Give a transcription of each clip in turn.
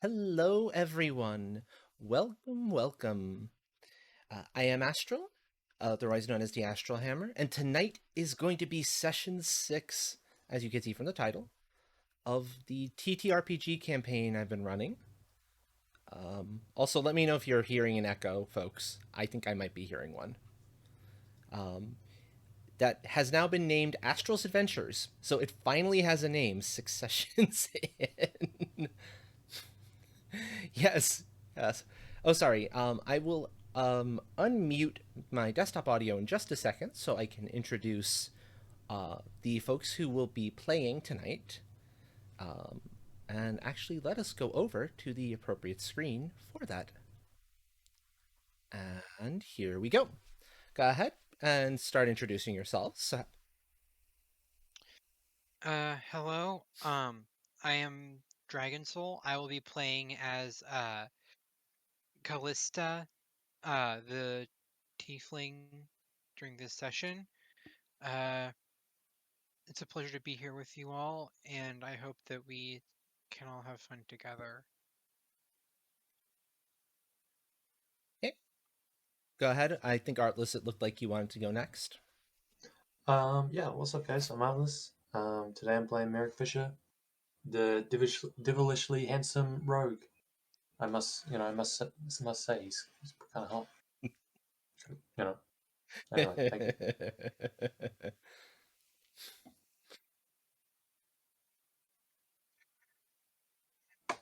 Hello, everyone. Welcome, welcome. I am Astral, otherwise known as the Astral Hammer, and tonight is going to be session 6, as you can see from the title, of the TTRPG campaign I've been running. Also, let me know if you're hearing an echo, folks. I think I might be hearing one. Um, that has now been named Astral's Adventures, so it finally has a name 6 sessions in. Yes, yes. Oh, sorry. I will unmute my desktop audio in just a second so I can introduce the folks who will be playing tonight. Um, and actually, let us go over to the appropriate screen for that. And here we go. Go ahead and start introducing yourselves. Hello. I am Dragon Soul. I will be playing as Callista, the tiefling during this session. Uh, it's a pleasure to be here with you all, and I hope that we can all have fun together. Okay, go ahead. I think Artless, it looked like you wanted to go next. Yeah, what's up, guys? I'm Atlas. Today I'm playing Merrick Fisher, the devilishly handsome rogue. I must say, he's kind of hot. You know. Anyway, thank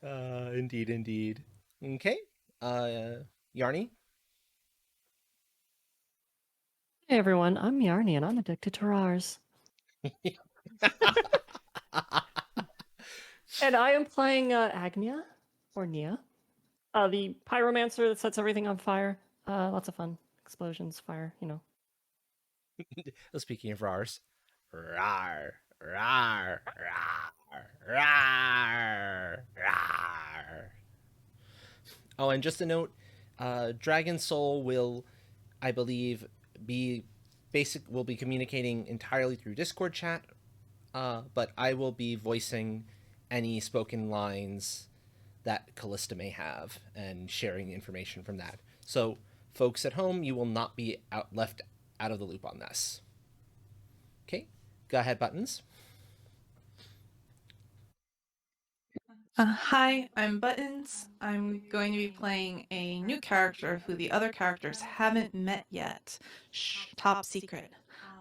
you. Indeed, indeed. Okay. Yarny. Hey everyone, I'm Yarny and I'm addicted to RARs. And I am playing Agnia, or Nia, the pyromancer that sets everything on fire. Lots of fun. Explosions, fire, Speaking of RARs, rar, rar, rar, rar, rar. Oh, and just a note, Dragon Soul will, I believe, be will be communicating entirely through Discord chat, but I will be voicing any spoken lines that Callista may have and sharing information from that. So, folks at home, you will not be left out of the loop on this. Okay, go ahead, Buttons. Hi, I'm Buttons. I'm going to be playing a new character who the other characters haven't met yet. Shh, top secret.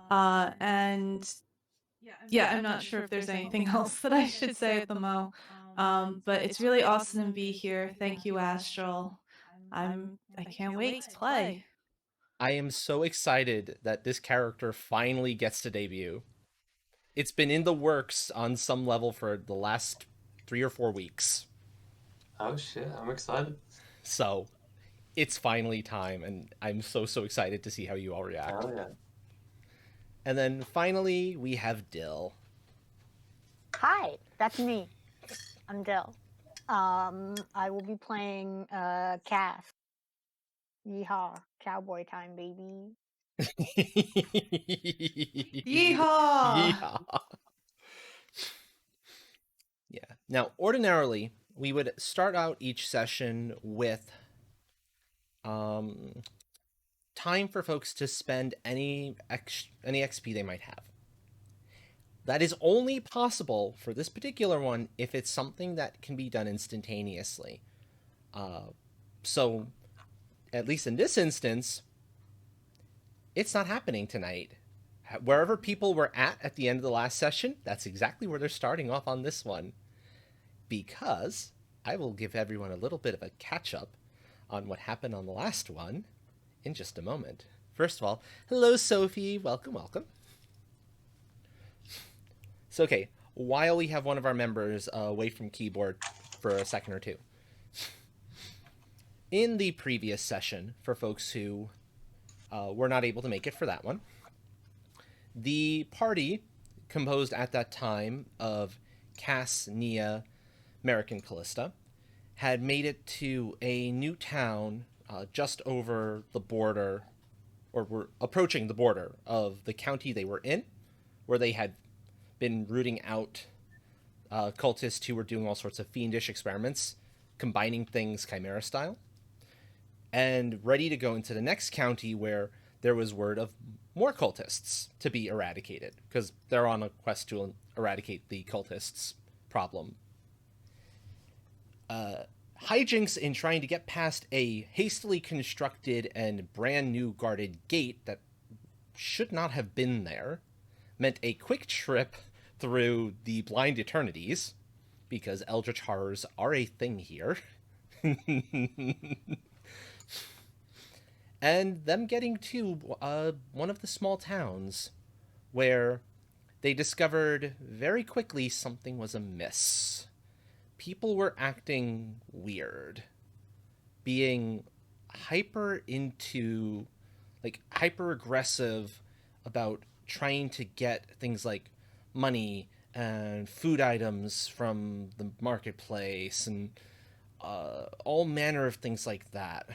And yeah, I'm not sure if there's anything else that I should say at the mo. But it's really awesome to be here. Thank you, Astral. I can't wait to play. I am so excited that this character finally gets to debut. It's been in the works on some level for the last 3 or 4 weeks. Oh shit, I'm excited. So it's finally time, and I'm so excited to see how you all react. Hell yeah. And then finally, we have Dill. Hi, that's me. I'm Dill. I will be playing Cass. Yeehaw. Cowboy time, baby. Yeehaw! Yeehaw. Yeah. Now, ordinarily, we would start out each session with um, time for folks to spend any XP they might have. That is only possible for this particular one if it's something that can be done instantaneously. So, at least in this instance, it's not happening tonight. Wherever people were at the end of the last session, that's exactly where they're starting off on this one. Because I will give everyone a little bit of a catch up on what happened on the last one in just a moment. First of all, hello, Sophie. Welcome, welcome. So, okay, while we have one of our members away from keyboard for a second or two, in the previous session, for folks who were not able to make it for that one, the party composed at that time of Cass, Nia, Merrick, and Callista had made it to a new town just over the border, or were approaching the border of the county they were in, where they had been rooting out cultists who were doing all sorts of fiendish experiments, combining things Chimera style, and ready to go into the next county where there was word of more cultists to be eradicated, because they're on a quest to eradicate the cultists problem. Hijinks in trying to get past a hastily constructed and brand new guarded gate that should not have been there meant a quick trip through the blind eternities, because eldritch horrors are a thing here. And them getting to one of the small towns where they discovered very quickly something was amiss. People were acting weird, being hyper aggressive about trying to get things like money and food items from the marketplace and all manner of things like that.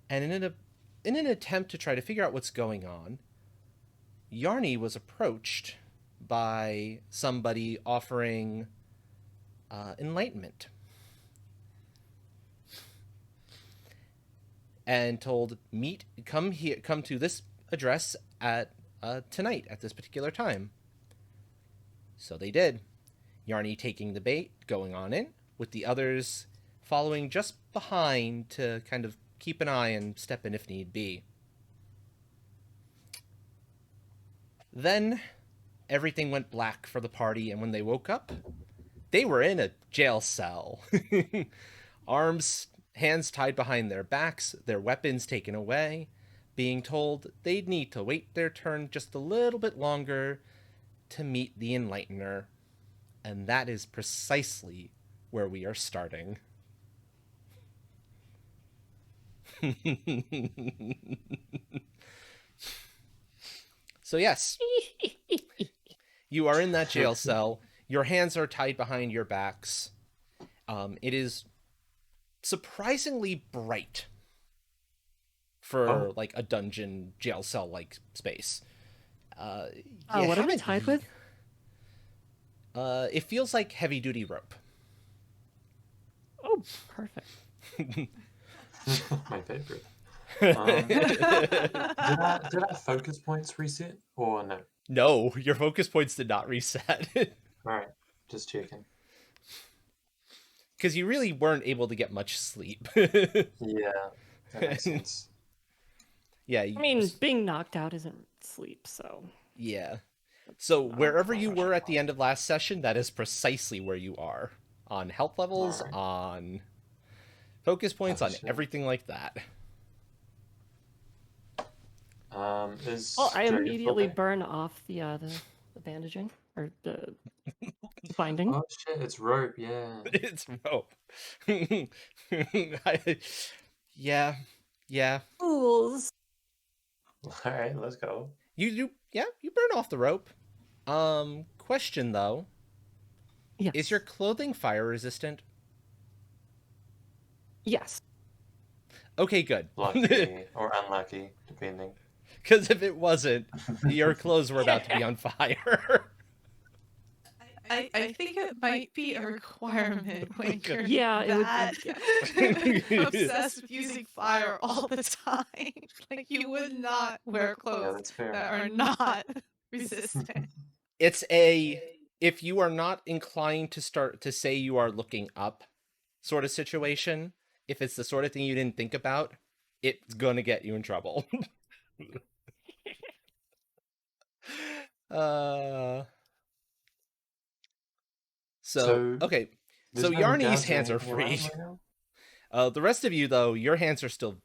And in an attempt to try to figure out what's going on, Yarny was approached by somebody offering enlightenment, and told, come to this address at tonight at this particular time. So they did. Yarny taking the bait, going on in, with the others following just behind to kind of keep an eye and step in if need be. Then everything went black for the party, and when they woke up, they were in a jail cell. Hands tied behind their backs, their weapons taken away, being told they'd need to wait their turn just a little bit longer to meet the Enlightener. And that is precisely where we are starting. So yes, you are in that jail cell. Your hands are tied behind your backs. It is surprisingly bright for like a dungeon jail cell like space. What are we tied with? It feels like heavy duty rope. Oh, perfect. My favorite. Did our focus points reset or no? No, your focus points did not reset. Alright, just checking. Because you really weren't able to get much sleep. Yeah, that makes sense. Yeah. I mean, being knocked out isn't sleep, so... Yeah. So wherever you were at the end of last session, that is precisely where you are. On health levels, Alright. on focus points, on everything like that. Well, I immediately burn off the bandaging, or the binding. Oh shit, it's rope, yeah. It's rope. Yeah. Fools. Alright, let's go. You burn off the rope. Question though. Yes. Is your clothing fire resistant? Yes. Okay, good. Lucky or unlucky, depending. Because if it wasn't, your clothes were about to be on fire. I think it might be a requirement when you're Yeah, it would. obsessed with using fire all the time. Like you would not wear Yeah, clothes that's fair. that are not resistant. It's if you are not inclined to start to say you are looking up sort of situation, if it's the sort of thing you didn't think about, it's gonna get you in trouble. Okay. So there's no Yarny's guards or hands are anything around free. right now? The rest of you, though, your hands are still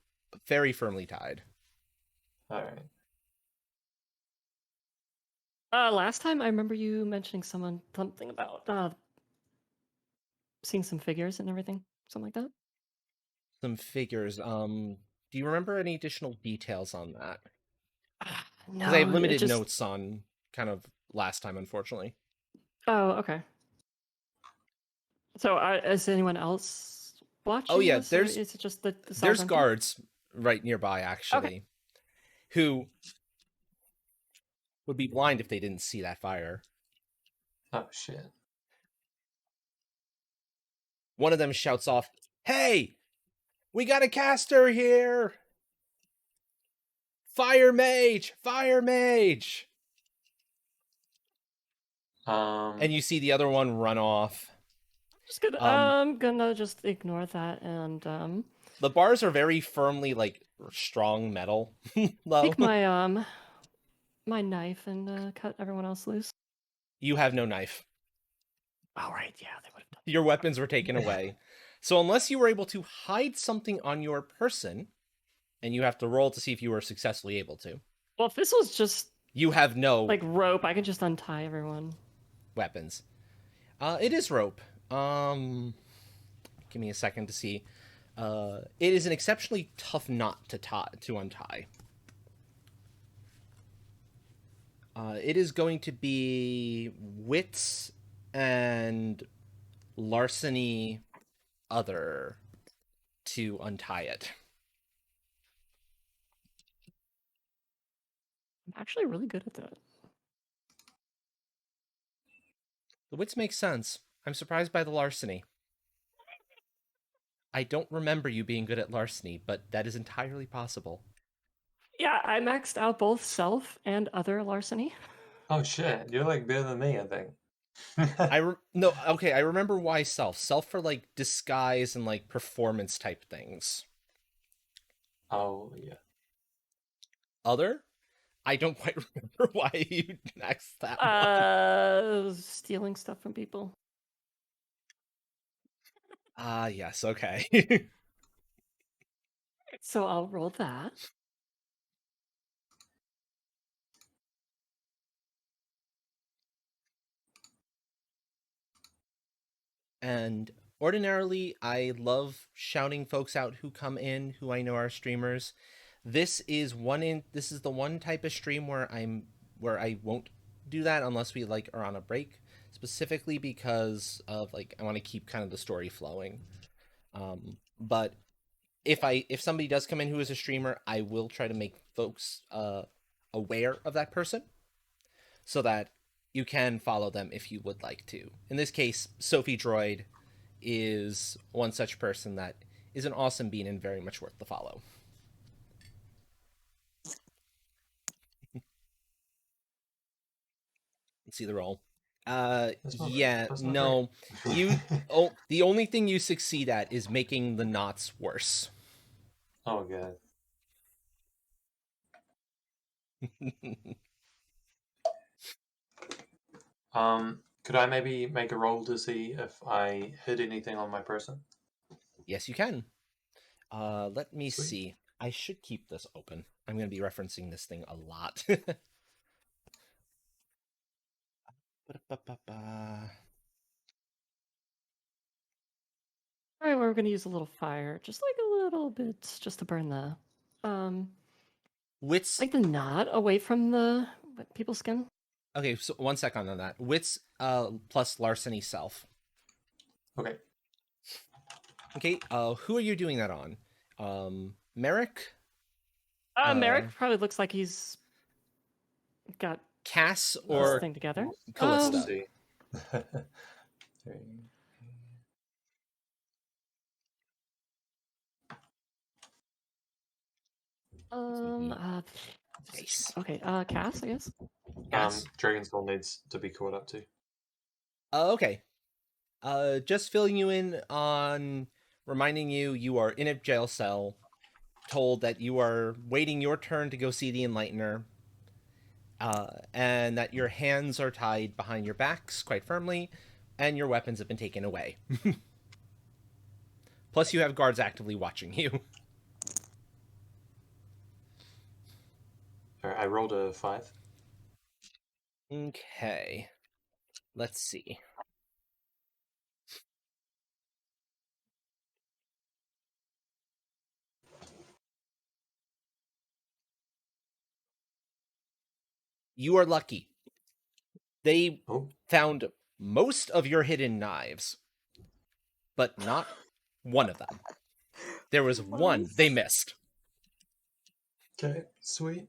very firmly tied. Alright. Last time I remember you mentioning something about seeing some figures and everything, something like that. Some figures. Do you remember any additional details on that? No, Because I have limited just... notes on kind of last time, unfortunately. Oh, okay. So, is anyone else watching? Oh yeah, this, or is it just the there's empty? guards right nearby actually, Okay. who would be blind if they didn't see that fire. Oh shit. one of them shouts off, "Hey, we got a caster here! Fire mage! Fire mage!" And you see the other one run off. Just gonna, I'm gonna just ignore that and The bars are very firmly like strong metal. Low. take my my knife and cut everyone else loose. You have no knife. All right, yeah, they would have done. Your weapons were taken away. So unless you were able to hide something on your person, and you have to roll to see if you were successfully able to, Well, if this was just you have no like rope, I could just untie everyone. weapons. It is rope. Give me a second to see. It is an exceptionally tough knot to untie. It is going to be wits and larceny other to untie it. I'm actually really good at that. The wits make sense. I'm surprised by the larceny. I don't remember you being good at larceny, but that is entirely possible. Yeah, I maxed out both self and other larceny. Oh shit, you're like better than me, I think. I remember why self. Self for like disguise and like performance type things. Oh yeah. Other? I don't quite remember why you maxed that one. Stealing stuff from people. Ah, yes, okay. So I'll roll that. And ordinarily, I love shouting folks out who come in, who I know are streamers. This is the one type of stream where I won't do that unless we like are on a break, specifically because of like I want to keep kind of the story flowing. But if somebody does come in who is a streamer, I will try to make folks aware of that person so that you can follow them if you would like to. In this case, Sophie Droid is one such person that is an awesome bean and very much worth the follow. Let's see the roll. Yeah, no. The only thing you succeed at is making the knots worse. Oh god. Could I maybe make a roll to see if I hit anything on my person? Yes, you can. Let me Sweet. see. I should keep this open. I'm going to be referencing this thing a lot. All right, we're gonna use a little fire, just like a little bit, just to burn the Wits. like the knot away from the people's skin. Okay, so 1 second on that. Wits plus larceny self. Okay. Okay, who are you doing that on? Merrick? Merrick probably looks like he's got Cass this or thing together. Callista? Let's see. Nice. Okay, Cass, I guess. Cass? Dragon's Soul needs to be caught up to. Okay. Just filling you in on reminding you are in a jail cell, told that you are waiting your turn to go see the Enlightener, and that your hands are tied behind your backs quite firmly, and your weapons have been taken away. Plus, you have guards actively watching you. Alright, I rolled a 5. Okay. Let's see. You are lucky. They found most of your hidden knives, but not one of them. There was one they missed. Okay, sweet.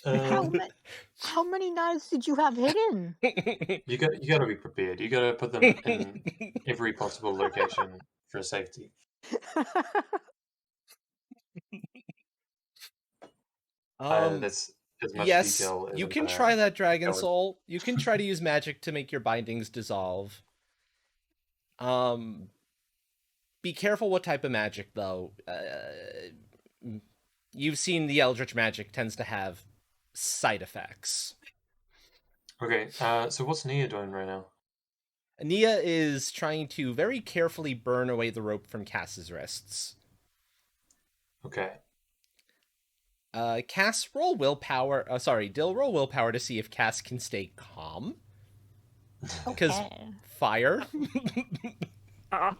How many knives did you have hidden? You got to be prepared. You got to put them in every possible location for safety. That's as much Yes, detail as you I'm can gonna try that, Dragon go with. Soul. You can try to use magic to make your bindings dissolve. Be careful what type of magic, though. You've seen the Eldritch magic tends to have side effects. Okay, so what's Nia doing right now? Nia is trying to very carefully burn away the rope from Cass's wrists. Okay. Cass, roll willpower. Dill, roll willpower to see if Cass can stay calm. Because Okay. fire. Ah,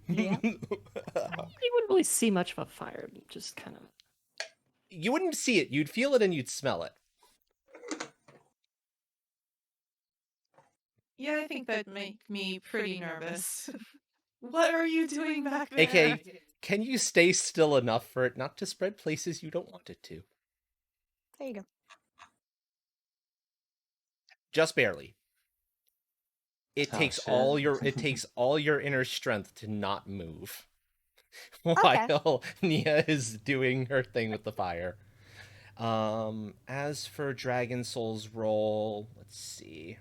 Yeah. you wouldn't really see much of a fire. Just kind of. You wouldn't see it. You'd feel it and you'd smell it. Yeah, I think that'd make me pretty nervous. What are you doing back there? AK, can you stay still enough for it not to spread places you don't want it to? There you go. Just barely. It Oh, takes shit. all your inner strength to not move. Okay. While Nia is doing her thing with the fire. As for Dragon Soul's roll, let's see.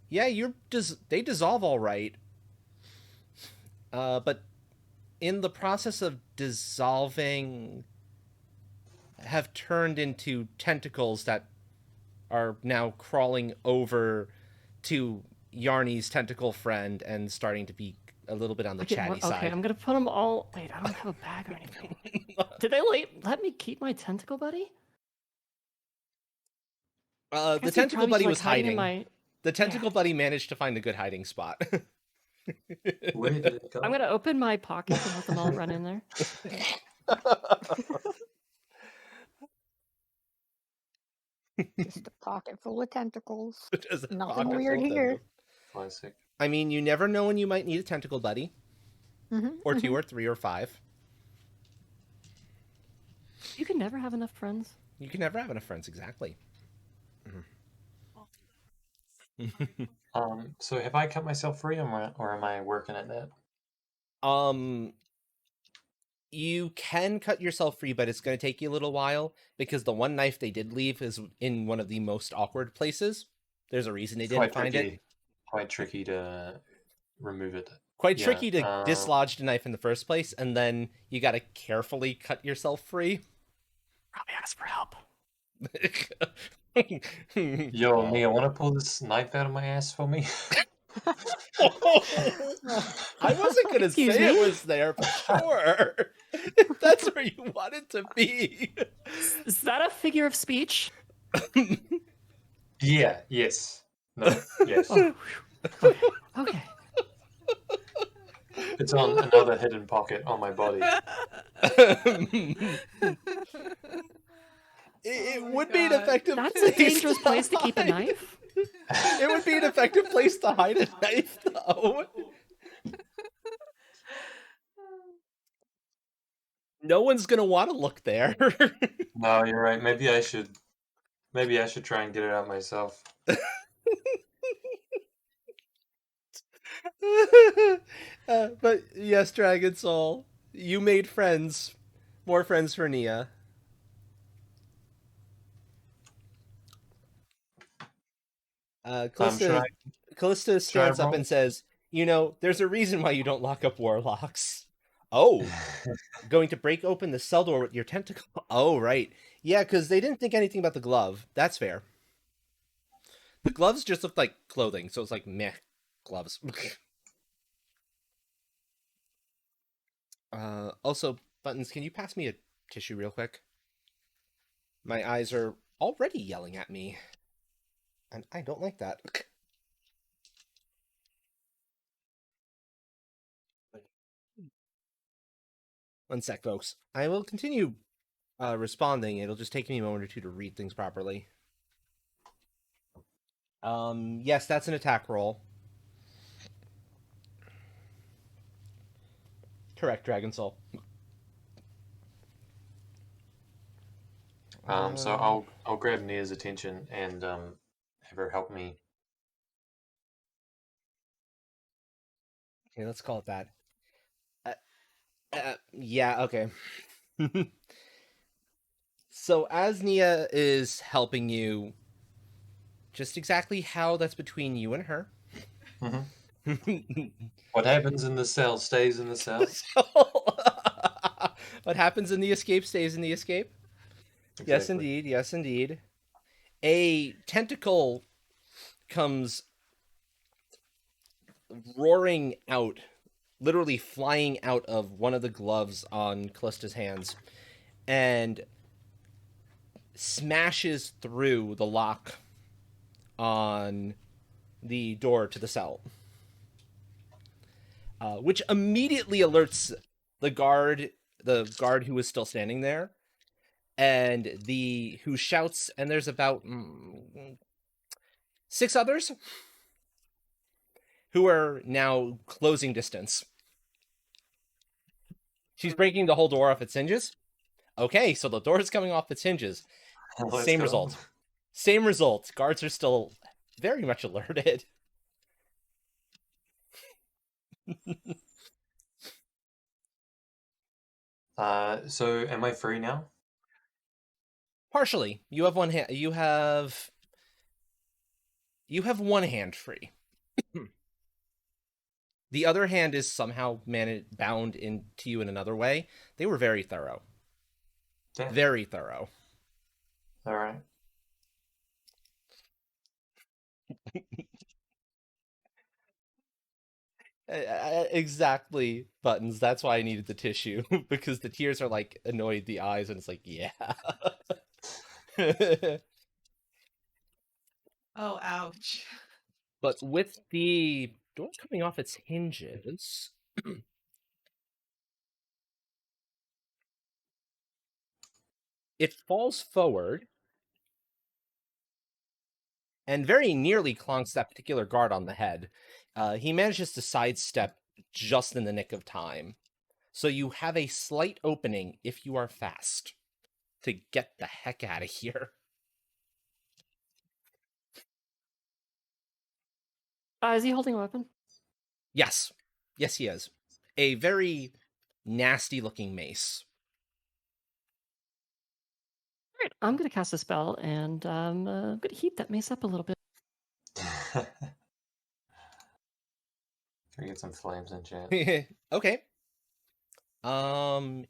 Yeah, they dissolve all right. But in the process of dissolving, have turned into tentacles that are now crawling over to Yarny's tentacle friend and starting to be a little bit on the chatty side. Okay, I'm gonna put them all. Wait, I don't have a bag or anything. Did they let me keep my tentacle buddy? The Guess he'd tentacle probably buddy just, was like, hiding hiding. in my. The tentacle buddy managed to find a good hiding spot. Where did it go? I'm gonna open my pockets and let them all run in there. Just a pocket full of tentacles. Just a Nothing pocket weird full of here. tentacles. Classic. I mean, you never know when you might need a tentacle buddy. Mm-hmm, Or two, or three, or five. You can never have enough friends. You can never have enough friends, exactly. So have I cut myself free, or am I working at that? You can cut yourself free, but it's going to take you a little while because the one knife they did leave is in one of the most awkward places. There's a reason they didn't find it. Quite tricky to remove it. Quite Yeah, tricky to dislodge the knife in the first place, and then you got to carefully cut yourself free. Probably ask for help. Yo, Nia, want to pull this knife out of my ass for me? I wasn't gonna Excuse say it me? was there, but sure. If that's where you want it to be. Is that a figure of speech? Yeah. Yes. No. Yes. Oh, whew. Okay. It's on another hidden pocket on my body. It Oh my would be an God. effective That's a dangerous place to keep a hide. knife. It would be an effective place to hide a knife, though. No one's gonna want to look there. No, you're right. Maybe I should try and get it out myself. But yes, Dragon Soul, you made friends. More friends for Nia. Callista stands up roll? and says, "You know, there's a reason why you don't lock up warlocks." Oh, going to break open the cell door with your tentacle. Oh, right. Yeah, because they didn't think anything about the glove. That's fair. The gloves just looked like clothing, so it's like, meh, gloves. Also, Buttons, can you pass me a tissue real quick? My eyes are already yelling at me, and I don't like that. One sec, folks. I will continue responding. It'll just take me a moment or two to read things properly. Yes, that's an attack roll. Correct, Dragon Soul. So I'll grab Nia's attention and have her help me. Okay, let's call it that. Yeah, okay. So as Nia is helping you, just exactly how that's between you and her. What happens in the cell stays in the cell. So, what happens in the escape stays in the escape. Yes, Exactly. indeed. Yes, indeed. A tentacle comes roaring out, literally flying out of one of the gloves on Callista's hands, and smashes through the lock on the door to the cell, which immediately alerts the guard who is still standing there, and the who shouts. And there's about 6 others who are now closing distance. She's breaking the whole door off its hinges. Okay, so the door is coming off its hinges. Let's Same go. result. Same result. Guards are still very much alerted. So am I free now? Partially. You have one hand. You have one hand free. The other hand is somehow bound into you in another way. They were very thorough. Damn. Very thorough. All right. Exactly, Buttons. That's why I needed the tissue, because the tears are like annoyed the eyes, and it's like, yeah. Oh, ouch. But with the door coming off its hinges, it falls forward and very nearly clonks that particular guard on the head. He manages to sidestep just in the nick of time. So you have a slight opening if you are fast to get the heck out of here. Is he holding a weapon? Yes. Yes, he is. A very nasty looking mace. All right, I'm going to cast a spell, and I'm going to heat that mace up a little bit. Can we get some flames in chat? Okay.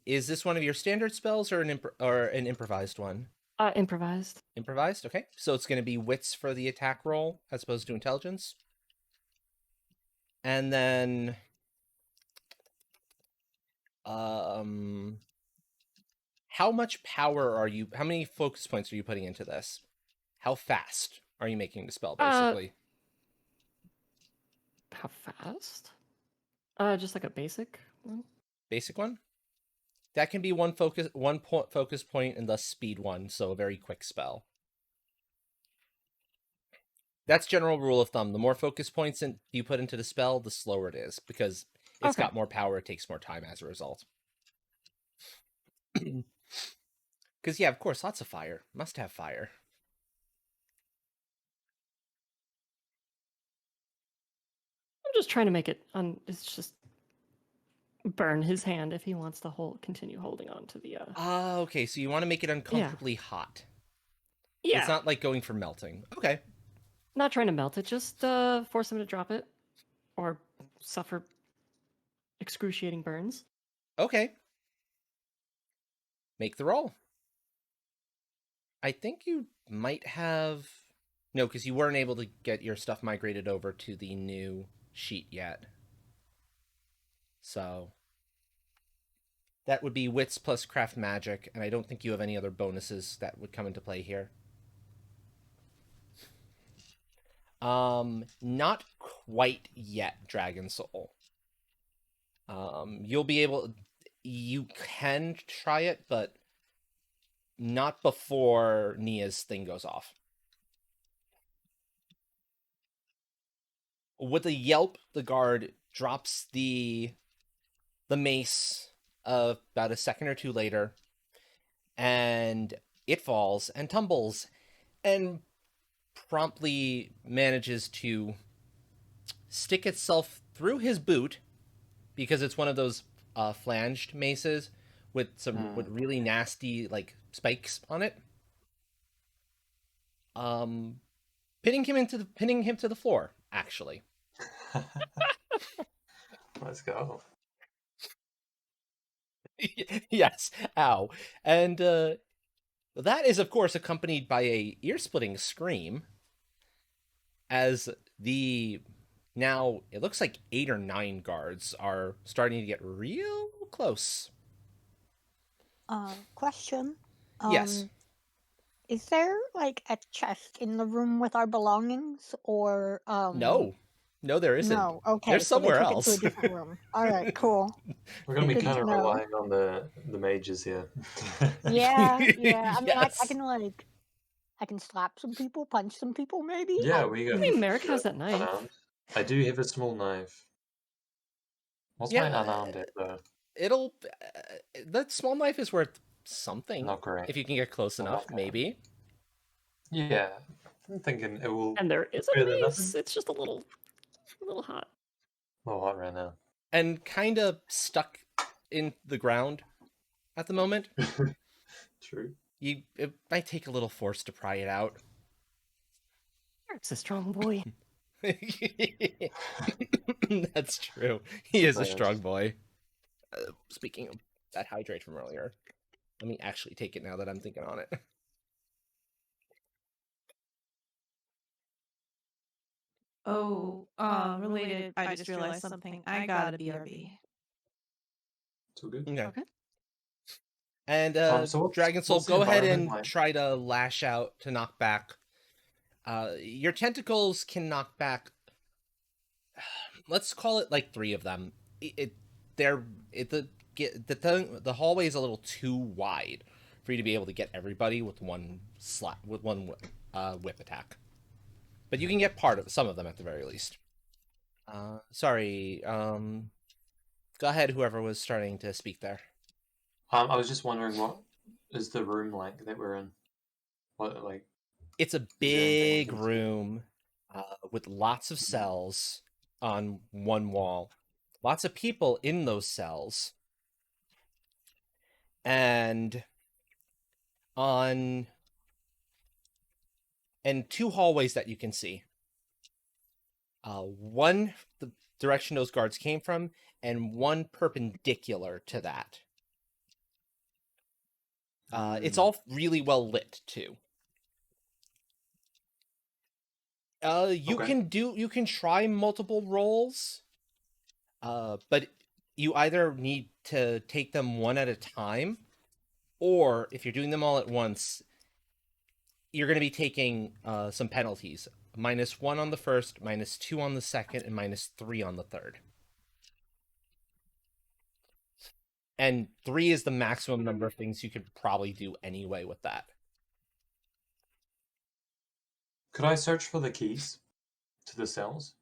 Is this one of your standard spells or an improvised one? Improvised. Improvised, okay. So it's going to be wits for the attack roll as opposed to intelligence. And then how much power are you, how many focus points are you putting into this? How fast are you making the spell, basically? How fast? Just like a basic one. Basic one? That can be one focus point and thus speed 1, so a very quick spell. That's general rule of thumb. The more focus points you put into the spell, the slower it is, because it's Okay. got more power, it takes more time as a result. Because, yeah, of course, lots of fire. Must have fire. I'm just trying to make it it's just burn his hand if he wants to continue holding on to the Okay, so you want to make it uncomfortably hot. Yeah. It's not like going for melting. Okay. Not trying to melt it, just force him to drop it or suffer excruciating burns. Okay. Make the roll. I think you might have... No, because you weren't able to get your stuff migrated over to the new sheet yet. So that would be wits plus craft magic, and I don't think you have any other bonuses that would come into play here. Not quite yet, Dragon Soul. You'll be able... You can try it, but not before Nia's thing goes off. With a yelp, the guard drops the mace about a second or two later, and it falls and tumbles and promptly manages to stick itself through his boot because it's one of those flanged maces with some with really nasty like spikes on it. Pinning him to the floor, actually. Let's go. Yes, ow. And that is, of course, accompanied by a ear-splitting scream as the now it looks like 8 or 9 guards are starting to get real close. Question. Yes. Is there like a chest in the room with our belongings, or No. No, there isn't. No. Okay, There's so they somewhere took it to a else. different room. All right, cool. We're gonna be Good kind to of know. relying on the mages here. Yeah, yeah. I mean, I Yes. can I can slap some people, punch some people, maybe. Yeah, we I got. mean, Merrick has that knife. Unarmed. I do have a small knife. What's my Yeah, unarmed at though? it'll that small knife is worth something Not great. if you can get close enough, Okay. maybe. Yeah, I'm thinking it will. And there is a Better than mace. nothing. It's just a little hot. A little hot right now. And kind of stuck in the ground at the moment. True. It might take a little force to pry it out. Merrick's a strong boy. That's true. He is a Right. strong boy. Speaking of that hydrate from earlier, let me actually take it now that I'm thinking on it. Oh, related. I just realized something. I got a BRB. It's all good. Okay. Okay. And So what's- Dragon Soul, what's the go ahead and environment like? try to lash out to knock back. Your tentacles can knock back. Let's call it like 3 of them. The hallway is a little too wide for you to be able to get everybody with one whip attack. But you can get some of them at the very least. Sorry. Go ahead, whoever was starting to speak there. I was just wondering, what is the room like that we're in? What like? It's a Is there anything we big can see? room with lots of cells on one wall. Lots of people in those cells. And 2 hallways that you can see. One the direction those guards came from, and one perpendicular to that. It's all really well lit too. You can try multiple rolls, but you either need to take them one at a time, or if you're doing them all at once, you're going to be taking some penalties. -1 on the first, -2 on the second, and -3 on the third. And 3 is the maximum number of things you could probably do anyway with that. Could I search for the keys to the cells?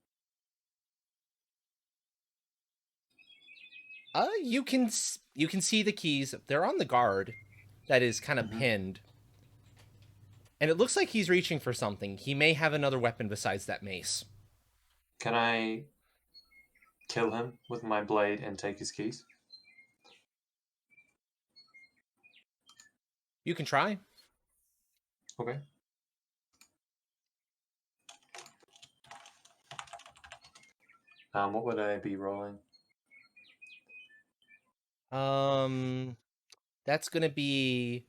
You can see the keys. They're on the guard that is kind of pinned. And it looks like he's reaching for something. He may have another weapon besides that mace. Can I kill him with my blade and take his keys? You can try. Okay. What would I be rolling? That's gonna be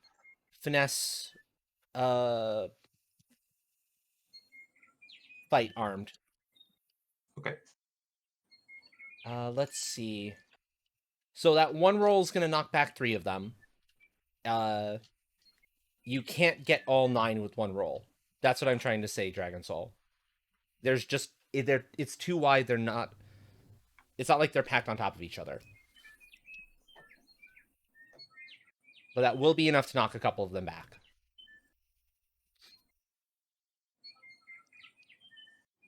finesse, fight armed. Okay. Let's see. So that one roll is gonna knock back 3 of them. You can't get all 9 with one roll. That's what I'm trying to say, Dragon Soul. There's just it's too wide. It's not like they're packed on top of each other. But that will be enough to knock a couple of them back.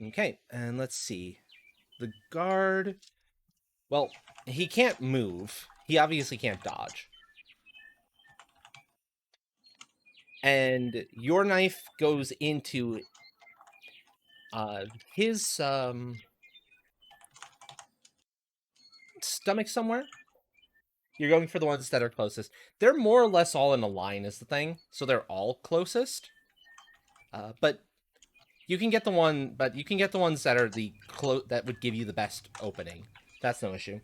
Okay, and let's see. The guard... Well, he can't move. He obviously can't dodge. And your knife goes into his stomach somewhere. You're going for the ones that are closest. They're more or less all in a line is the thing, so they're all closest. But you can get the one, but you can get the ones that are that would give you the best opening. That's no issue.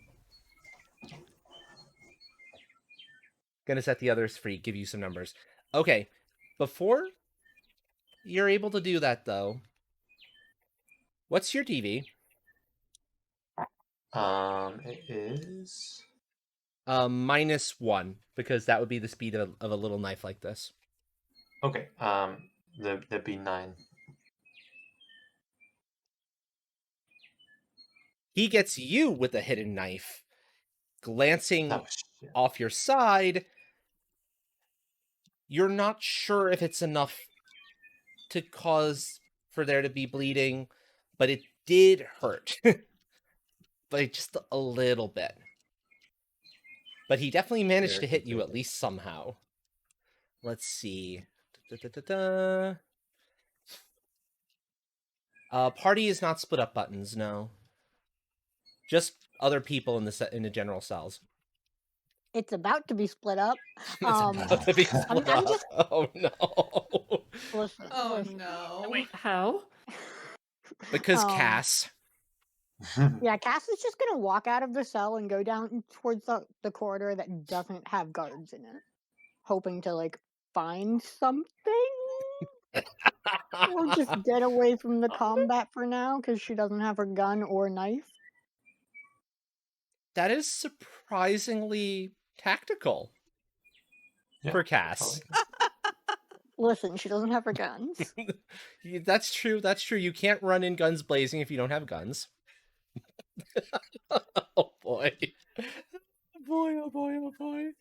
Gonna set the others free, give you some numbers. Okay, before you're able to do that though, what's your TV? It is. -1, because that would be the speed of a little knife like this. Okay. There'd be 9. He gets you with a hidden knife, glancing Oh shit. off your side. You're not sure if it's enough to cause for there to be bleeding, but it did hurt. But just a little bit. But he definitely managed to hit you at least somehow. Let's see. Party is not split up buttons, no. Just other people in the general cells. It's about to be split up. It's about to be split I'm up. just Oh no. listen. Oh listen. no. Wait, how? Because Um, Cass. Yeah, Cass is just gonna walk out of the cell and go down towards the corridor that doesn't have guards in it, hoping to like find something or just get away from the combat for now because she doesn't have her gun or knife. That is surprisingly tactical Yeah, for I Cass. like it. Listen, she doesn't have her guns. That's true. That's true. You can't run in guns blazing if you don't have guns. Oh boy. Boy, oh boy, oh boy.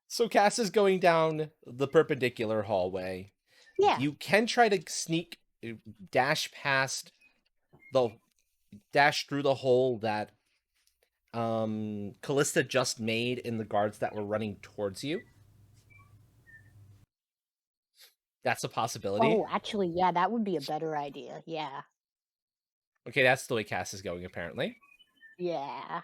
So Cass is going down the perpendicular hallway. Yeah. You can try to dash through the hole that Callista just made in the guards that were running towards you. That's a possibility. Oh, actually, yeah, that would be a better idea. Yeah. Okay, that's the way Cass is going, apparently. Yeah.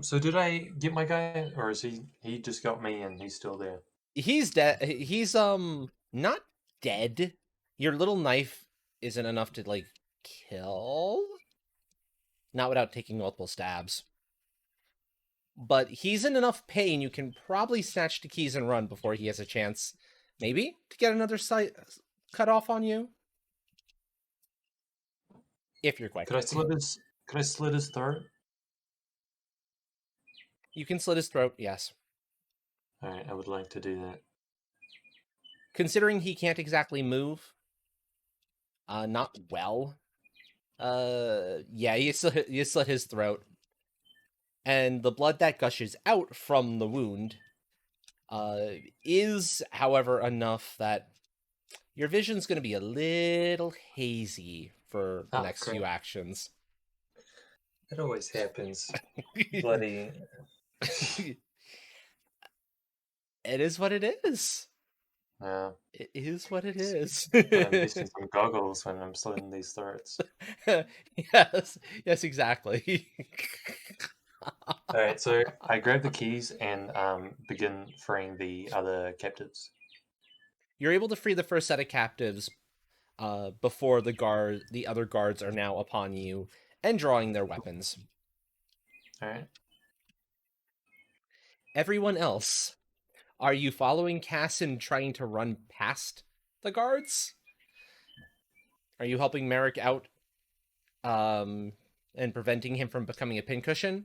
So did I get my guy, or is he just got me and he's still there? He's dead. He's not dead. Your little knife isn't enough to like kill. Not without taking multiple stabs. But he's in enough pain you can probably snatch the keys and run before he has a chance, maybe, to get another sight cut off on you. If you're quick. Could I slit his throat? You can slit his throat, yes. Alright, I would like to do that. Considering he can't exactly move, not well. Yeah, you slit his throat. And the blood that gushes out from the wound is, however, enough that your vision's going to be a little hazy for the next few actions. It always happens. Bloody. It is what it is. Yeah. It is what it is. I'm missing some goggles when I'm slitting these throats. Yes, exactly. Alright, so I grab the keys and begin freeing the other captives. You're able to free the first set of captives before the other guards are now upon you and drawing their weapons. Alright. Everyone else, are you following Cass and trying to run past the guards? Are you helping Merrick out and preventing him from becoming a pincushion?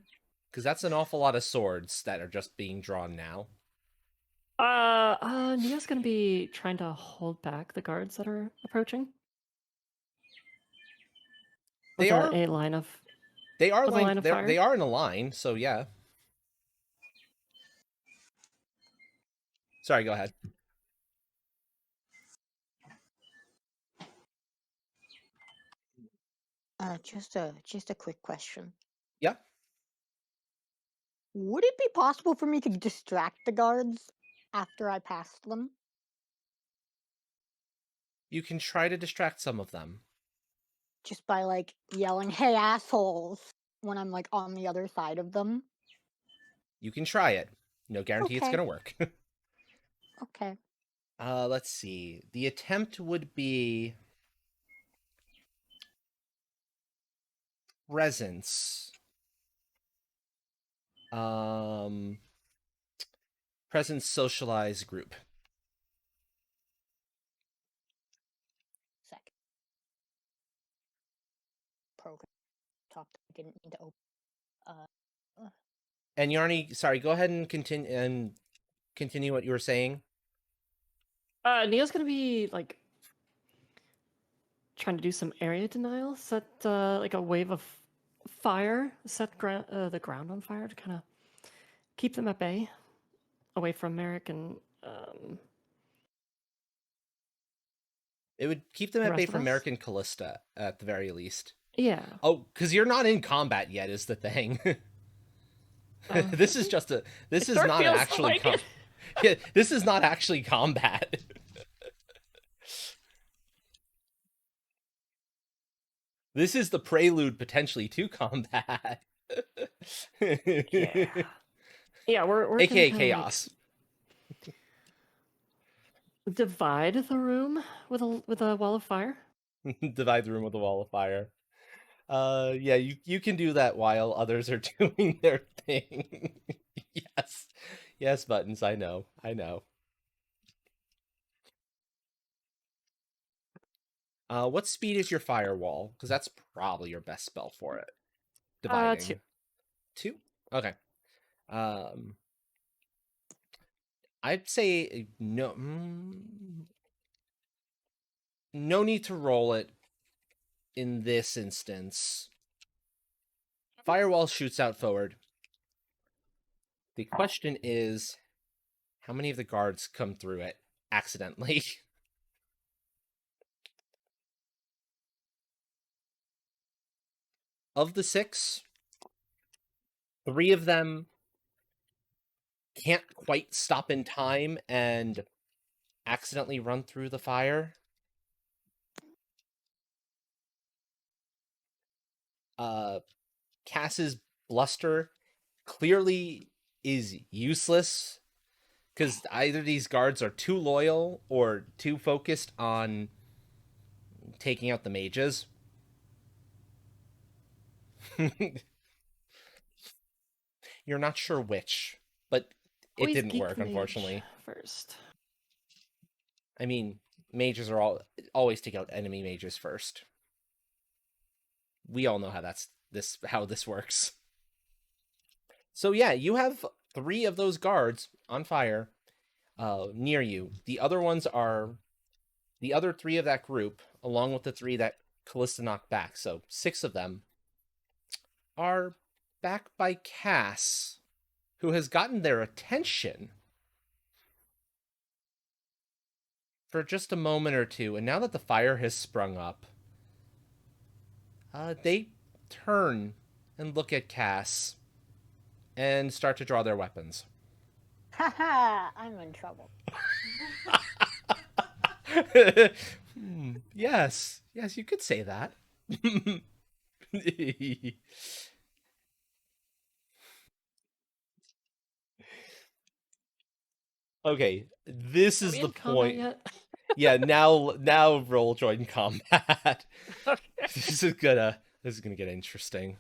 Because that's an awful lot of swords that are just being drawn now. Nia's gonna be trying to hold back the guards that are approaching. They With are a line of. They are with a line of they fire? are in a line, so yeah. Sorry, go ahead. Just a quick question. Yeah. Would it be possible for me to distract the guards? after I passed them? You can try to distract some of them. Just by like yelling, "Hey assholes," when I'm like on the other side of them? You can try it. No guarantee it's Okay. going to work. Okay. Let's see. The attempt would be presence. Presence socialize group. Second. Program. Talked. I didn't need to open. And Yarny, sorry, go ahead and continue what you were saying. Neo's gonna be like trying to do some area denial, set like a wave of fire, set the ground on fire to kind of keep them at bay, away from Merrick and It would keep them The at bay rest of from us? Merrick and Callista, at the very least. yeah. Oh, because you're not in combat yet is the thing. This is just a. This It is sure not feels actually. like it. Yeah, this is not actually combat. This is the prelude potentially to combat. Yeah. Yeah, we're AKA gonna kinda, chaos. like, divide the room with a wall of fire. Divide the room with a wall of fire. Yeah, you can do that while others are doing their thing. Yes. Yes, Buttons, I know. I know. What speed is your firewall? Because that's probably your best spell for it. Dividing. 2. 2? Okay. Um, I'd say no. No need to roll it in this instance. Firewall shoots out forward. The question is, how many of the guards come through it accidentally? Of the 6, 3 of them can't quite stop in time and accidentally run through the fire. Cass's bluster clearly is useless because either these guards are too loyal or too focused on taking out the mages. You're not sure which, but it Always didn't geek work, mage unfortunately. first. I mean, mages are always take out enemy mages first. We all know how how this works. So yeah, you have 3 of those guards on fire near you. The other ones are the other 3 of that group, along with the 3 that Callista knocked back. So 6 of them are back by Cass, who has gotten their attention for just a moment or two. And now that the fire has sprung up, they turn and look at Cass and start to draw their weapons. Haha, I'm in trouble. Yes, you could say that. Okay, this Are is we the in combat point. yet? Yeah, now roll join combat. Okay. This is gonna get interesting.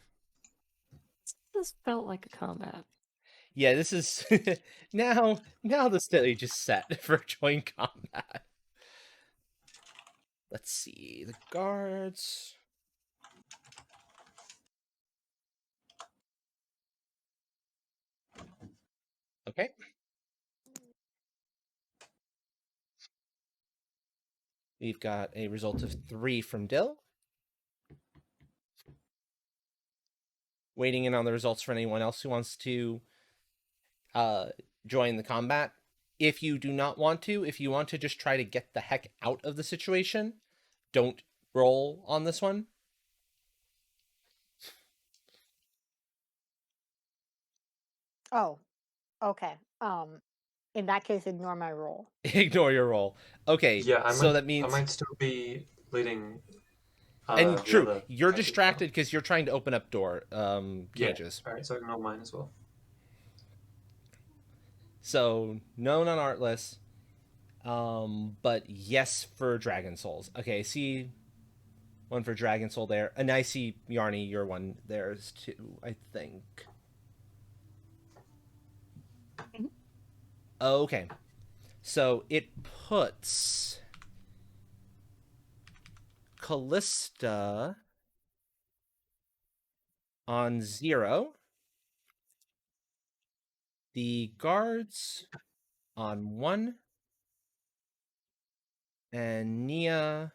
This felt like a combat. Yeah, this is now the stage is set for join combat. Let's see the guards. Okay. We've got a result of 3 from Dill. Waiting in on the results for anyone else who wants to join the combat. If you do not want to, if you want to just try to get the heck out of the situation, don't roll on this one. Oh, okay. In that case, ignore my roll. Ignore your roll. Okay, Yeah, so that I means. might still be leading And the true, other you're characters as well. distracted because you're trying to open up Yeah. cages. Alright, so ignore mine as well. So no non-artless. But yes for Dragon Souls. Okay, see one for Dragon Soul there. And I see Yarny, your one there's two, I think. Mhm. Okay. So it puts Callista on 0. The guards on 1. And Nia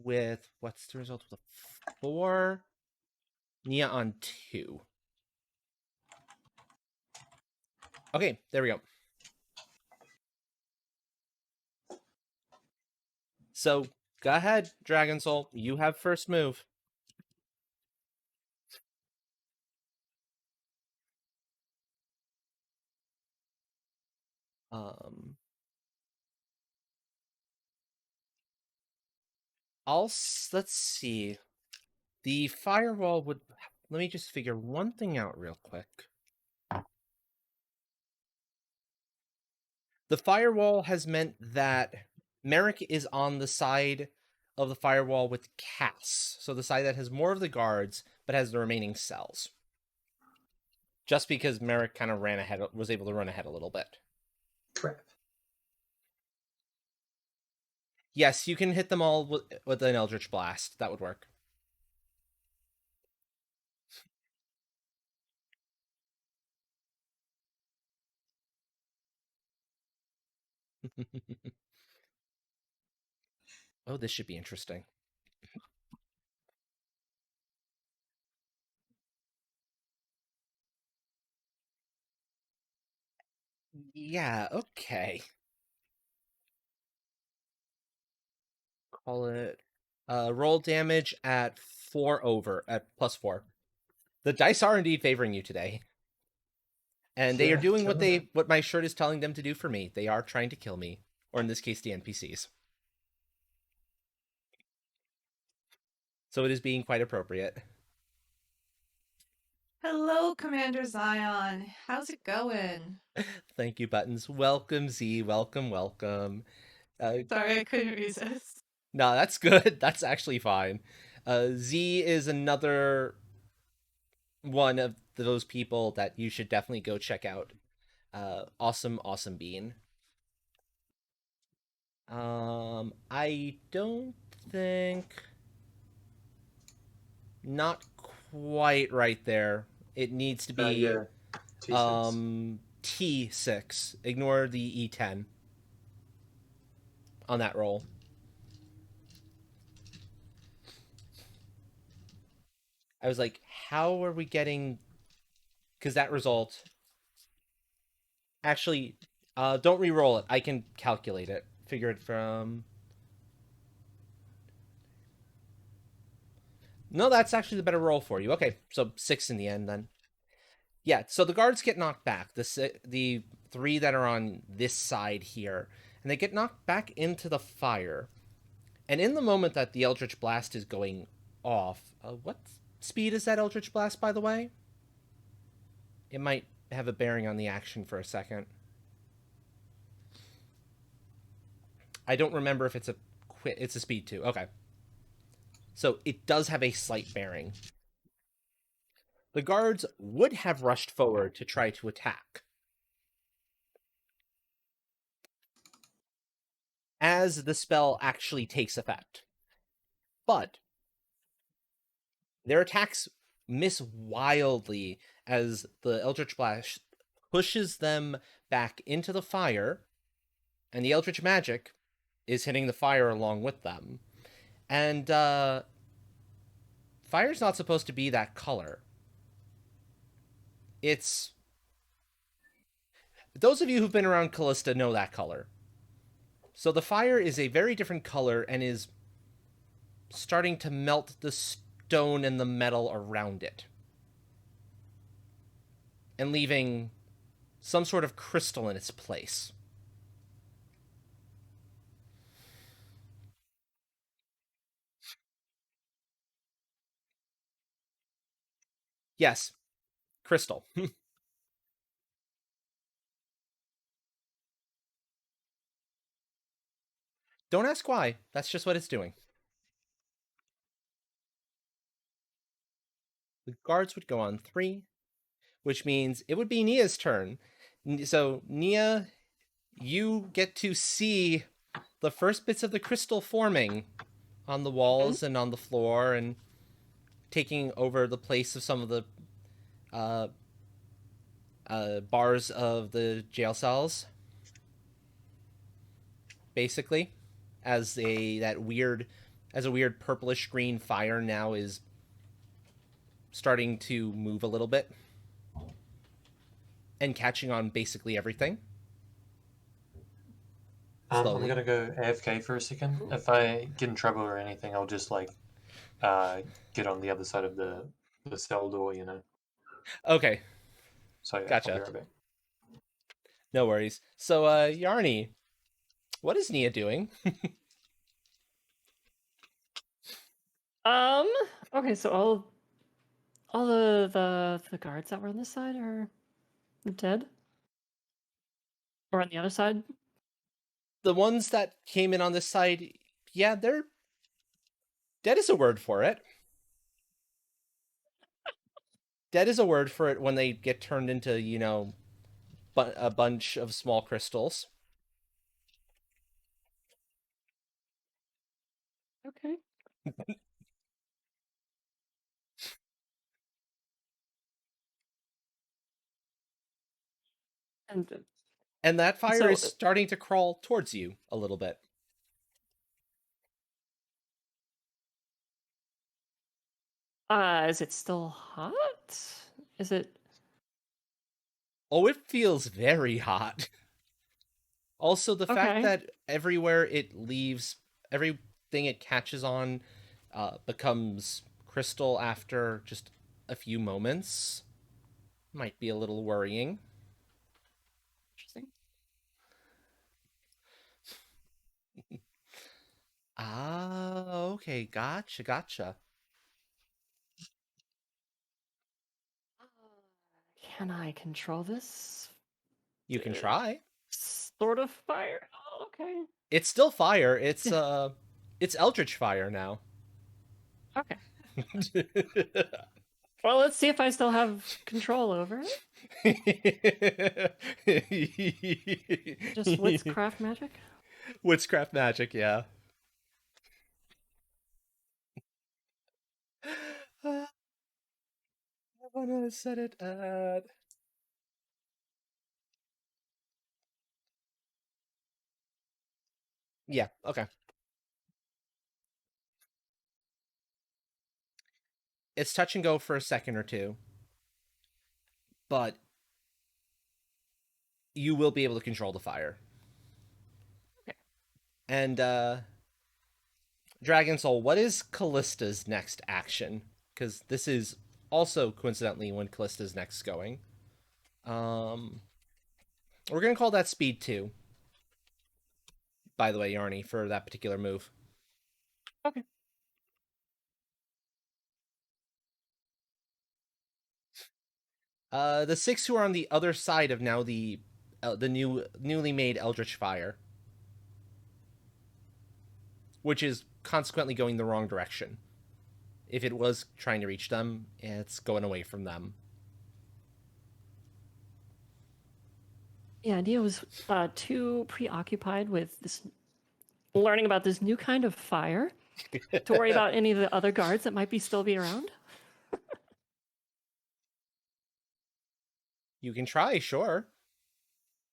with, what's the result with a 4? Nia on 2. Okay, there we go. So go ahead, Dragon Soul. You have first move. Um, let's see. The firewall would. Let me just figure one thing out real quick. The firewall has meant that Merrick is on the side of the firewall with Cass, so the side that has more of the guards but has the remaining cells. Just because Merrick kind of was able to run ahead a little bit. Crap. Yes, you can hit them all with an Eldritch Blast. That would work. Oh, this should be interesting. Yeah, okay. Call it roll damage at 4 over at +4. The dice are indeed favoring you today. And they are Yeah, doing killing it. what my shirt is telling them to do for me. They are trying to kill me, or in this case the NPCs. So it is being quite appropriate. Hello, Commander Zion. How's it going? Thank you, Buttons. Welcome, Z. Welcome. Sorry, I couldn't resist. No, that's good. That's actually fine. Z is another one of those people that you should definitely go check out. Awesome bean. I don't think... Not quite right there. It needs to be Yeah. T6. T6. Ignore the E10 on that roll. I was like, how are we getting... Because that result... Actually, don't re-roll it. I can calculate it. Figure it from... No, that's actually the better roll for you. Okay, so 6 in the end then. Yeah, so the guards get knocked back. The 3 that are on this side here. And they get knocked back into the fire. And in the moment that the Eldritch Blast is going off... what speed is that Eldritch Blast, by the way? It might have a bearing on the action for a second. I don't remember if it's a speed 2. Okay. So it does have a slight bearing. The guards would have rushed forward to try to attack. As the spell actually takes effect. But their attacks miss wildly as the Eldritch Blast pushes them back into the fire, and the Eldritch Magic is hitting the fire along with them. And fire's not supposed to be that color. It's... Those of you who've been around Callista know that color. So the fire is a very different color and is starting to melt the stone and the metal around it. and leaving some sort of crystal in its place. Yes, crystal. Don't ask why. That's just what it's doing. The guards would go on 3, which means it would be Nia's turn. So, Nia, you get to see the first bits of the crystal forming on the walls and on the floor and taking over the place of some of the uh, bars of the jail cells, basically, as a weird purplish green fire now is starting to move a little bit and catching on basically everything. I'm Slowly. gonna go AFK for a second. If I get in trouble or anything, I'll just like get on the other side of the cell door, you know. Okay, So yeah, I'll be gotcha. right back. No worries. So, Yarny, what is Nia doing? Okay, so all the guards that were on this side are dead? Or on the other side? The ones that came in on this side, yeah, they're dead is a word for it. Dead is a word for it when they get turned into, a bunch of small crystals. Okay. And And that fire So, is starting to crawl towards you a little bit. is it still hot? Is it Oh, it feels very hot. Also, the fact okay? that everywhere it leaves, everything it catches on becomes crystal after just a few moments might be a little worrying. Interesting. Ah, okay, gotcha. Can I control this You can try. sort of fire? Oh, okay. It's still fire. It's Eldritch fire now. Okay. Well, let's see if I still have control over it. Just witchcraft magic? Witchcraft magic, yeah. I'm gonna set it at. Yeah, okay. It's touch and go for a second or two, but you will be able to control the fire. Okay. And Dragon Soul, what is Callista's next action? Because this is also coincidentally when Callista's next going. We're gonna call that speed 2. By the way, Yarny, for that particular move. Okay. The 6 who are on the other side of now the newly made Eldritch Fire, which is consequently going the wrong direction. If it was trying to reach them, it's going away from them. Yeah, Nia was too preoccupied with this learning about this new kind of fire to worry about any of the other guards that might still be around. You can try, sure.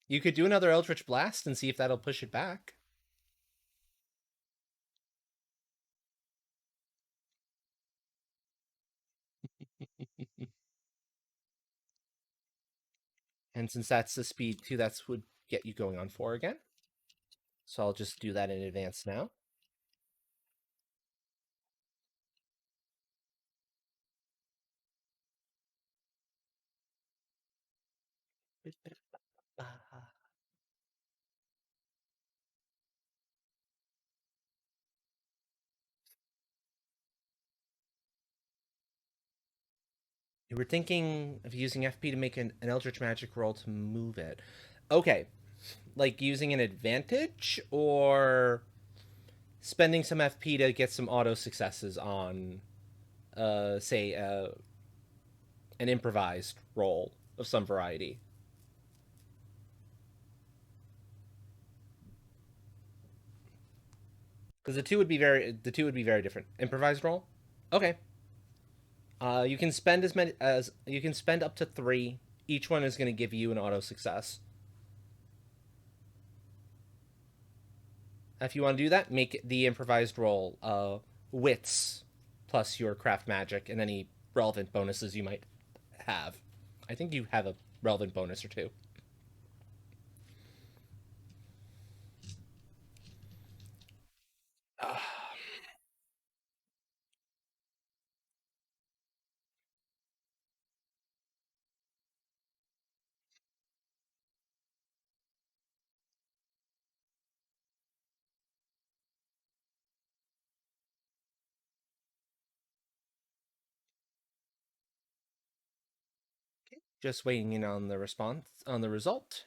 You could do another Eldritch Blast and see if that'll push it back. And since that's the speed 2, that's would get you going on 4 again. So I'll just do that in advance now. You were thinking of using FP to make an Eldritch Magic roll to move it. Okay. Like using an advantage or spending some FP to get some auto successes on, say, an improvised roll of some variety. Because the two would be very different. Improvised roll. Okay. You can spend as many as you can spend up to 3. Each one is going to give you an auto success. If you want to do that, make the improvised roll wits plus your craft magic and any relevant bonuses you might have. I think you have a relevant bonus or two. Just waiting in on the result.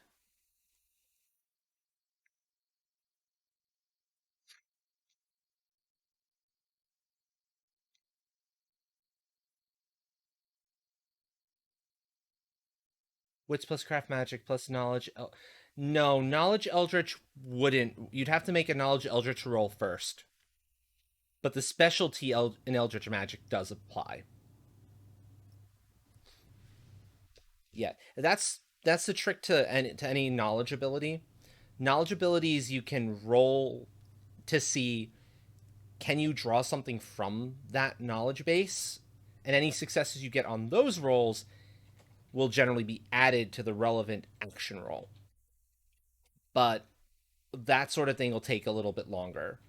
Wits plus craft magic plus knowledge. No, knowledge eldritch wouldn't. You'd have to make a knowledge eldritch roll first. But the specialty in eldritch magic does apply. Yeah, that's the trick to any knowledge ability. Knowledge abilities you can roll to see, can you draw something from that knowledge base, and any successes you get on those rolls will generally be added to the relevant action roll. But that sort of thing will take a little bit longer.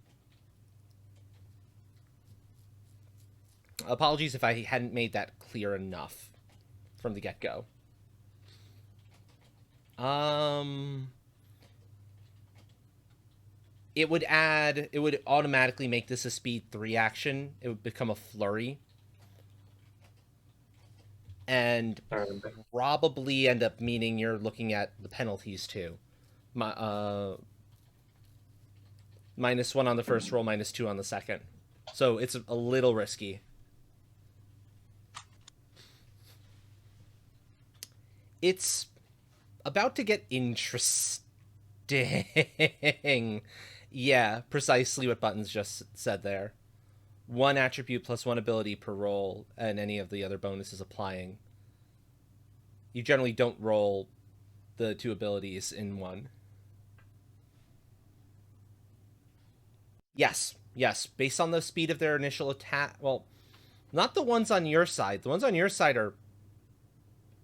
Apologies if I hadn't made that clear enough from the get-go. It would automatically make this a speed 3 action. It would become a flurry. And probably end up meaning you're looking at the penalties too. -1 on the first roll, -2 on the second. So it's a little risky. It's about to get interesting. Yeah, precisely what Buttons just said there. 1 attribute plus 1 ability per roll, and any of the other bonuses applying. You generally don't roll the 2 abilities in one. Yes, based on the speed of their initial attack. Well, not the ones on your side. The ones on your side are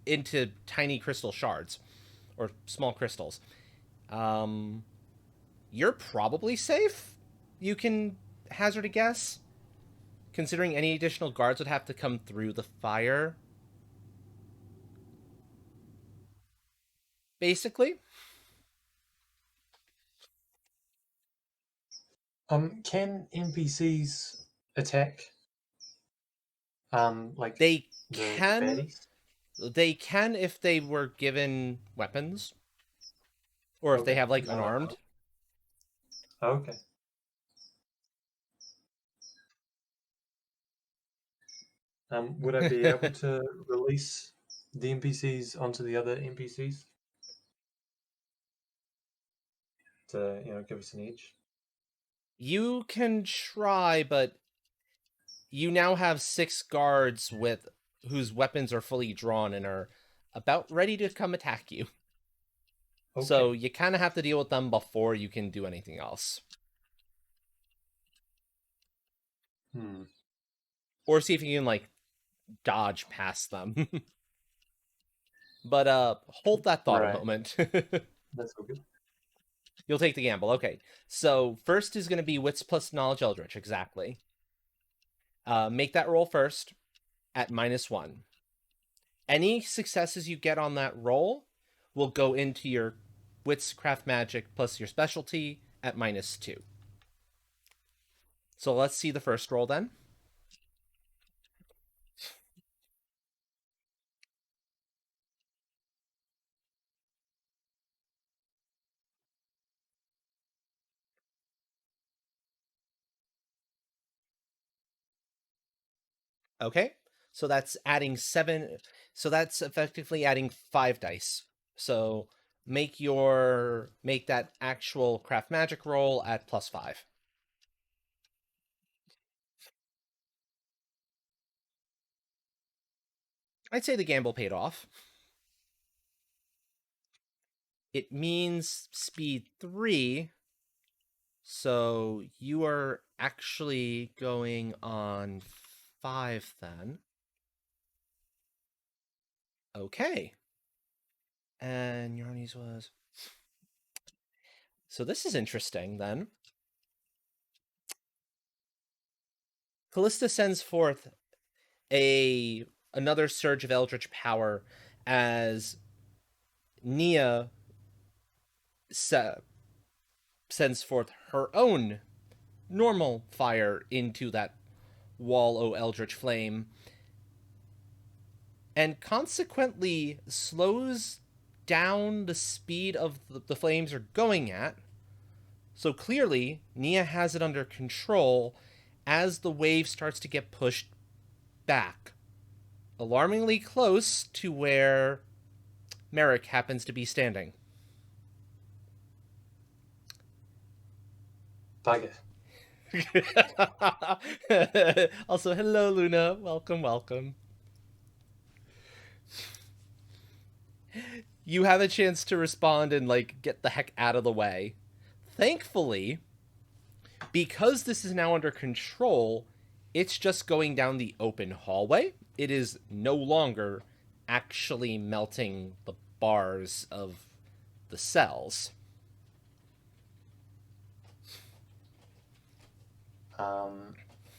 into tiny crystal shards, or small crystals. You're probably safe. You can hazard a guess, considering any additional guards would have to come through the fire. Basically. Can NPCs attack? Like They the can. baddies? They can if they were given weapons, or if they have like unarmed. Okay. Would I be able to release the NPCs onto the other NPCs to, give us an edge? You can try, but you now have 6 guards with whose weapons are fully drawn and are about ready to come attack you. Okay. So you kind of have to deal with them before you can do anything else. Or see if you can like dodge past them. But hold that thought a moment. That's all good. You'll take the gamble. Okay. So first is going to be Wits plus Knowledge Eldritch, exactly. Make that roll first at -1. Any successes you get on that roll will go into your wits craft magic plus your specialty at -2. So let's see the first roll then. Okay, so that's adding 7. So that's effectively adding 5 dice. So make that actual craft magic roll at +5. I'd say the gamble paid off. It means speed 3, so you are actually going on 5 then. Okay. And Yarny's was... So this is interesting then. Callista sends forth another surge of eldritch power as Nia sends forth her own normal fire into that wall o' eldritch flame, and consequently slows down the speed of the flames are going at. So clearly, Nia has it under control as the wave starts to get pushed back, alarmingly close to where Merrick happens to be standing. Bugger. Also, hello, Luna. Welcome, welcome. You have a chance to respond and, like, get the heck out of the way. Thankfully, because this is now under control, it's just going down the open hallway. It is no longer actually melting the bars of the cells.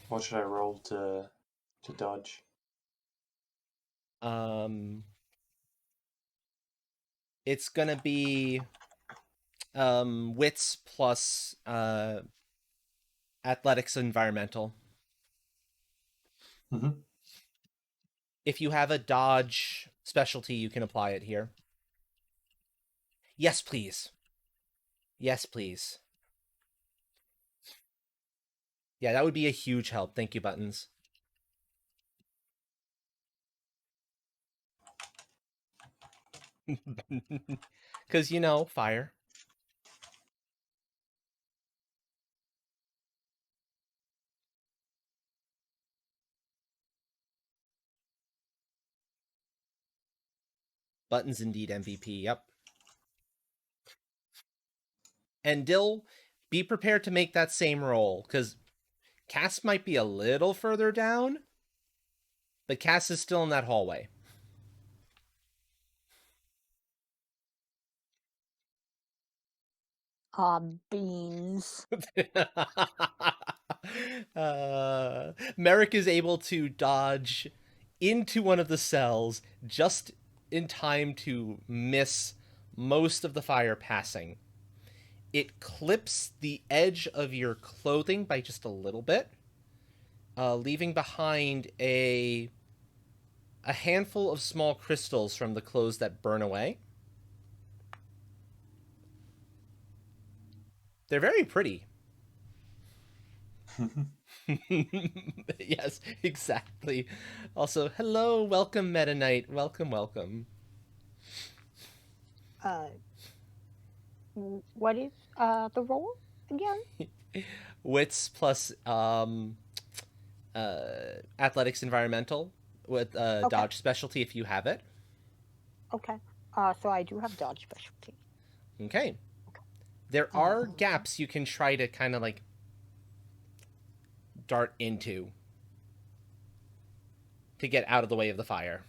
What should I roll to dodge? It's gonna be wits plus athletics environmental. Mm-hmm. If you have a dodge specialty, you can apply it here. Yes, please. Yes, please. Yeah, that would be a huge help. Thank you, Buttons. Because, fire. Buttons indeed MVP, yep. And Dill, be prepared to make that same roll, because Cass might be a little further down, but Cass is still in that hallway. Beans. Merrick is able to dodge into one of the cells just in time to miss most of the fire passing. It clips the edge of your clothing by just a little bit, leaving behind a handful of small crystals from the clothes that burn away. They're very pretty. Yes, exactly. Also, hello, welcome, Meta Knight. Welcome, welcome. What is the roll again? Wits plus athletics environmental with Okay. dodge specialty if you have it. Okay. So I do have dodge specialty. Okay. There are gaps you can try to kind of like dart into to get out of the way of the fire.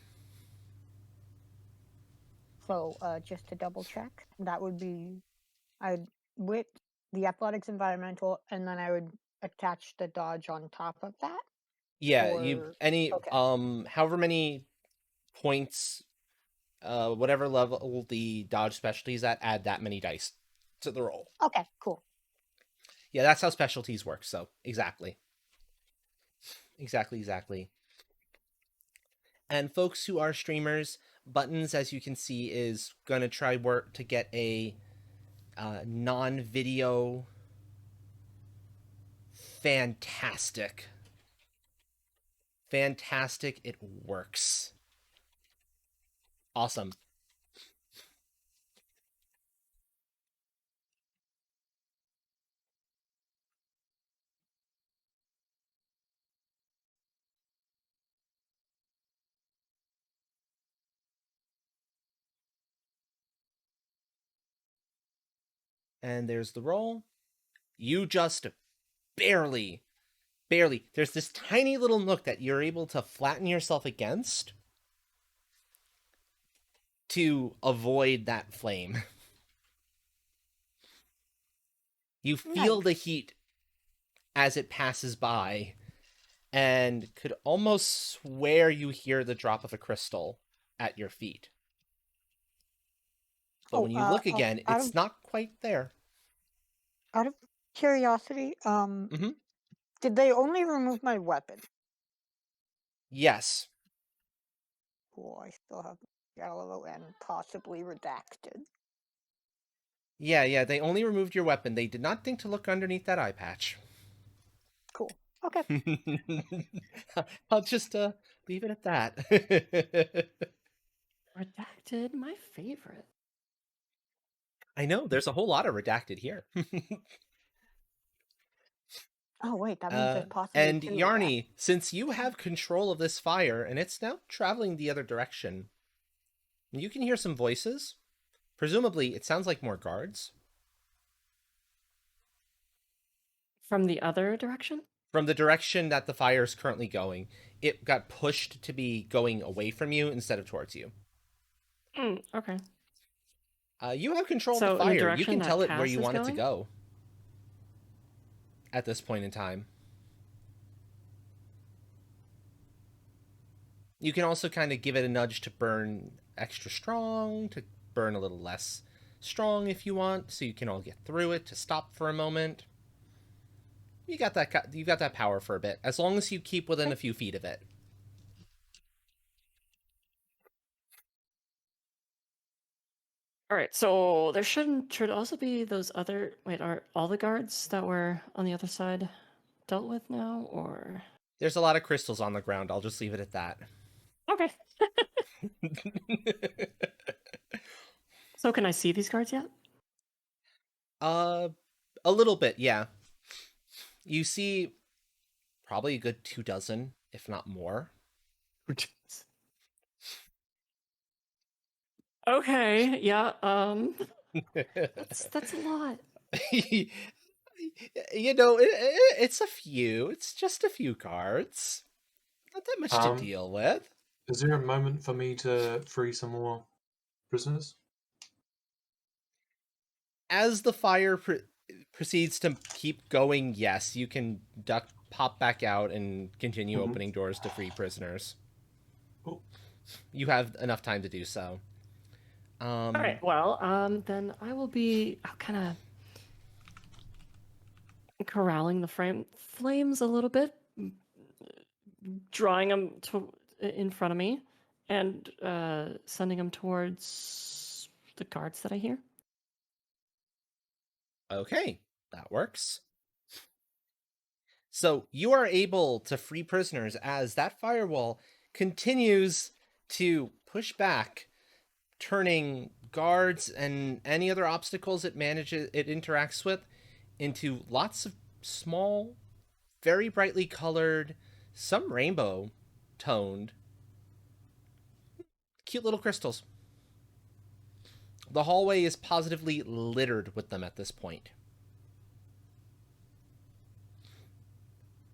So just to double check, that would be I'd whip the athletics environmental, and then I would attach the dodge on top of that. Yeah, Or... you any Okay. however many points Whatever level the dodge specialty is at, add that many dice to the roll. Okay, cool. Yeah, that's how specialties work. So exactly. Exactly. And folks who are streamers, Buttons, as you can see, is going to try work to get a non-video fantastic. Fantastic. It works. Awesome. And there's the roll. You just barely, there's this tiny little nook that you're able to flatten yourself against to avoid that flame. You feel Nice. the heat as it passes by and could almost swear you hear the drop of a crystal at your feet. But when you look again, out it's not quite there. of curiosity, Mhm. did they only remove my weapon? Yes. Cool, I still have yellow and possibly redacted. Yeah, they only removed your weapon. They did not think to look underneath that eye patch. Cool. Okay. I'll just leave it at that. Redacted, my favorite. I know, there's a whole lot of redacted here. Oh wait, that means there's possibly And two Yarny, since you have control of this fire and it's now traveling the other direction, you can hear some voices. Presumably, it sounds like more guards. From the other direction? From the direction that the fire is currently going, it got pushed to be going away from you instead of towards you. Okay. You have control of So, the in the fire. You direction can that tell it where Cass you is want it to going? go. At this point in time. You can also kind of give it a nudge to burn extra strong, to burn a little less strong if you want, so you can all get through it, to stop for a moment. You got that power for a bit, as long as you keep within a few feet of it. All right, so there should also be those other. Wait, are all the guards that were on the other side dealt with now, or? There's a lot of crystals on the ground. I'll just leave it at that. Okay. So can I see these guards yet? A little bit, yeah. You see probably a good 24, if not more. Okay, yeah. That's a lot. You know, it's a few. It's just a few cards. Not that much to deal with. Is there a moment for me to free some more prisoners? As the fire proceeds to keep going, yes, you can pop back out and continue opening doors to free prisoners. Cool. You have enough time to do so. All right. Well, then I will be kind of corralling the flames a little bit, drawing them in front of me, and sending them towards the guards that I hear. Okay, that works. So you are able to free prisoners as that firewall continues to push back, turning guards and any other obstacles it interacts with into lots of small, very brightly colored, some rainbow toned, cute little crystals. The hallway is positively littered with them at this point.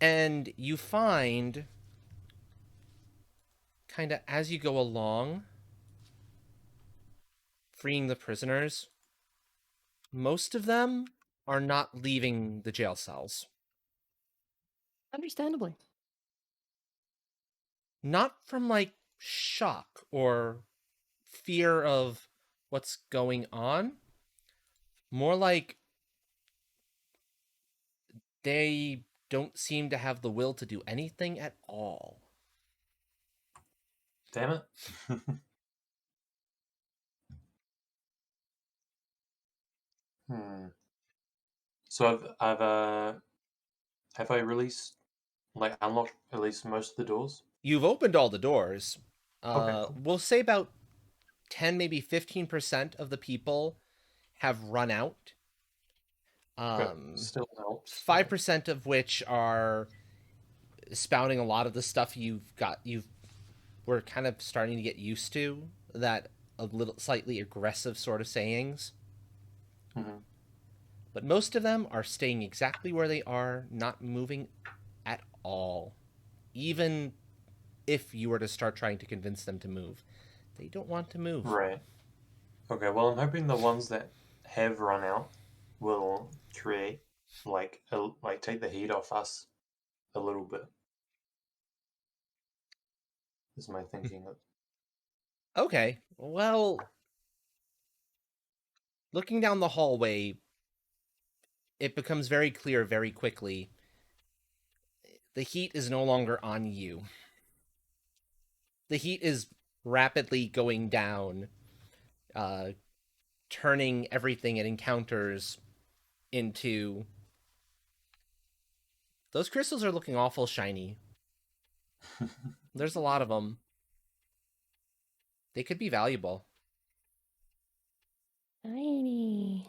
And you find, kind of as you go along, freeing the prisoners, most of them are not leaving the jail cells. Understandably. Not from, like, shock or fear of what's going on. More like they don't seem to have the will to do anything at all. Damn it. Hmm. So have I released, like, unlocked at least most of the doors? You've opened all the doors. Okay, cool. We'll say about 10, maybe 15% of the people have run out. But still helps. 5% of which are spouting a lot of the stuff we're kind of starting to get used to, that a little slightly aggressive sort of sayings. Mm-hmm. But most of them are staying exactly where they are, not moving at all. Even if you were to start trying to convince them to move, they don't want to move. Right. Okay, well, I'm hoping the ones that have run out will create, like, take the heat off us a little bit. Is my thinking. Okay, well, looking down the hallway, it becomes very clear very quickly. The heat is no longer on you. The heat is rapidly going down, uh, turning everything it encounters into... Those crystals are looking awful shiny. There's a lot of them. They could be valuable. Shiny.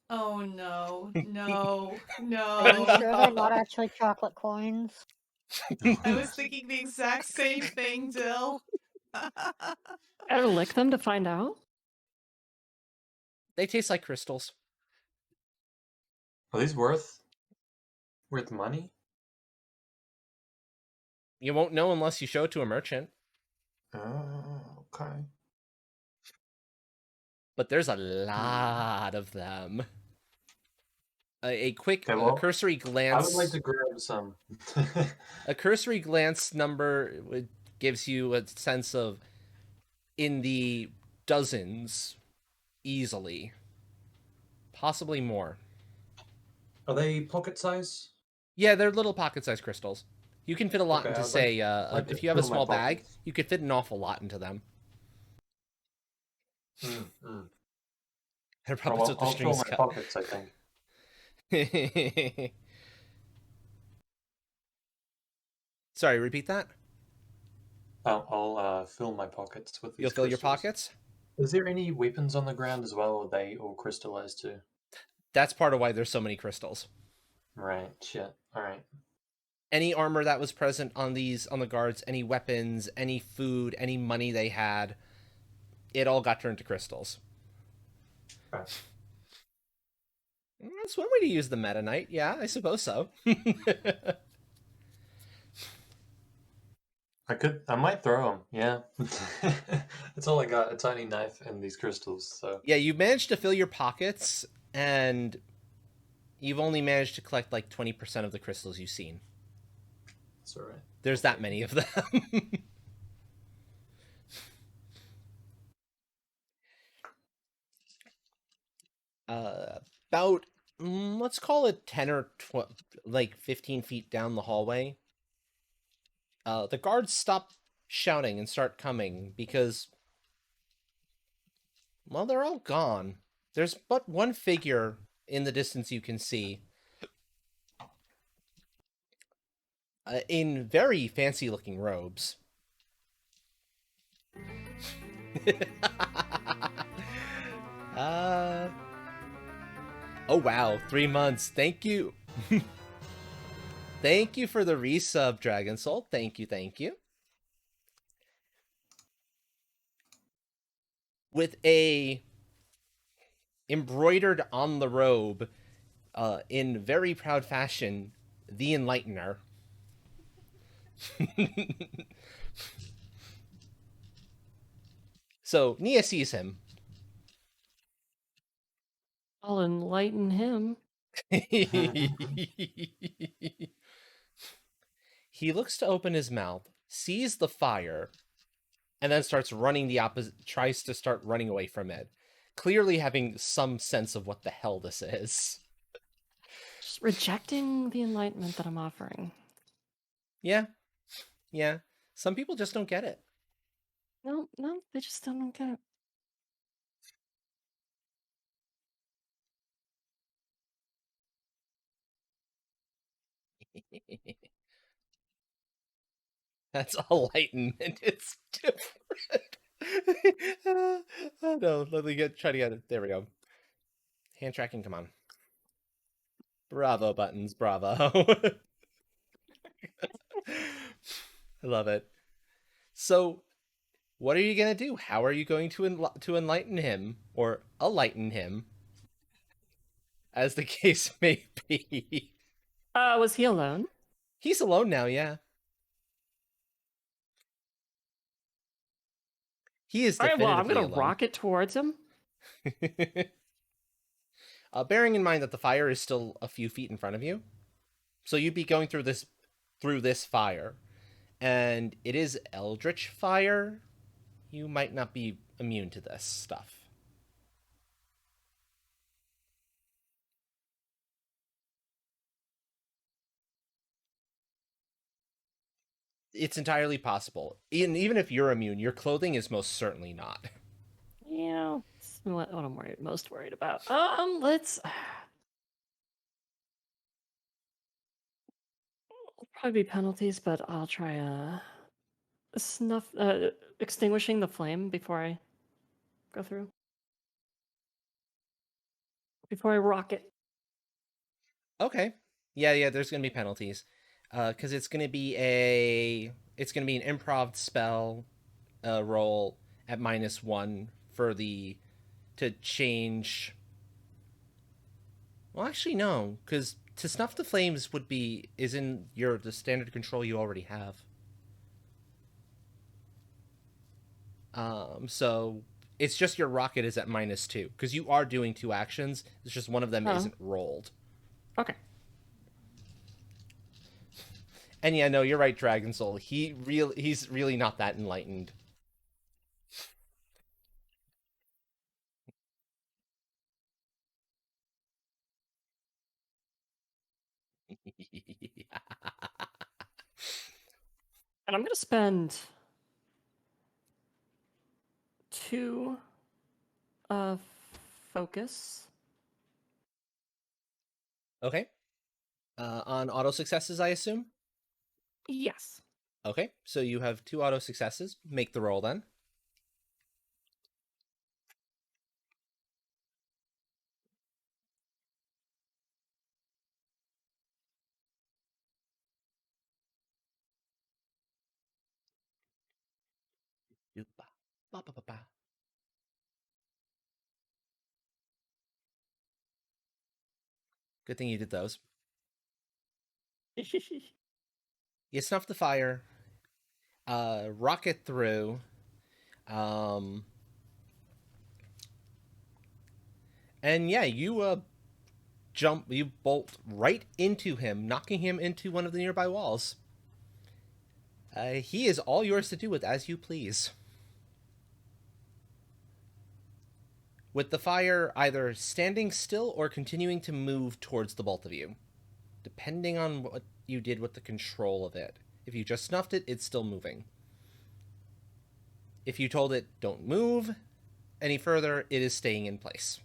Oh no, no, Are you no. sure they're not actually chocolate coins? I was thinking the exact same thing, Dill. Better lick them to find out. They taste like crystals. Are these worth money? You won't know unless you show it to a merchant. Okay. But there's a lot of them. A quick Okay, well, cursory I glance. would like to grab some. A cursory glance number gives you a sense of in the dozens, easily, possibly more. Are they pocket size? Yeah, they're little pocket-sized crystals. You can fit a lot Okay, into, I'd say, like to if you have a fill my small bag, pockets. you could fit an awful lot into them. They're Oh, puppets with the I'll fill strings my cut. pockets, I think. Sorry, repeat that? I'll fill my pockets with these You'll fill your crystals. pockets? Is there any weapons on the ground as well, or are they all crystallized too? That's part of why there's so many crystals. Right, shit. Alright. Any armor that was present on the guards, any weapons, any food, any money they had, it all got turned to crystals. Okay. That's one way to use the Meta Knight. Yeah, I suppose so. I might throw them, yeah. That's all I got, a tiny knife and these crystals, so. Yeah, you managed to fill your pockets, and you've only managed to collect like 20% of the crystals you've seen. That's alright. There's that many of them. About, let's call it 10 or 15 feet down the hallway. The guards stop shouting and start coming because, well, they're all gone. There's but one figure in the distance you can see. In very fancy looking robes. Oh wow, 3 months. Thank you. Thank you for the resub, Dragon Soul. Thank you, thank you. With a embroidered on the robe, in very proud fashion, the Enlightener. So Nia sees him. I'll enlighten him. He looks to open his mouth, sees the fire, and then starts running the opposite, tries to start running away from it, clearly having some sense of what the hell this is. Just rejecting the enlightenment that I'm offering. Yeah, yeah. Some people just don't get it. No, they just don't get it. That's enlightenment. It's different. Oh no, let me try to get it. There we go. Hand tracking, come on. Bravo buttons, bravo. I love it. So, what are you gonna do? How are you going to enlighten him or enlighten him, as the case may be? Was he alone? He's alone now, yeah. He is All right, well, I'm definitively gonna alone. rocket towards him. Bearing in mind that the fire is still a few feet in front of you, so you'd be going through this fire, and it is eldritch fire. You might not be immune to this stuff. It's entirely possible. Even if you're immune, your clothing is most certainly not. Yeah, that's what I'm most worried about. Let's probably be penalties, but I'll try extinguishing the flame before I go through. Before I rocket. Okay. Yeah, there's going to be penalties. Cuz it's going to be an improv spell roll at -1 for the to change. Well, actually no, cuz to snuff the flames is in the standard control you already have. So it's just your rocket is at -2 because you are doing two actions. It's just one of them Oh. isn't rolled. Okay. And yeah, no, you're right, Dragon Soul. He's really not that enlightened. And I'm gonna spend 2 of focus. Okay. On auto successes, I assume. Yes. Okay, so you have 2 auto successes. Make the roll then. Ba, ba, ba, ba. Good thing you did those. You snuff the fire. Rocket through. Um, and yeah, you bolt right into him, knocking him into one of the nearby walls. He is all yours to do with as you please. With the fire either standing still or continuing to move towards the both of you, depending on what you did with the control of it. If you just snuffed it, it's still moving. If you told it don't move any further, it is staying in place.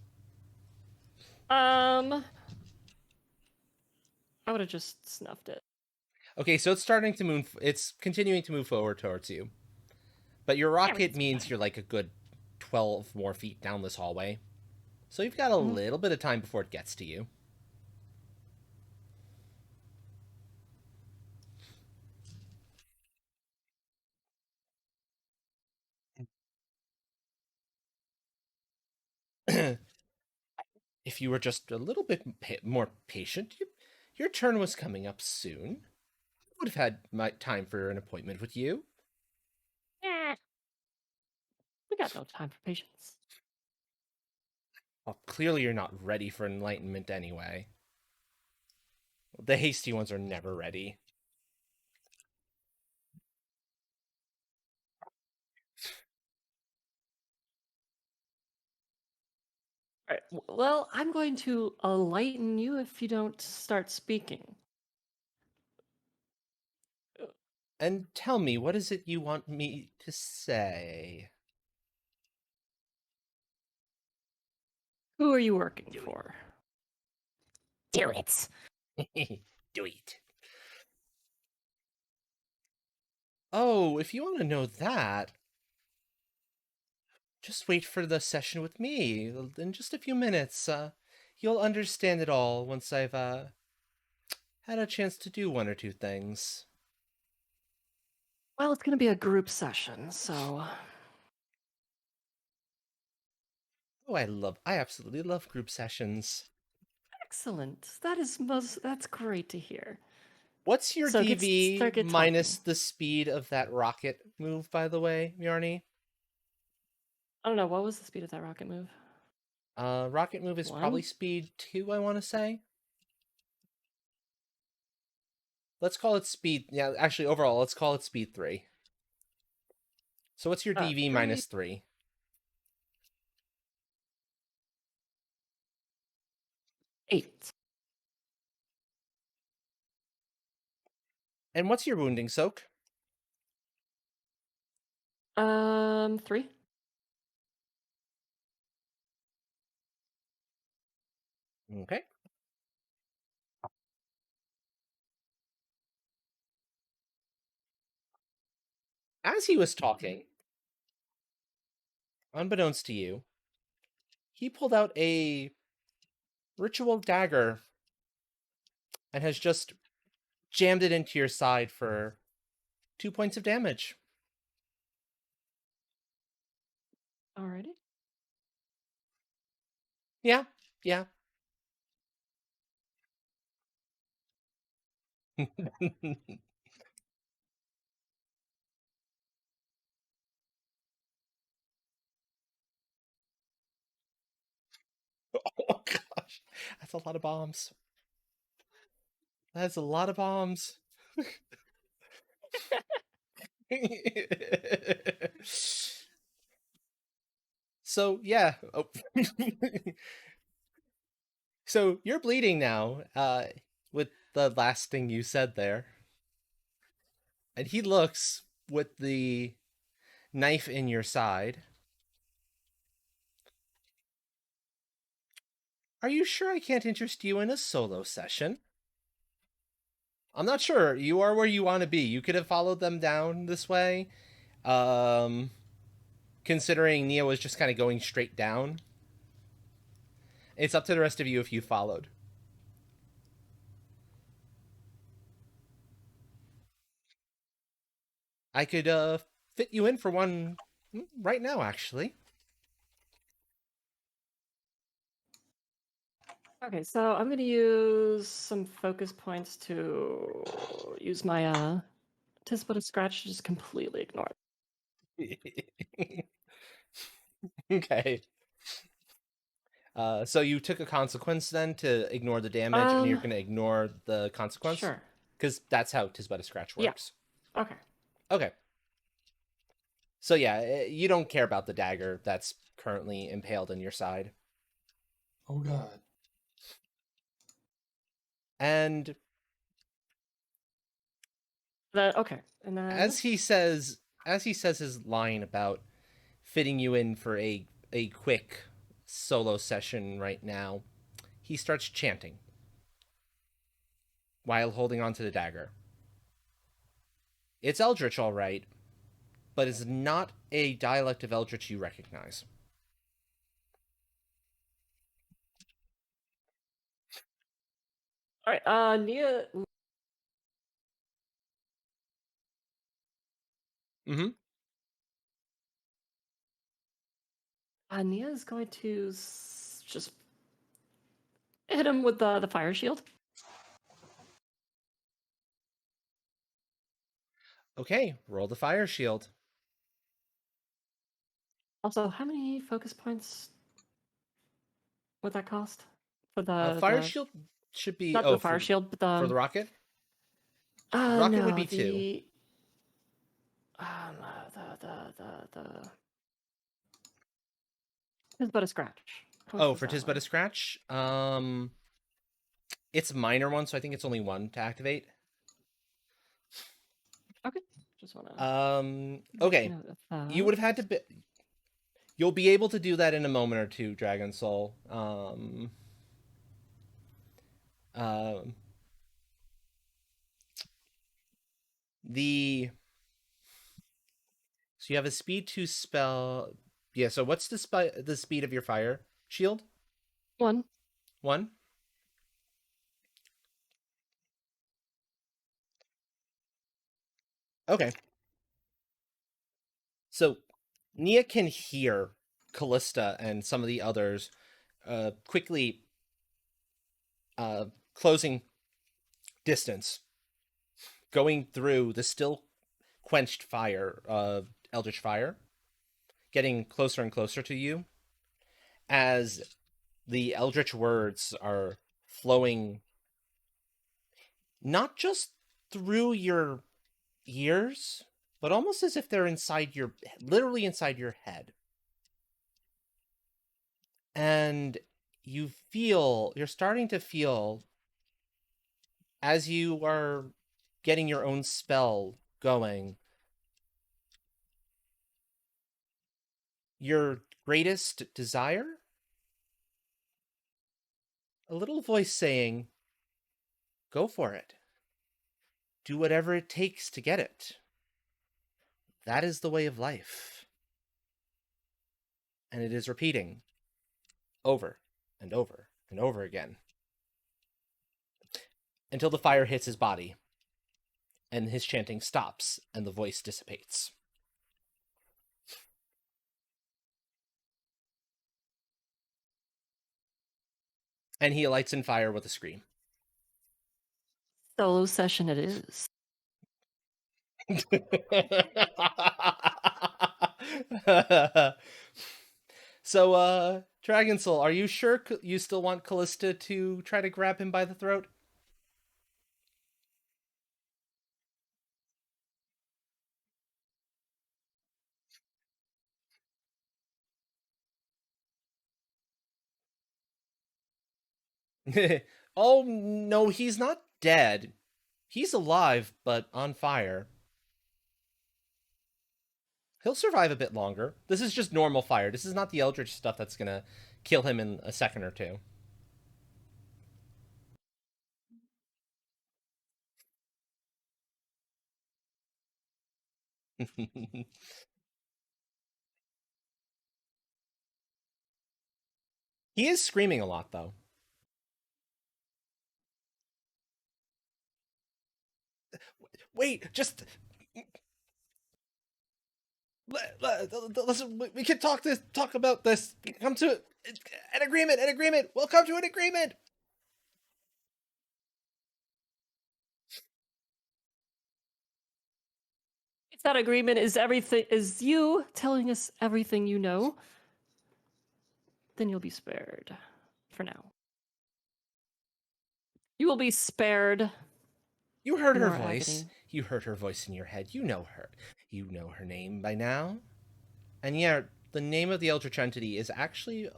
I would have just snuffed it. Okay, so it's starting to move. It's continuing to move forward towards you. But your rocket means you're like a good 12 more feet down this hallway. So you've got a little bit of time before it gets to you. If you were just a little bit more patient, your turn was coming up soon. I would have had my time for an appointment with you. Yeah. We got no time for patience. Well, clearly you're not ready for enlightenment anyway. The hasty ones are never ready. Right. Well, I'm going to enlighten you if you don't start speaking. And tell me, what is it you want me to say? Who are you working for? Do it. Do it. Oh, if you want to know that, just wait for the session with me. In just a few minutes, you'll understand it all once I've had a chance to do one or two things. Well, it's going to be a group session, so Oh, I absolutely love group sessions. excellent. That's great to hear. What's your So DV get minus talking. the speed of that rocket move, by the way, Mjorni? I don't know, what was the speed of that rocket move? Rocket move is 1? probably speed 2, I want to say. Let's call it speed. Yeah, actually, overall, let's call it speed 3. So what's your DV 3. minus 3? 8. And what's your wounding soak? 3. Okay. As he was talking, unbeknownst to you, he pulled out a ritual dagger and has just jammed it into your side for 2 points of damage. Alrighty. Yeah, yeah. Oh gosh, that's a lot of bombs. That's a lot of bombs. So yeah. Oh. So you're bleeding now. With the last thing you said there, and he looks with the knife in your side. Are you sure I can't interest you in a solo session? I'm not sure. You are where you want to be. You could have followed them down this way. Um, Considering Neo was just kind of going straight down. It's up to the rest of you if you followed. I could fit you in for one right now, actually. Okay, so I'm gonna use some focus points to use my Tis But a Scratch to just completely ignore it. Okay. So you took a consequence then to ignore the damage, and you're going to ignore the consequence? Sure. Because that's how Tis But a Scratch works. Yeah. Okay. Okay. So yeah, you don't care about the dagger that's currently impaled in your side. Oh god. And Okay. And then as he says his line about fitting you in for a quick solo session right now, he starts chanting while holding onto the dagger. It's Eldritch, all right, but it's not a dialect of Eldritch you recognize. all right, Nia. Mm-hmm. Nia is going to just hit him with the fire shield. Okay, roll the fire shield. Also, how many focus points would that cost for Fire shield should be not the fire shield, but for the the rocket. Rocket would no, be 2. the the Tis But a Scratch. Oh, for Tis But a Scratch? It's a minor one, so I think it's only one to activate. Okay. Just want to. Okay. You would have had to be... You'll be able to do that in a moment or two, Dragon Soul. So you have a speed 2 spell. Yeah, so what's the speed of your fire shield? 1. 1? Okay. So Nia can hear Callista and some of the others quickly closing distance, going through the still quenched fire of Eldritch Fire, getting closer and closer to you as the Eldritch words are flowing not just through your ears, but almost as if they're literally inside your head. And you're starting to feel, as you are getting your own spell going, your greatest desire? A little voice saying, go for it. Do whatever it takes to get it. That is the way of life. And it is repeating over and over and over again until the fire hits his body and his chanting stops and the voice dissipates. And he lights in fire with a scream. Solo session it is. So, Dragon Soul, are you sure you still want Callista to try to grab him by the throat? Oh, no, he's not dead. He's alive, but on fire. He'll survive a bit longer. This is just normal fire. This is not the Eldritch stuff that's gonna kill him in a second or two. He is screaming a lot, though. Wait, just listen. We can talk about this. Come to an agreement. An agreement. We'll come to an agreement. If that agreement is you telling us everything you know, then you'll be spared for now. You will be spared. You heard her More voice. agony. You heard her voice in your head. You know her. You know her name by now. And yeah, the name of the Eldritch entity is actually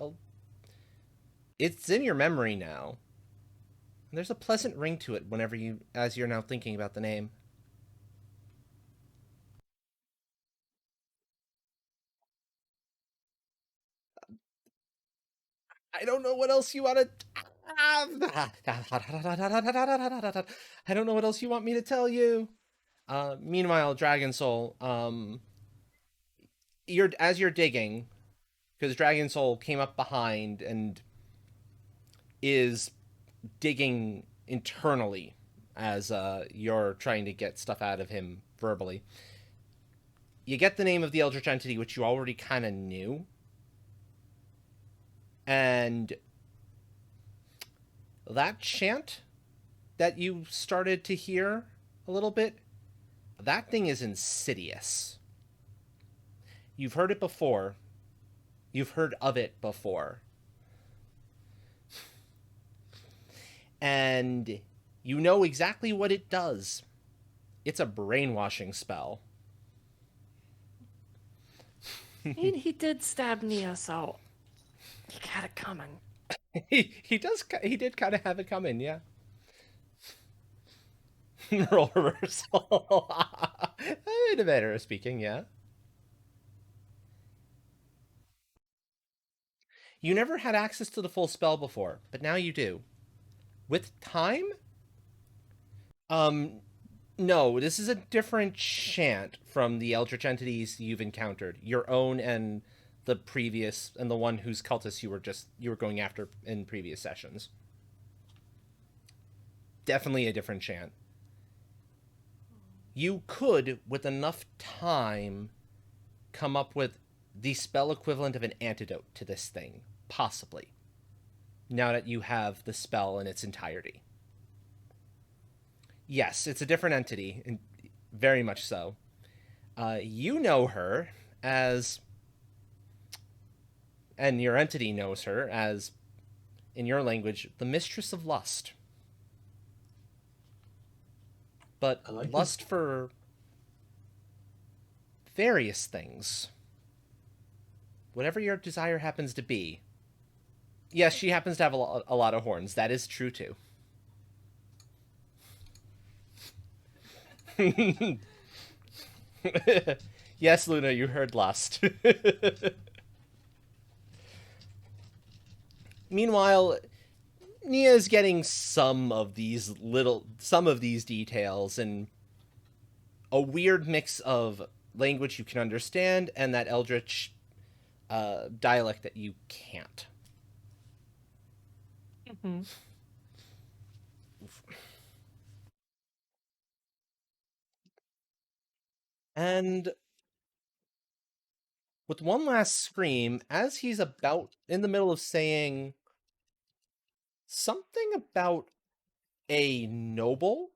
it's in your memory now. And there's a pleasant ring to it as you're now thinking about the name. I don't know what else you want to. I don't know what else you want me to tell you. Meanwhile, Dragon Soul, you're digging, because Dragon Soul came up behind and is digging internally as you're trying to get stuff out of him verbally. You get the name of the Eldritch entity, which you already kind of knew. And that chant that you started to hear a little bit, that thing is insidious. You've heard it before. You've heard of it before. And you know exactly what it does. It's a brainwashing spell. And he did stab Nia, so You got it coming. He did kind of have it coming, yeah. Role reversal. In a manner of speaking, yeah. You never had access to the full spell before, but now you do. With time? Um, no, this is a different chant from the eldritch entities you've encountered. Your own and the previous and the one whose cultist you were going after in previous sessions. Definitely a different chant. You could, with enough time, come up with the spell equivalent of an antidote to this thing, possibly. Now that you have the spell in its entirety. Yes, it's a different entity, and very much so. You know her as, and your entity knows her as, in your language, the Mistress of Lust. But like lust for various things. Whatever your desire happens to be. Yes, she happens to have a lot of horns. That is true, too. Yes, Luna, you heard lust. Meanwhile, Nia is getting some of these details and a weird mix of language you can understand and that Eldritch dialect that you can't. Mm-hmm. And with one last scream, as he's about in the middle of saying something about a noble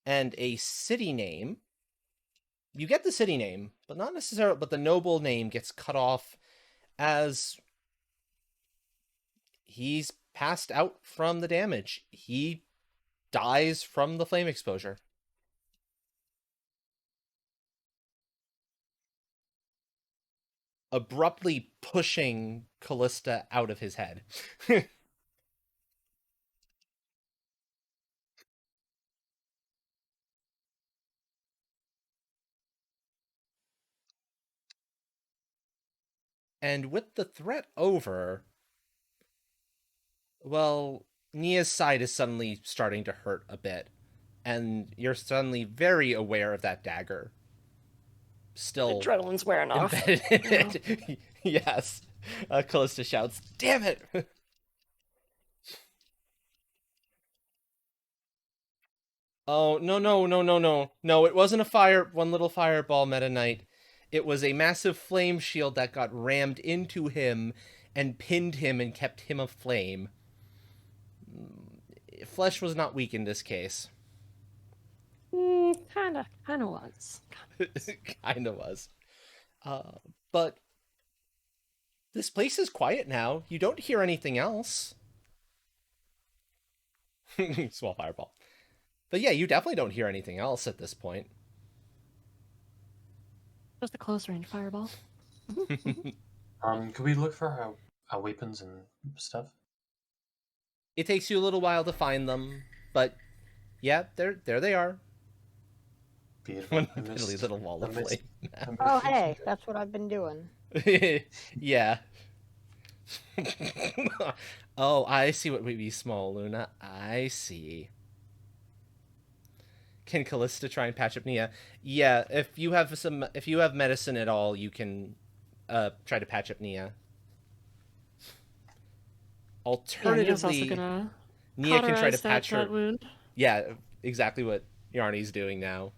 and a city name, you get the city name, but not necessarily, but the noble name gets cut off as he's passed out from the damage. He dies from the flame exposure. Abruptly pushing Callista out of his head. And with the threat over, well, Nia's side is suddenly starting to hurt a bit. And you're suddenly very aware of that dagger. Still Adrenaline's wearing off. embedded in it. Yes. Callista shouts, "Damn it!" Oh, no, no, no, no, no. No, it wasn't one little fireball Meta Knight. It was a massive flame shield that got rammed into him and pinned him and kept him aflame. Flesh was not weak in this case. Kinda was. Kinda was. But this place is quiet now. You don't hear anything else. Small fireball. But yeah, you definitely don't hear anything else at this point. Just a close range fireball. Could we look for our weapons and stuff? It takes you a little while to find them, but yeah, there they are. Beautiful. One piddly little wall of flame. Oh, hey, that's what I've been doing. Yeah. Oh, I see what would be small, Luna. I see. Can Callista try and patch up Nia? Yeah, if you have medicine at all, you can try to patch up Nia. Alternatively, Nia can try to patch her wound. Yeah, exactly what Yarny's doing now.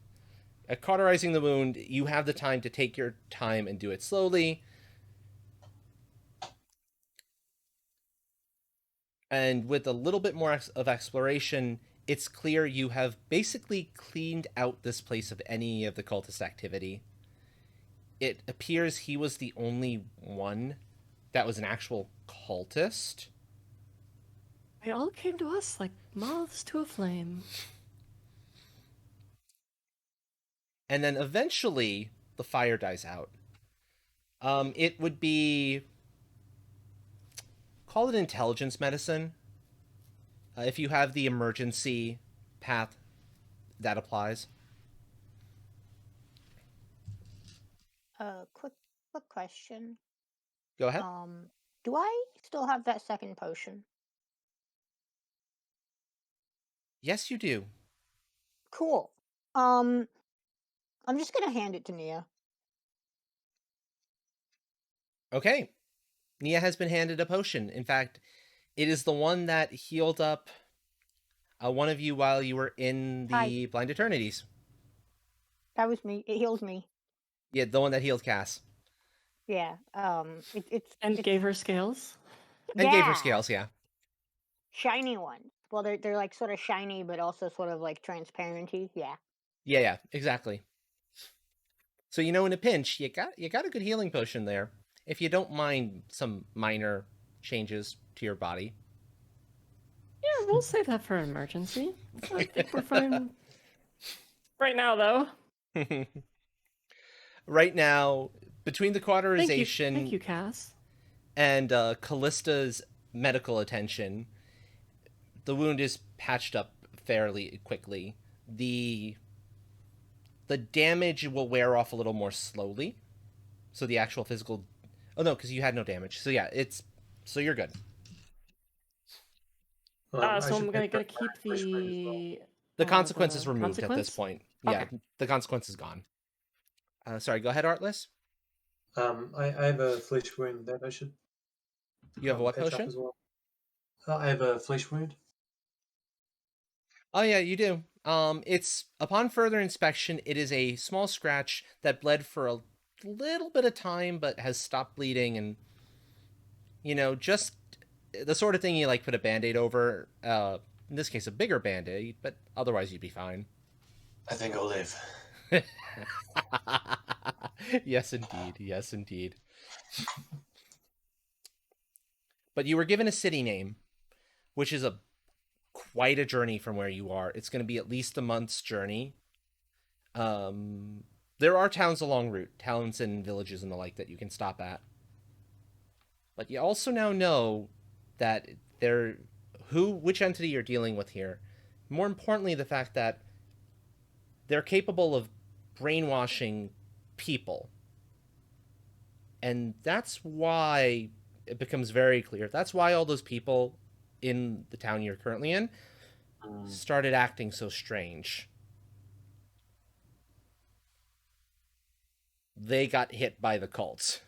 Cauterizing the wound, you have the time to take your time and do it slowly. And with a little bit more of exploration, it's clear you have basically cleaned out this place of any of the cultist activity. It appears he was the only one that was an actual cultist. They all came to us like moths to a flame. And then eventually, the fire dies out. It would be call it intelligence medicine. If you have the emergency path, that applies. Quick question. Go ahead. Do I still have that second potion? Yes, you do. Cool. I'm just gonna hand it to Nia. Okay. Nia has been handed a potion. In fact, it is the one that healed up one of you while you were in the Blind Eternities. That was me. It heals me. Yeah, the one that healed Cass. Yeah. It's And gave her scales. And gave her scales, yeah. Shiny ones. Well, they're like sort of shiny, but also sort of like transparency. Yeah. Yeah, exactly. So in a pinch, you got a good healing potion there. If you don't mind some minor changes to your body. Yeah, we'll save that for an emergency. I think we're fine right now, though. Right now, between the cauterization Thank you, Cass. and Callista's medical attention, the wound is patched up fairly quickly. The damage will wear off a little more slowly. So the actual physical... Oh, no, because you had no damage. So yeah, so you're good. So I'm going to keep the consequences the removed consequence? at this point. Okay. Yeah, the consequence is gone. Sorry, go ahead, Artless. I have a flesh wound that I should. You have a what patch up potion? as well. I have a flesh wound. Oh yeah, you do. It's upon further inspection, it is a small scratch that bled for a little bit of time, but has stopped bleeding, and just the sort of thing you like put a band-aid over. In this case, a bigger band-aid, but otherwise you'd be fine. I think I'll live. Yes, indeed. Yes, indeed. But you were given a city name, which is quite a journey from where you are. It's going to be at least a month's journey. There are towns along route, towns and villages and the like that you can stop at. But you also now know that which entity you're dealing with here. More importantly, the fact that they're capable of brainwashing people. And that's why it becomes very clear. That's why all those people in the town you're currently in started acting so strange. They got hit by the cults.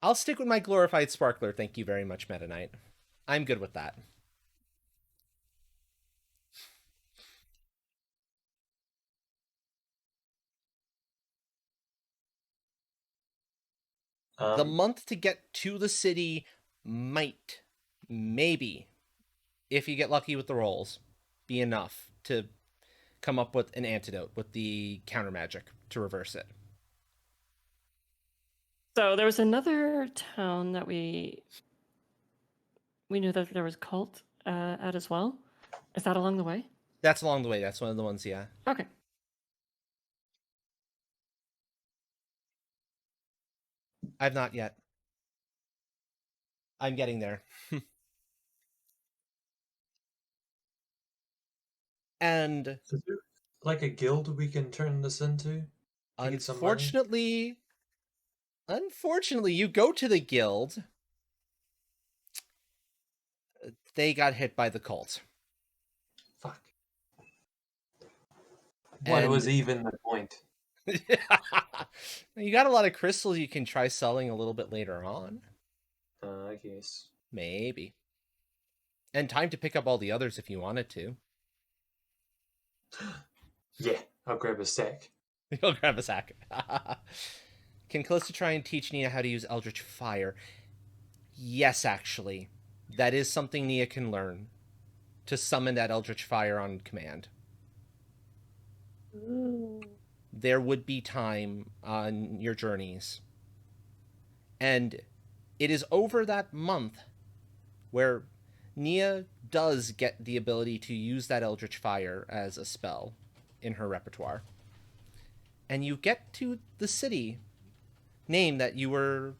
I'll stick with my glorified sparkler, thank you very much, Meta Knight. I'm good with that. The month to get to the city maybe, if you get lucky with the rolls, be enough to come up with an antidote with the counter magic to reverse it. So there was another town that we knew that there was cult at as well. Is that along the way? That's along the way. That's one of the ones, yeah. Okay. I've not yet. I'm getting there. And is there like a guild we can turn this into? Unfortunately, you go to the guild. They got hit by the cult. Fuck. What And was even the point? you got a lot of crystals you can try selling a little bit later on. I guess. Maybe. And time to pick up all the others if you wanted to. Yeah, I'll grab a sack. You'll grab a sack. Can Callista try and teach Nia how to use Eldritch Fire? Yes, actually. That is something Nia can learn. To summon that Eldritch Fire on command. Ooh. There would be time on your journeys. And it is over that month where Nia does get the ability to use that Eldritch Fire as a spell in her repertoire. and you get to the city name that you were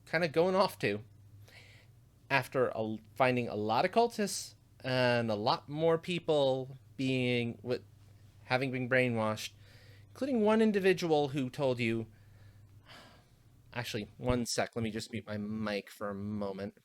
kind of going off to after finding a lot of cultists and a lot more people being with having been brainwashed, including one individual who told you. Actually, one sec. Let me just mute my mic for a moment.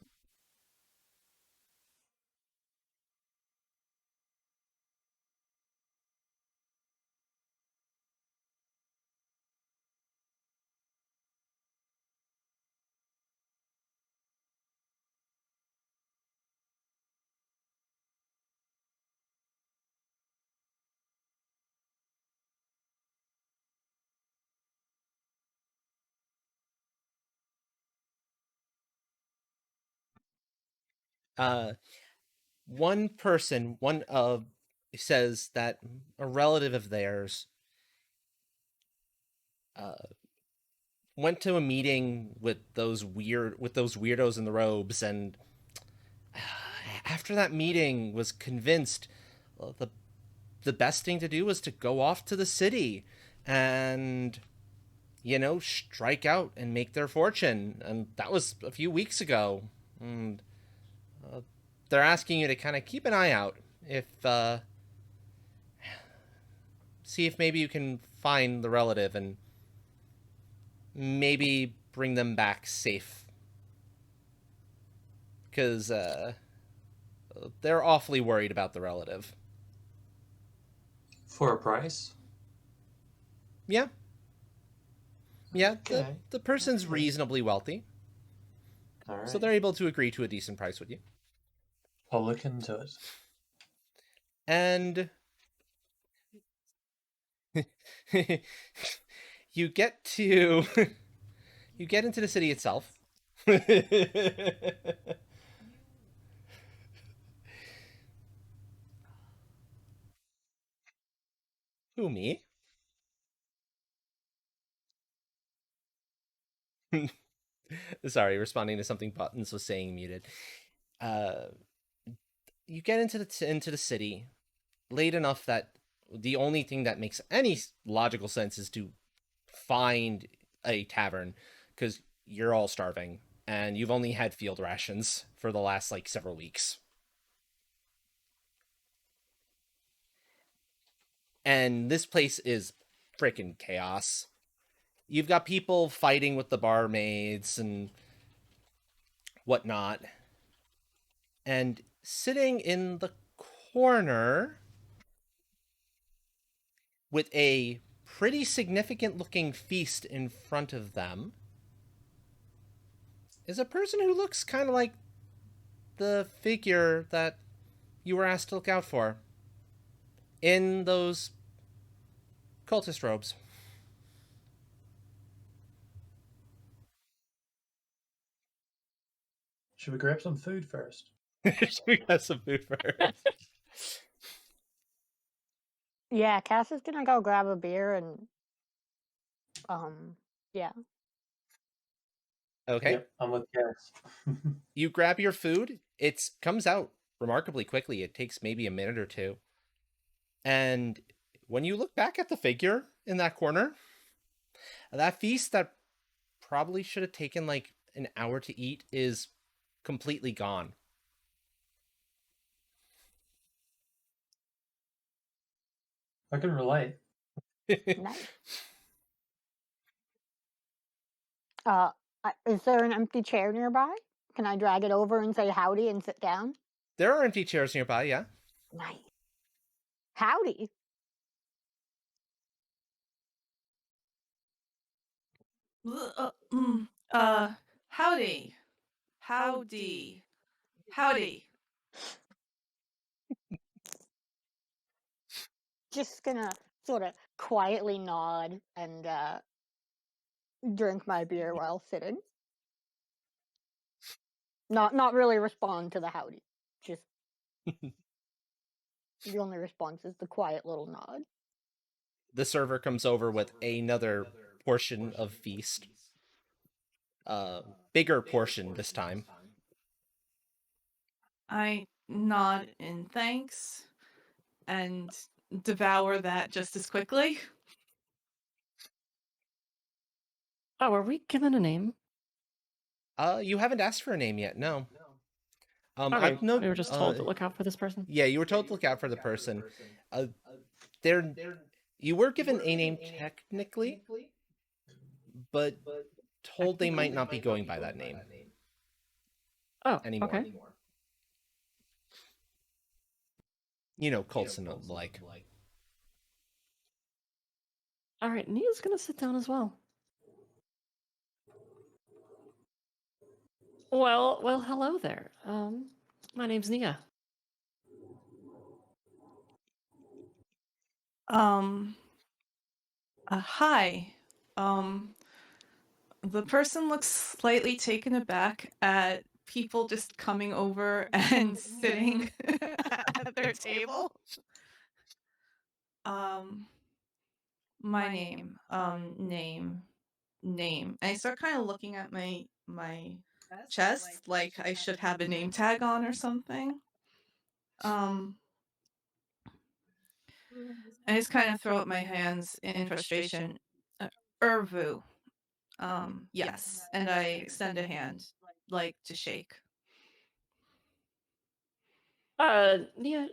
Uh, one of says that a relative of theirs uh, went to a meeting with those weirdos in the robes, and after that meeting was convinced the best thing to do was to go off to the city and strike out and make their fortune. And that was a few weeks ago. And they're asking you to kind of keep an eye out, if see if maybe you can find the relative and maybe bring them back safe, because they're awfully worried about the relative. For a price? Yeah. Yeah, Okay. the person's reasonably wealthy, All right. so they're able to agree to a decent price with you. I'll look into it. And you get to you get into the city itself. Who, me? Sorry, responding to something Buttons was saying muted. Uh, you get into the city late enough that the only thing that makes any logical sense is to find a tavern, because you're all starving and you've only had field rations for the last like several weeks. And this place is freaking chaos. You've got people fighting with the barmaids and whatnot. And sitting in the corner with a pretty significant looking feast in front of them is a person who looks kind of like the figure that you were asked to look out for in those cultist robes. Should we grab some food first? We got some food first. Yeah, Cass is gonna go grab a beer and yeah. Okay. Yep, I'm with Cass. You grab your food. It comes out remarkably quickly. It takes maybe a minute or two. And when you look back at the figure in that corner, that feast that probably should have taken like an hour to eat is completely gone. I can relate. Nice. Is there an empty chair nearby? Can I drag it over and say howdy and sit down? There are empty chairs nearby, yeah. Nice. Howdy. Howdy. Howdy. Howdy. Just gonna sort of quietly nod and drink my beer while sitting. Not really respond to the howdy. Just the only response is the quiet little nod. The server comes over with another portion of feast. Bigger portion this time. I nod in thanks and devour that just as quickly. Oh, are we given a name? You haven't asked for a name yet, no. Okay, I've no. we were just told to look out for this person. Yeah, you were told to look out for the person. There, you were given a name technically, but told they might not be going by that name Oh, anymore. okay. You know, cults and the like. All right, Nia's gonna sit down as well. Well, hello there. My name's Nia. Hi. The person looks slightly taken aback at people just coming over and sitting at their table. My name. And I start kind of looking at my chest like I should have a name tag on or something. I just kind of throw up my hands in frustration. Urvu. Yes. And I extend a hand, like to shake. Nia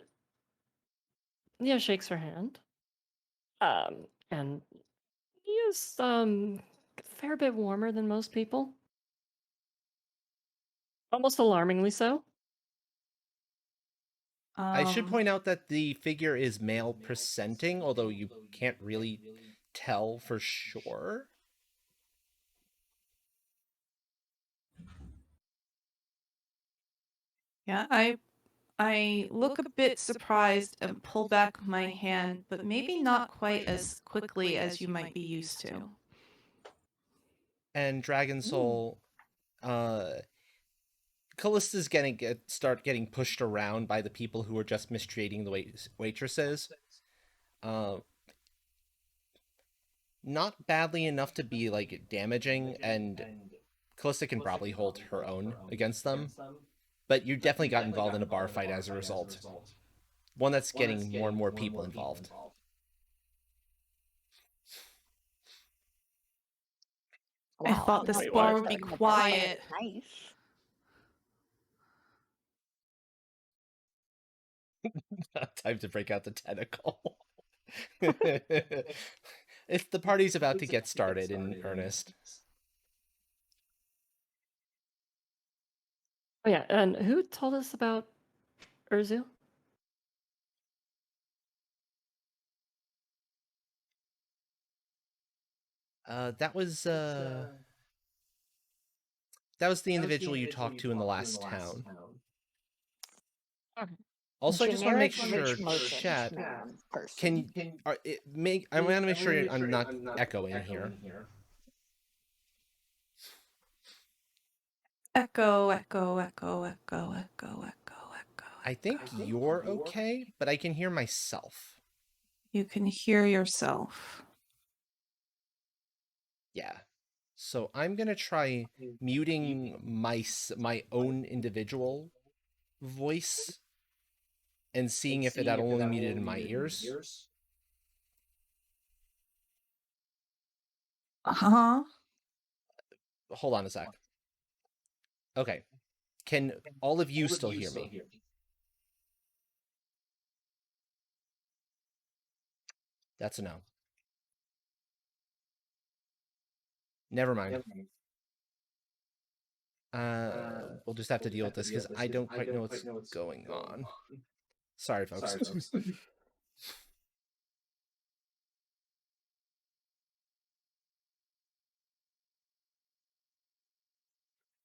shakes her hand. And Nia's a fair bit warmer than most people. Almost alarmingly so. I should point out that the figure is male presenting, although you can't really tell for sure. Yeah, I look a bit surprised and pull back my hand, but maybe not quite as quickly as you might be used to. And Dragon Soul, Callista's start getting pushed around by the people who are just mistreating the waitresses. Not badly enough to be like damaging, and Callista can probably hold her own against them. But you definitely got involved in a bar fight as a result. One that's getting more and more people involved. I thought this bar would be quiet. Nice. Time to break out the tentacle. If the party's about to get started in earnest. Oh yeah, and who told us about Urzu? That was the individual you talked to in the last town. Okay. Also, I just want to make sure, Generic rich chat. merchant Can I want to make sure I'm not echoing here. Echo, echo, echo, echo, echo, echo, echo. I think you're okay, but I can hear myself. You can hear yourself. Yeah. So I'm gonna try muting my own individual voice and seeing if that only muted in my ears. Uh-huh. Hold on a sec. Okay. Can all of you still hear me? That's a no. Never mind. We'll just have to deal with this because I don't quite know what's going on. Sorry, folks.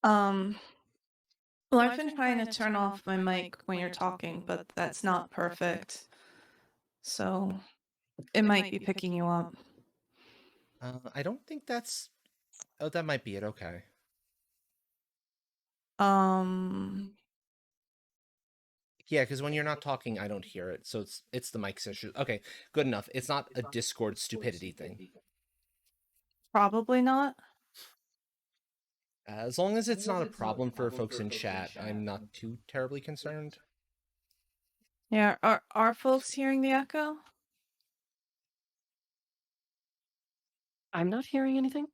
Well, I've been trying to turn off my mic when you're talking, but that's not perfect. So it might be picking you up. I don't think that's... Oh, that might be it. Okay. Yeah, because when you're not talking, I don't hear it. So it's the mic's issue. Okay, good enough. It's not a Discord stupidity thing. Probably not. As long as it's not a problem for folks in chat, I'm not too terribly concerned. Yeah, are folks hearing the echo? I'm not hearing anything.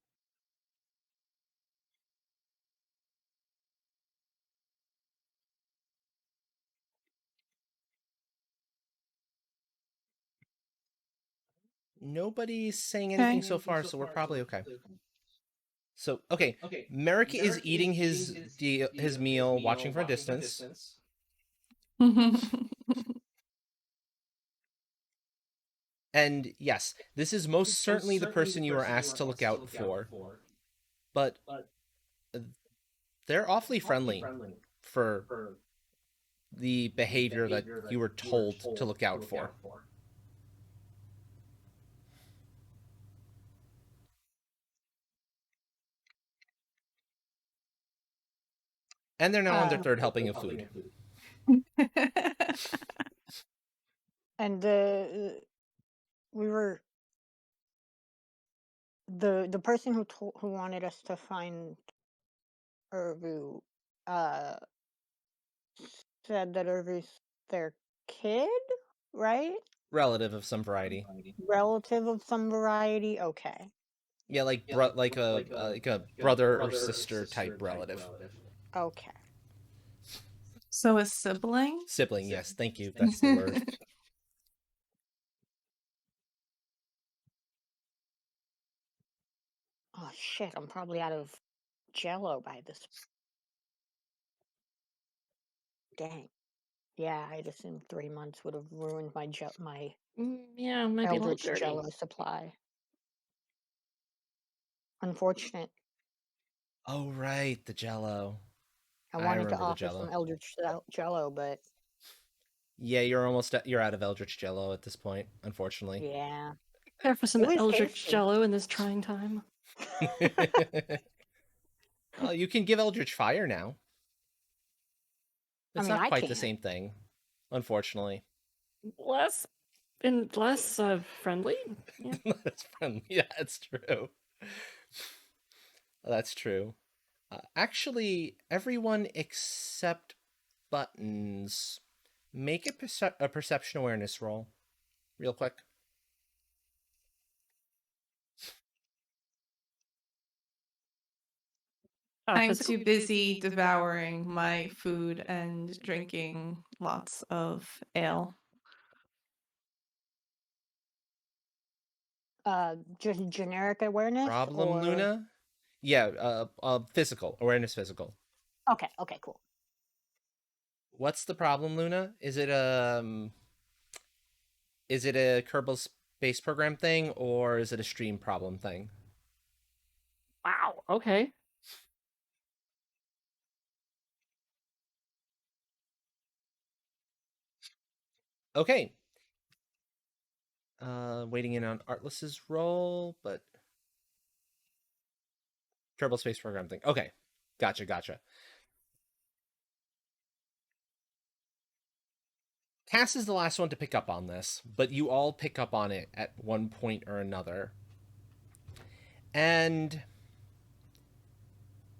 Nobody's saying anything so far, so we're probably okay. So, okay, Merrick is eating his meal, watching from a distance. And yes, this is most certainly the person you were asked to look out for. But they're awfully friendly for the behavior that you were told to look out for. And they're now on their third helping of food. And we were the person who wanted us to find Urvu said that Urvu's their kid, right? Relative of some variety. Relative of some variety. Okay. Yeah, like a brother or sister type relative. Okay. So a sibling? Sibling, yes. Thank you. That's the word. Oh shit! I'm probably out of Jello by this. Dang. Yeah, I'd assumed 3 months would have ruined my Yeah, it might be a little Eldritch dirty. Jello supply. Unfortunate. Oh, right, the Jello. I I wanted to remember the offer Jello. some Eldritch Jello, but Yeah, you're out of Eldritch Jello at this point, unfortunately. yeah. Care for some It was Eldritch tasty. Jello in this trying time. Oh, you can give Eldritch Fire now. It's mean, not I quite the can't. same thing, unfortunately. Less friendly. Yeah. That's friendly. Yeah, that's true. That's true. Actually, everyone except Buttons, make a perception awareness roll, real quick. I'm Physical? too busy devouring my food and drinking lots of ale. Just generic awareness Problem, or Luna? Yeah, physical awareness, physical. Okay, cool. What's the problem, Luna? Is it a Kerbal Space Program thing, or is it a stream problem thing? Wow. Okay. Okay. Waiting in on Artless's roll, but Kerbal Space Program thing. Okay, gotcha. Cass is the last one to pick up on this, but you all pick up on it at one point or another. And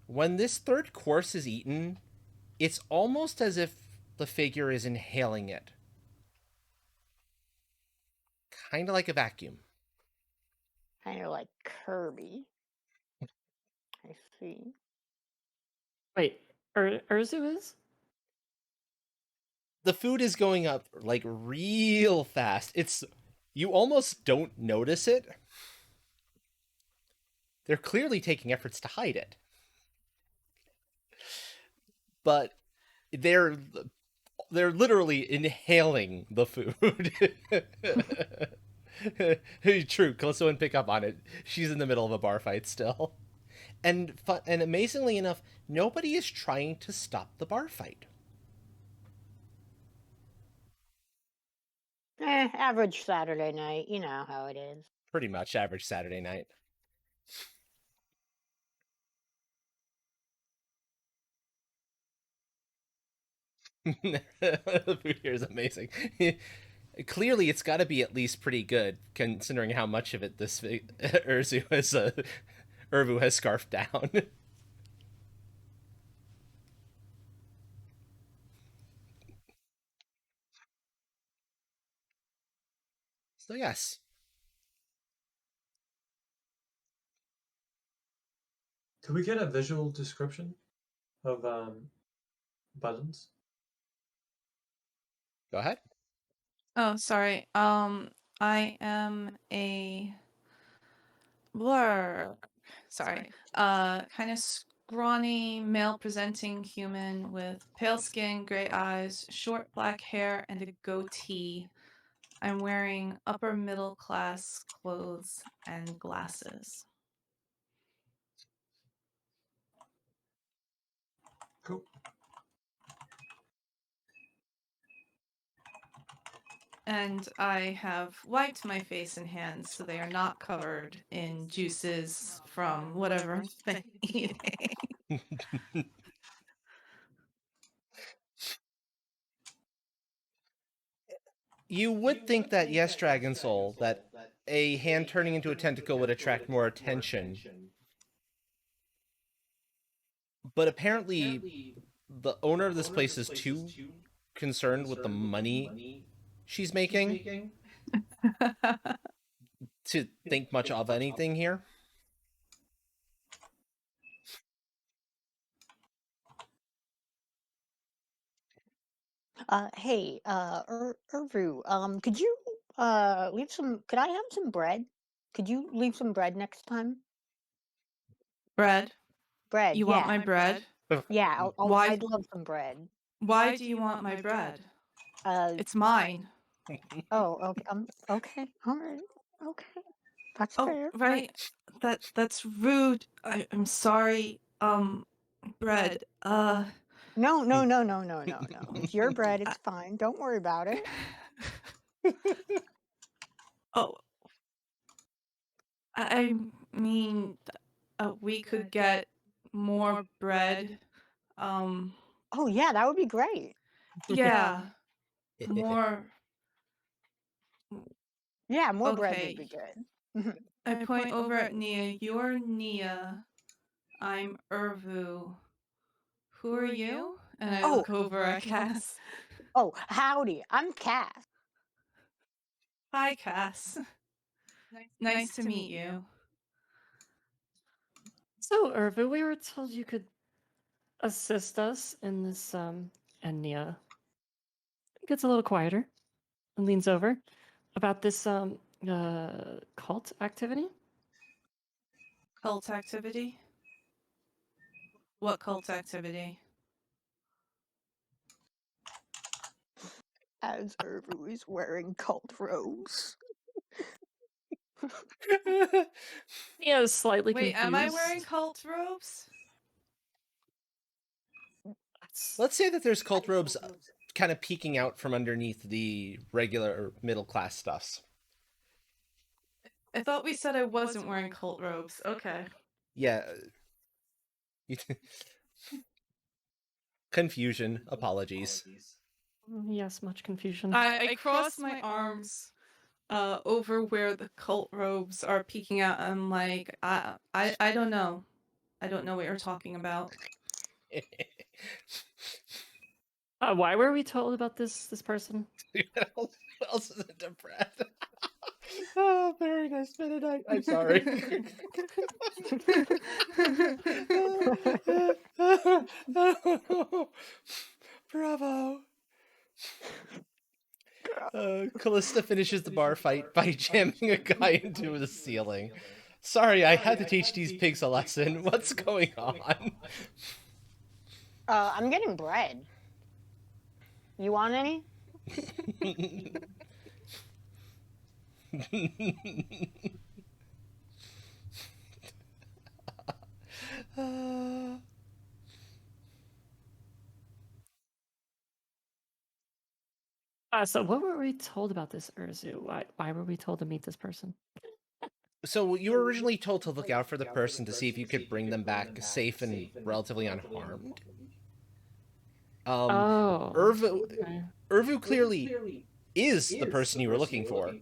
when this third course is eaten, it's almost as if the figure is inhaling it. Kind of like a vacuum. Kind of like Kirby. I see. Wait, Urzu is? The food is going up like real fast. You almost don't notice it. They're clearly taking efforts to hide it. But they're literally inhaling the food. True, Callisto wouldn't pick up on it. She's in the middle of a bar fight still. And amazingly enough, nobody is trying to stop the bar fight. Average Saturday night. You know how it is. Pretty much average Saturday night. The food here is amazing. Clearly, it's got to be at least pretty good, considering how much of it this Urvu has scarfed down. So yes. Could we get a visual description of Buttons? Go ahead. Oh, sorry. I am a blur. Sorry. Kind of scrawny, male-presenting human with pale skin, gray eyes, short black hair, and a goatee. I'm wearing upper middle class clothes and glasses. Cool. And I have wiped my face and hands so they are not covered in juices from whatever I've been eating. You would think that, yes, Dragon Soul, that a hand turning into a tentacle would attract more attention. But apparently, the owner of this place is too concerned with the money she's making to think much of anything here. Hey, Urvu, could you leave some? Could I have some bread? Could you leave some bread next time? Bread? Bread, You want my bread? yeah. Why? I'd love some bread. Why do you want my bread? It's mine. Oh, okay. Okay. All right. Okay. That's Oh, fair. right. That's rude. I'm sorry. Bread. No. It's your bread. It's fine. Don't worry about it. Oh, I mean, we could get more bread. Oh yeah, that would be great. Yeah, more. Yeah, more bread would Okay. be good. I point over at Nia. You're Nia. I'm Urvu. Who are you? And I look over at Cass. Oh, howdy. I'm Cass. Hi, Cass. Nice to meet you. So, Irva, we were told you could assist us in this, and Nia gets a little quieter and leans over about this, cult activity. Cult activity? What cult activity? As Urvu is wearing cult robes. Nia is slightly Wait, confused. am I wearing cult robes? Let's say that there's cult robes kind of peeking out from underneath the regular middle class stuffs. I thought we said I wasn't wearing cult robes. Okay. Yeah. Confusion. Apologies. Yes, much confusion. I cross my arms over where the cult robes are peeking out. I'm like, I don't know. I don't know what you're talking about. Why were we told about this person? What else is into bread? Oh, very nice Mennonite. I'm sorry. Bravo. Callista finishes the bar fight by jamming a guy into the ceiling. Sorry, I had to teach these pigs a lesson. What's going on? I'm getting bread. You want any? So what were we told about this Urzu? Why were we told to meet this person? So you were originally told to look out for the person to see if you could bring them back safe and relatively unharmed. Oh. Urvu clearly is the person you were looking for,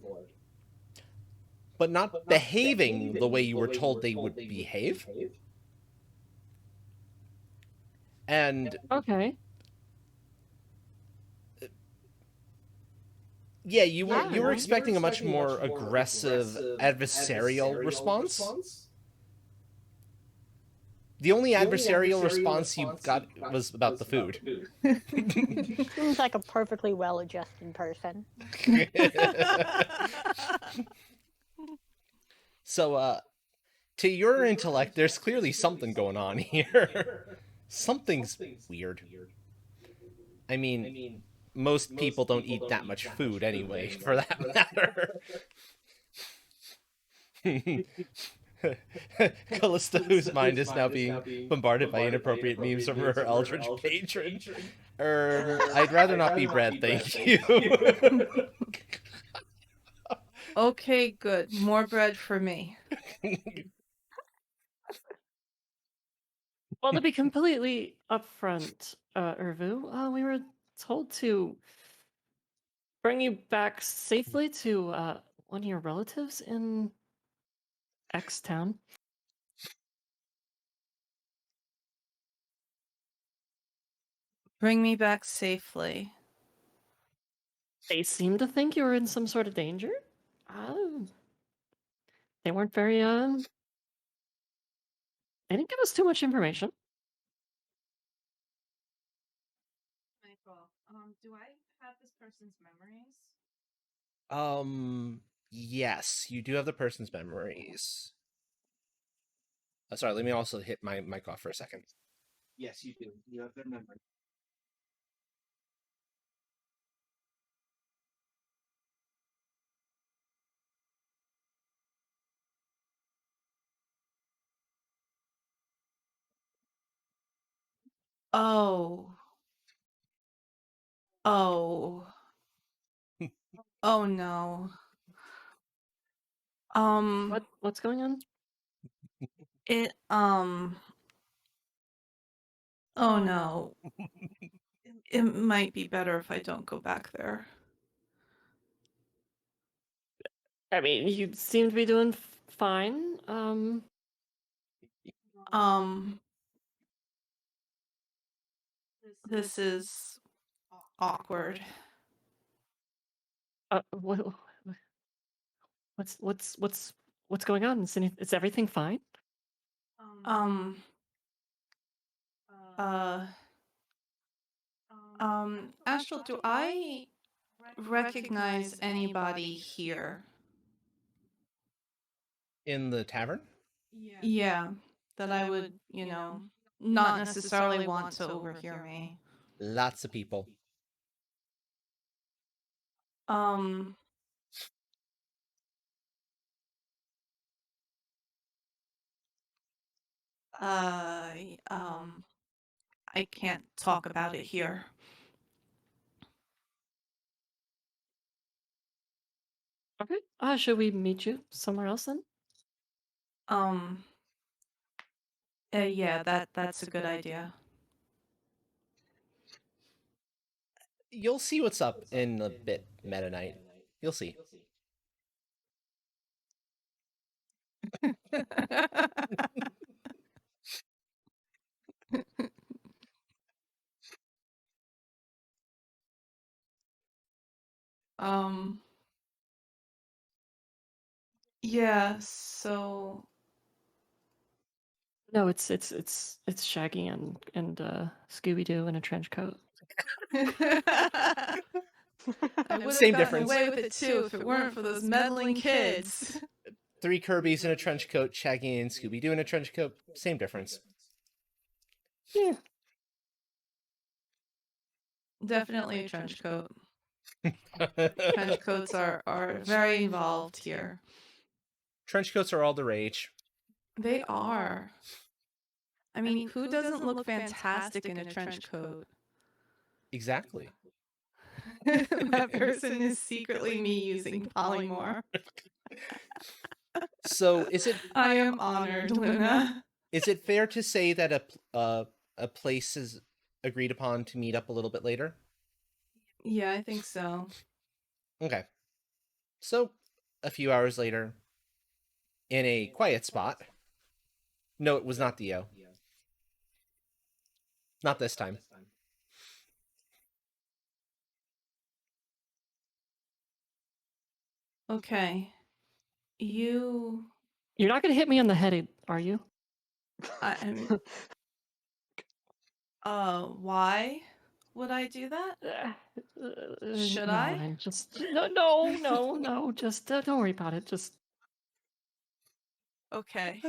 but not behaving the way you were told they would behave. And okay. Yeah, you were expecting a much more aggressive, adversarial response. The only adversarial response you got was about the food. Seems like a perfectly well-adjusted person. So, to your intellect, there's clearly something going on here. Something's weird. I mean, most people don't eat that much food anyway, for that matter. Callista, whose mind is now being bombarded by inappropriate memes from her Eldritch patron. I'd rather not be Brad, thank you. Okay, good. More bread for me. Well, to be completely upfront, Urvu, we were told to bring you back safely to one of your relatives in X town. Bring me back safely. They seem to think you were in some sort of danger. They weren't very they didn't give us too much information. Michael, do I have this person's memories? Yes, you do have the person's memories. Sorry, let me also hit my mic off for a second. Yes, you do. You have their memory. Oh. Oh. Oh no. What's going on? It oh no. It might be better if I don't go back there. I mean, you seem to be doing fine. This is awkward. What's going on? Is everything fine? Astral, do I recognize anybody here? In the tavern? Yeah, that I would, not necessarily want to overhear me. Lots of people. I can't talk about it here. Okay. Should we meet you somewhere else then? Yeah, that's a good idea. You'll see what's up in a bit, Meta Knight. You'll see. Yeah, so No, it's Shaggy and Scooby Doo in a trench coat. I would have Same gotten difference. away with it too if it weren't for those meddling kids. 3 Kirby's in a trench coat, Shaggy and Scooby Doo in a trench coat. Same difference. Yeah. Definitely a trench coat. Trench coats are very involved here. Trench coats are all the rage. They are. I mean, who doesn't look fantastic in a trench coat? Exactly. That person is secretly me using polymorph. So, is it? I am honored, Luna. Is it fair to say that a place is agreed upon to meet up a little bit later? Yeah, I think so. Okay. So, a few hours later, in a quiet spot. No, it was not Dio. Not this time. Okay. You're You're not gonna hit me on the head, are you? I'm. Why would I do that? Should Never I? mind. Just no. Just don't worry about it. Just Okay.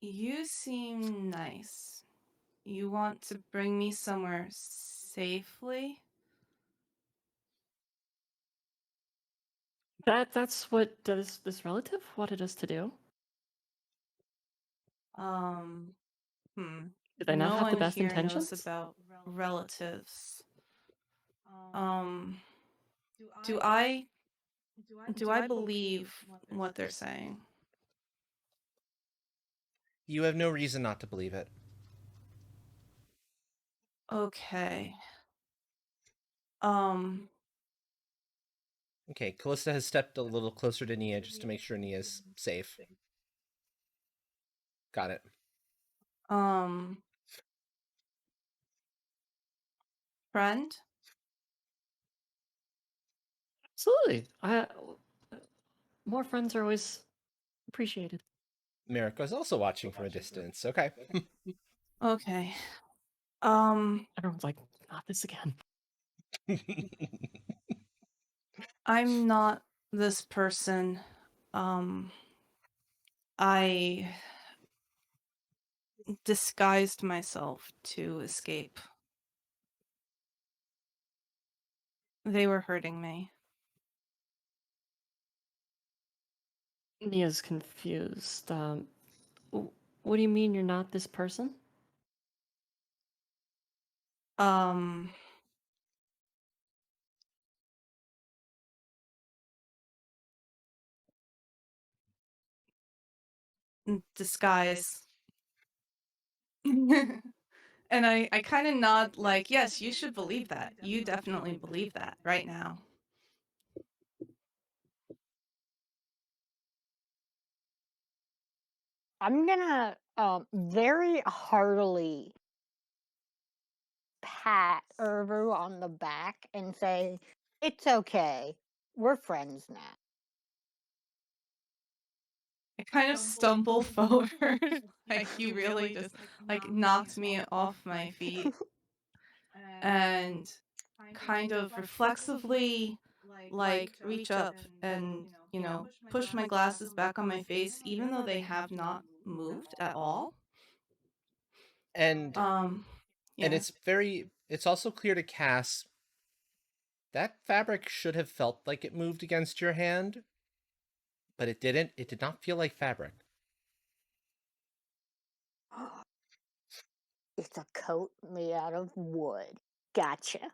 You seem nice. You want to bring me somewhere safely? that's what this relative wanted us to do. Do they not No have the one best here knows intentions? about relatives. Do I believe what they're saying? You have no reason not to believe it. Okay. Okay, Callista has stepped a little closer to Nia just to make sure Nia's safe. Got it. Friend? Absolutely. More friends are always appreciated. Miriko's also watching from a distance. Okay. Okay. Everyone's like, not this again. I'm not this person. I disguised myself to escape. They were hurting me. Nia's confused. What do you mean you're not this person? Um, disguise. And I kind of nod like, yes, you should believe that. You definitely believe that right now. I'm gonna very heartily pat Irvu on the back and say, "It's okay. We're friends now." I kind of stumble forward. Like you really just like knocked me off my feet and kind of reflexively like reach up and, push my glasses back on my face even though they have not moved at all. and Yeah. it's also clear to Cass that fabric should have felt like it moved against your hand, but it didn't. It did not feel like fabric. It's a coat made out of wood. Gotcha.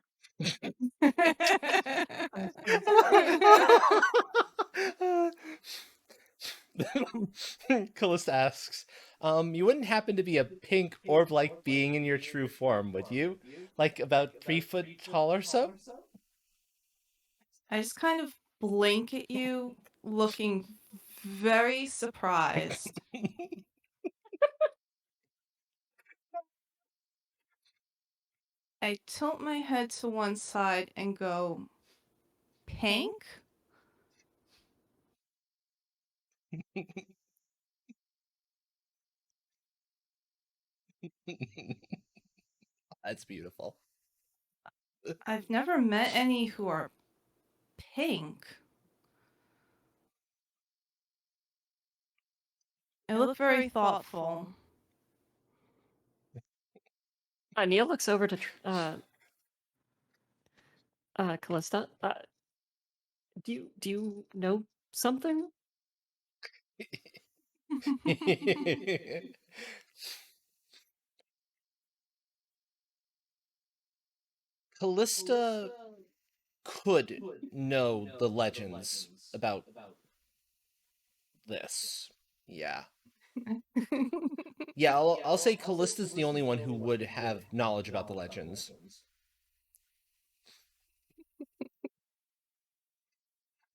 Callista asks, you wouldn't happen to be a pink orb-like being in your true form, would you? Like about 3 foot tall or so? I just kind of blink at you, looking very surprised. I tilt my head to one side and go, pink? That's beautiful. I've never met any who are pink. It looked very thoughtful. Nia looks over to Callista. Do you know something? Callista could know the legends about this. Yeah. Yeah, I'll say Callista's the only one who would have knowledge about the legends.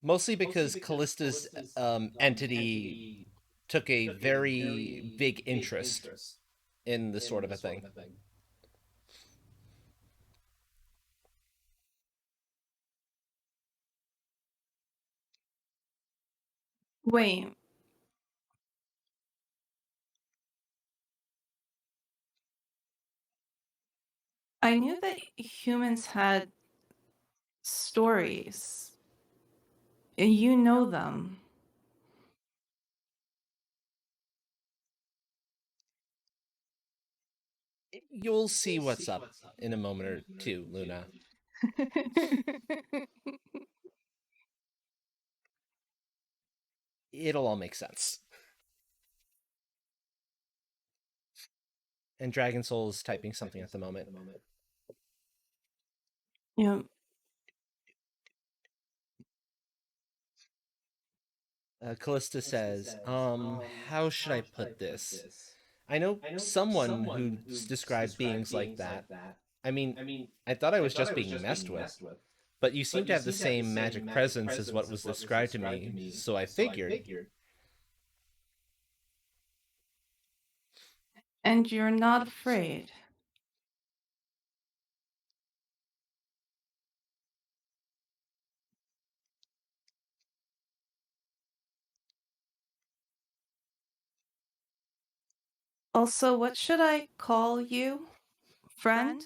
Mostly because Callista's entity took a very big interest in this sort of a thing. Wait. I knew that humans had stories. And you know them. You'll see what's up in a moment or two, Luna. It'll all make sense. And Dragon Soul is typing something at the moment. Yeah. Callista says, how should I put this? I know someone who's described beings like that. I mean, I thought I was just being messed with, but you seem to have the same magic presence as what was described to me, so I figured. And you're not afraid. Also, what should I call you? Friend?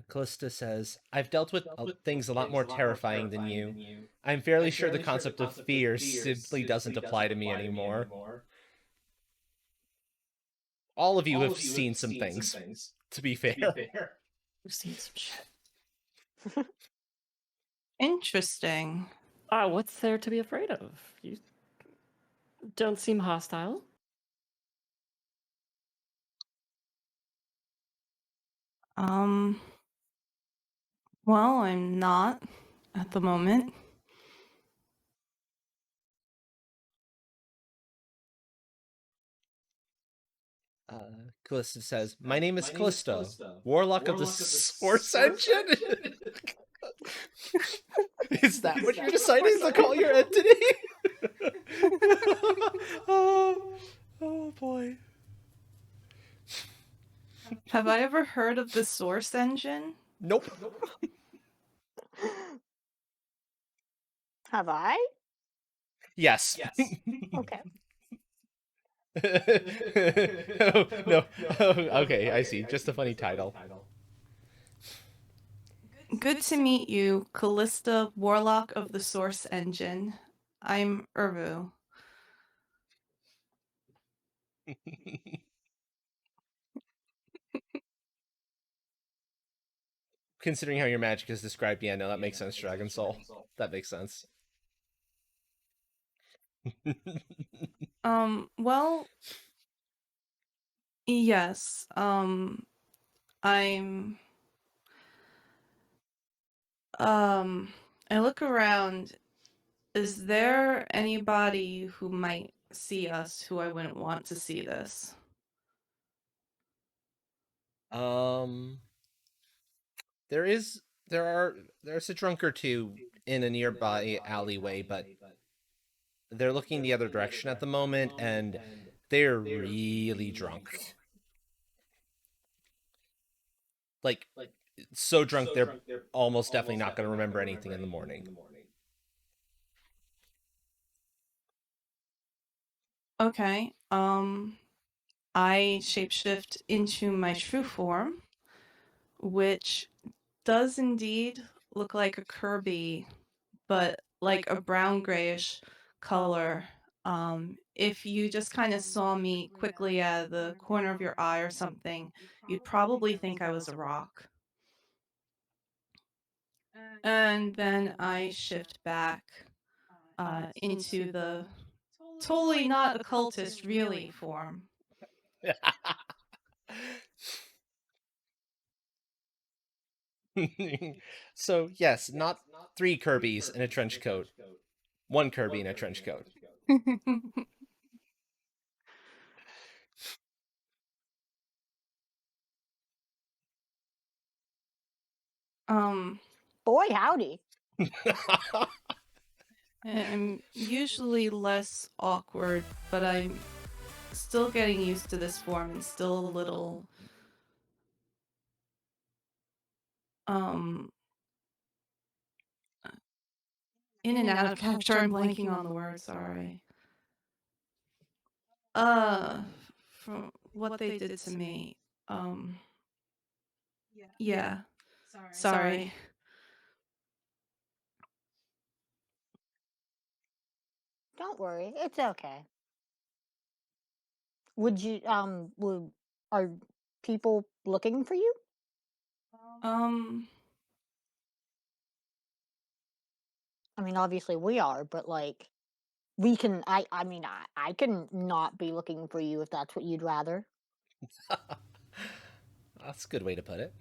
Callista says, I've dealt with things a lot more terrifying than you. I'm fairly sure the concept of fear simply doesn't apply to me anymore. All of you have seen some things, to be fair. We've seen some shit. Interesting. What's there to be afraid of? You don't seem hostile. Well, I'm not at the moment. Callista says, my name is Callista, Warlock of the Source Engine? Is that what you're deciding to call your entity? oh boy. Have I ever heard of the Source Engine? Nope. Have I? Yes. Okay. oh, no. Oh, okay, I see. Just a funny title. Good to meet you, Callista, Warlock of the Source Engine. I'm Urvu. Considering how your magic is described, yeah, no, that makes sense, Dragon Soul. That makes sense. Well, yes, I look around. Is there anybody who might see us who I wouldn't want to see this? There's a drunk or two in a nearby alleyway, but they're looking the other direction at the moment, and they're really drunk. Like, so drunk they're almost definitely not going to remember anything in the morning. Okay, I shapeshift into my true form, which does indeed look like a Kirby, but like a brown grayish color. If you just kind of saw me quickly out of the corner of your eye or something, you'd probably think I was a rock. And then I shift back into the totally not occultist really form. So, yes, not 3 Kirby's in a trench coat. 1 Kirby in a trench coat. Boy, howdy. I'm usually less awkward, but I'm still getting used to this form and still a little in and out of character. I'm blanking on the word, sorry. From what they did to me. Yeah. Sorry. Don't worry, it's okay. Are people looking for you? I mean, obviously we are, but like, we can. I mean, I can not be looking for you if that's what you'd rather. That's a good way to put it.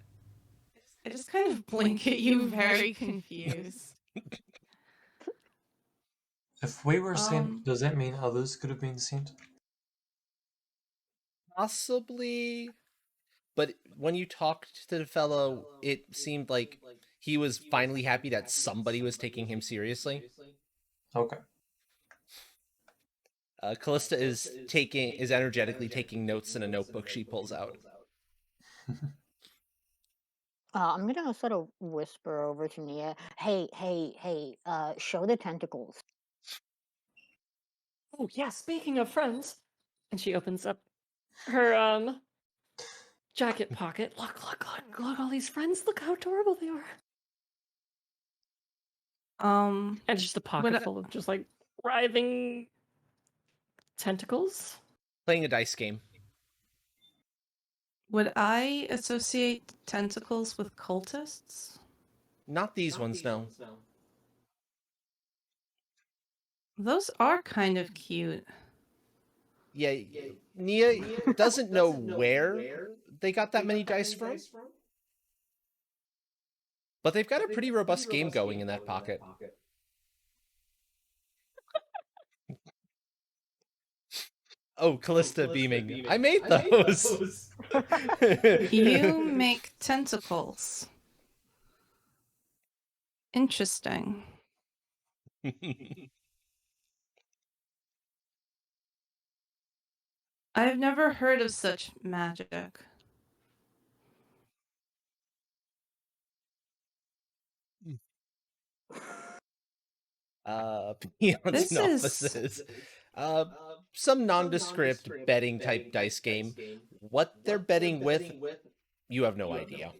I just kind of blink at you, very confused. If we were sent, does that mean others could have been sent? Possibly. But when you talked to the fellow, it seemed like he was finally happy that somebody was taking him seriously. Okay. Callista is energetically taking notes in a notebook she pulls out. I'm gonna sort of whisper over to Nia. Hey, show the tentacles. Oh yeah, speaking of friends. And she opens up her jacket pocket. Look, all these friends. Look how adorable they are. And it's just a pocket full of just like writhing tentacles. Playing a dice game. Would I associate tentacles with cultists? Not these ones, no. Those are kind of cute. Yeah, Nia doesn't know where they got that many dice from. But they've got a pretty robust game going in that pocket. Oh, Callista beaming. I made those. You make tentacles. Interesting. I've never heard of such magic. Peons and offices. Some nondescript betting type dice game. What they're betting with, you have no idea.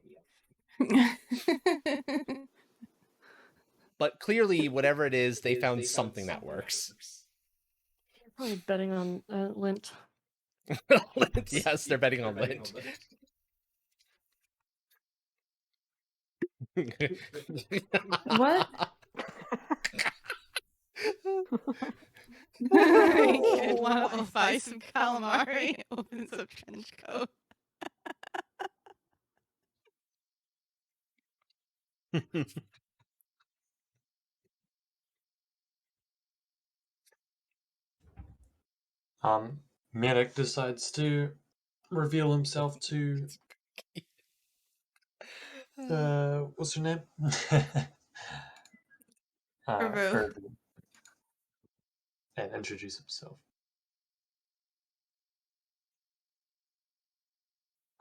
But clearly, whatever it is, they found something that works. Probably betting on lint. Lint. Yes, they're betting on lint. What? Kid wanna buy some calamari, opens up trench coat. Merrick decides to reveal himself to what's her name? Peru. And introduce himself.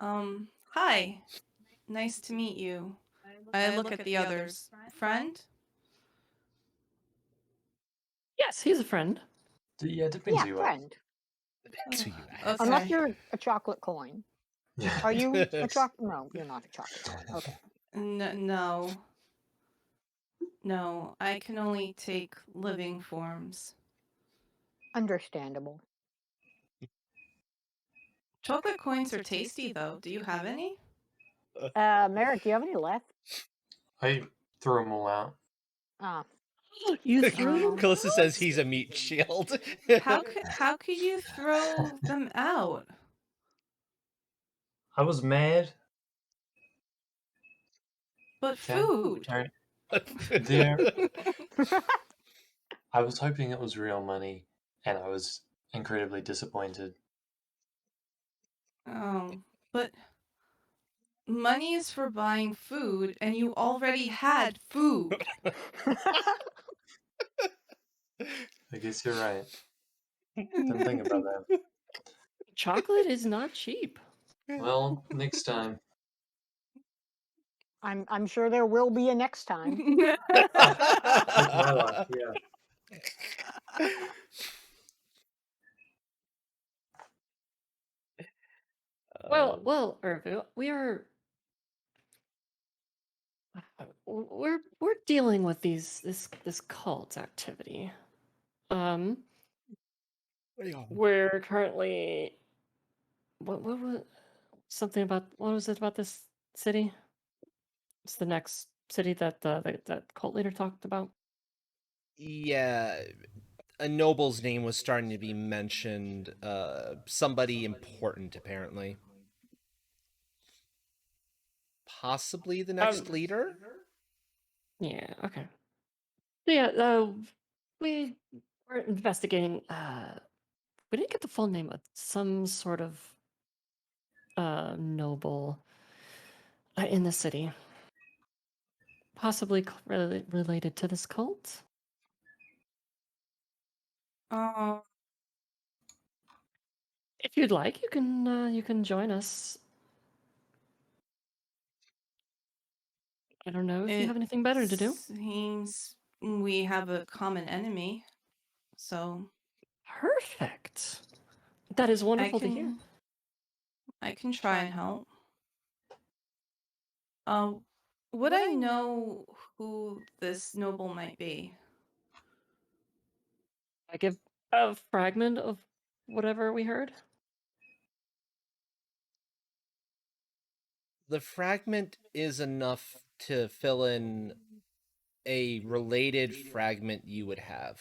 Hi. Nice to meet you. I look at the others. Friend? Yes, he's a friend. Yeah, depends Yeah, who you are. friend. Depends who you ask. Okay. Unless you're a chocolate coin. Are you a Yes. chocolate? No, you're not a chocolate coin. Okay. No. No, I can only take living forms. Understandable. Chocolate coins are tasty, though. Do you have any? Merrick, do you have any left? I threw them all out. Ah, You threw them? Callista says he's a meat shield. How could you throw them out? I was mad. But Okay. food. All right. There. I was hoping it was real money, and I was incredibly disappointed. Oh, but money is for buying food, and you already had food. I guess you're right. Didn't think about that. Chocolate is not cheap. Well, next time. I'm sure there will be a next time. With my luck, yeah. Well, Urvu, we're dealing with this cult activity. We're currently what was something about what was it about this city? It's the next city that that cult leader talked about. Yeah, a noble's name was starting to be mentioned. Somebody important, apparently. Possibly the next leader? Yeah, okay. So yeah, we were investigating. We didn't get the full name of some sort of noble in the city, possibly related to this cult. Oh, If you'd like, you can join us. I don't know if you have anything better to do. Seems we have a common enemy, so Perfect. That is wonderful to hear. I can try and help. Would I know who this noble might be? I give a fragment of whatever we heard. The fragment is enough to fill in a related fragment you would have.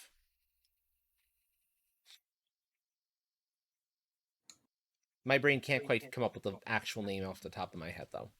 My brain can't quite come up with the actual name off the top of my head, though.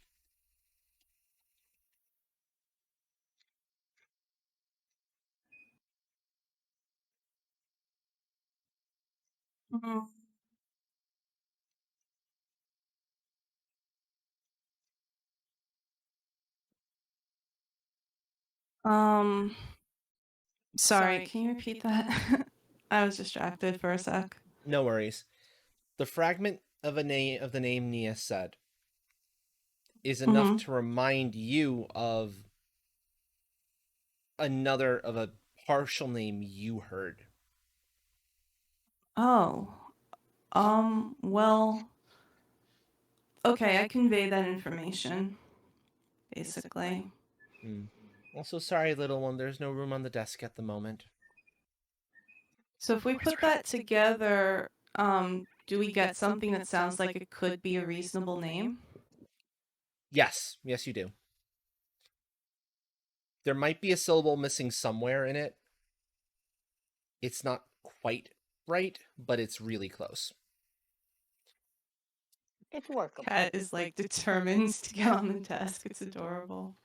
Sorry, can you repeat that? I was distracted for a sec. No worries. The fragment of the name Nia said is enough to remind you of a partial name you heard. Oh, well, okay, I convey that information, basically. Also, sorry, little one, there's no room on the desk at the moment. So if we put that together, do we get something that sounds like it could be a reasonable name? Yes, you do. There might be a syllable missing somewhere in it. It's not quite right, but it's really close. It's workable. Cat is like determined to get on the desk. It's adorable.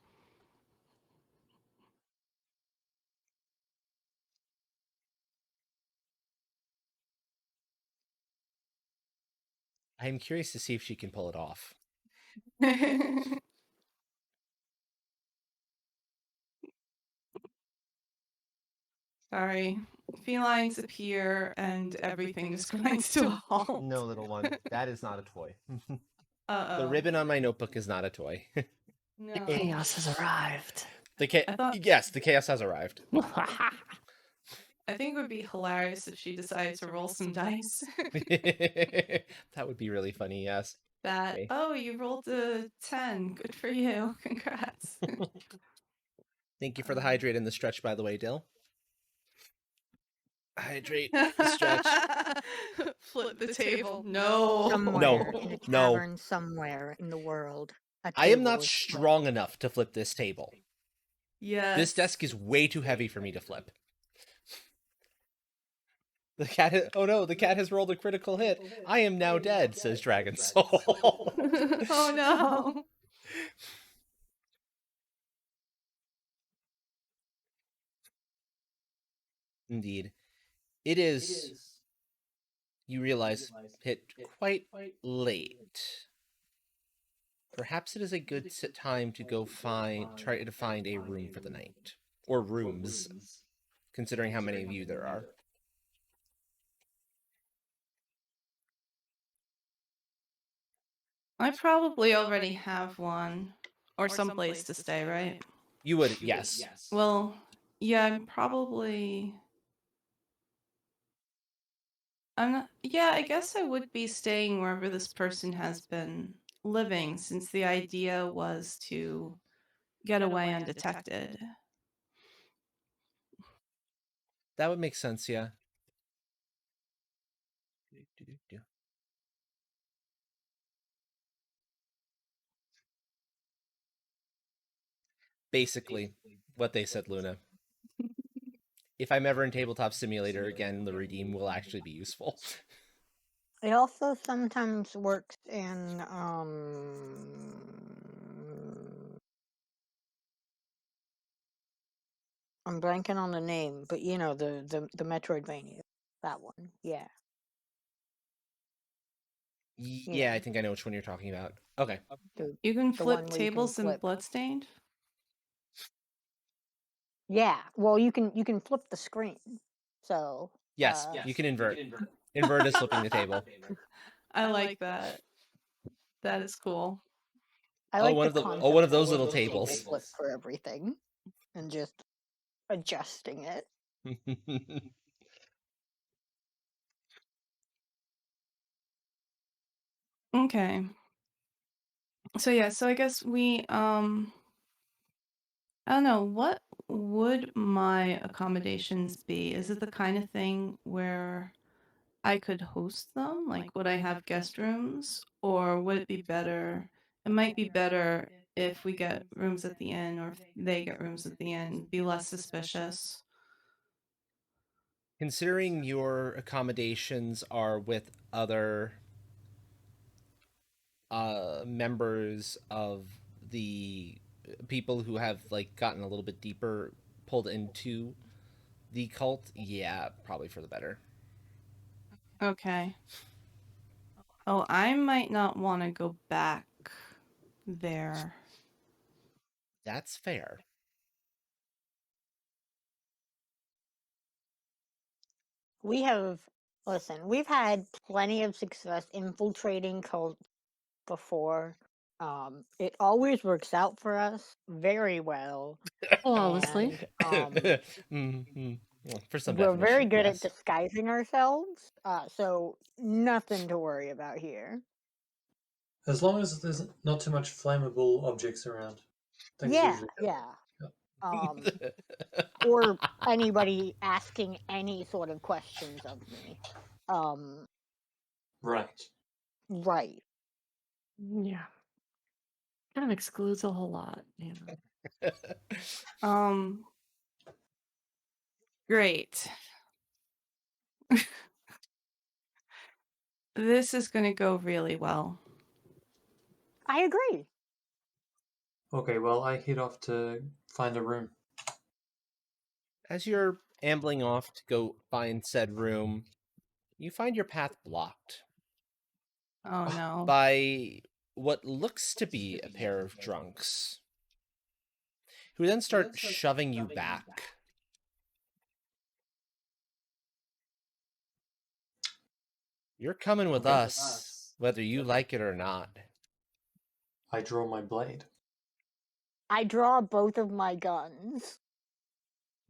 I'm curious to see if she can pull it off. Sorry. Felines appear and everything just grinds to a halt. No, little one, that is not a toy. Uh-oh. The ribbon on my notebook is not a toy. No. The chaos has arrived. Yes, the chaos has arrived. I think it would be hilarious if she decided to roll some dice. That would be really funny, yes. Okay. Oh, you rolled a 10. Good for you. Congrats. Thank you for the hydrate and the stretch, by the way, Dill. Hydrate, stretch. Flip the table. No. Somewhere in a No. tavern, somewhere in the world. I am not is strong enough to flip this table. Yes. This desk is way too heavy for me to flip. The cat. Oh no! The cat has rolled a critical hit. I am now dead," says Dragon Soul. Oh no. Indeed, it is. You realize hit quite late. Perhaps it is a good time to go try to find a room for the night. Or rooms, considering how many of you there are. I probably already have one. Or some place to stay, right? You would, yes. Well, yeah, I'm probably... I'm not... Yeah, I guess I would be staying wherever this person has been living, since the idea was to get away undetected. That would make sense, yeah. Basically, what they said, Luna. If I'm ever in Tabletop Simulator again, the redeem will actually be useful. It also sometimes works in I'm blanking on the name, but you know the Metroidvania, that one. Yeah. Yeah, I think I know which one you're talking about. Okay. You can The one flip where you can tables in flip. Bloodstained? Yeah. Well, you can flip the screen. So. Yes, you can invert. Invert is flipping the table. I like that. That is cool. I like one the of concept one of those of little the table tables. flip for everything, and just adjusting it. Okay. So yeah, so I guess we I don't know, what would my accommodations be? Is it the kind of thing where I could host them? Like, would I have guest rooms? Or would it be better? It might be better if we get rooms at the inn, or if they get rooms at the inn, be less suspicious. Considering your accommodations are with other members of the people who have like gotten a little bit deeper pulled into the cult, yeah, probably for the better. Okay. Oh, I might not want to go back there. That's fair. We've had plenty of success infiltrating cults before. It always works out for us very well. Flawlessly. And mm-hmm. Well, for some we're very definition, good yes. at disguising ourselves. So nothing to worry about here. As long as there's not too much flammable objects around. Things Yeah, usually yeah. Yep. Or anybody asking any sort of questions of me. Right. Right. Yeah. Kind of excludes a whole lot, you know. Great. This is going to go really well. I agree. Okay, well, I head off to find a room. As you're ambling off to go find said room, you find your path blocked Oh no. by what looks to be a pair of drunks, who then start shoving you back. You're coming with us, whether you like it or not. I draw my blade. I draw both of my guns.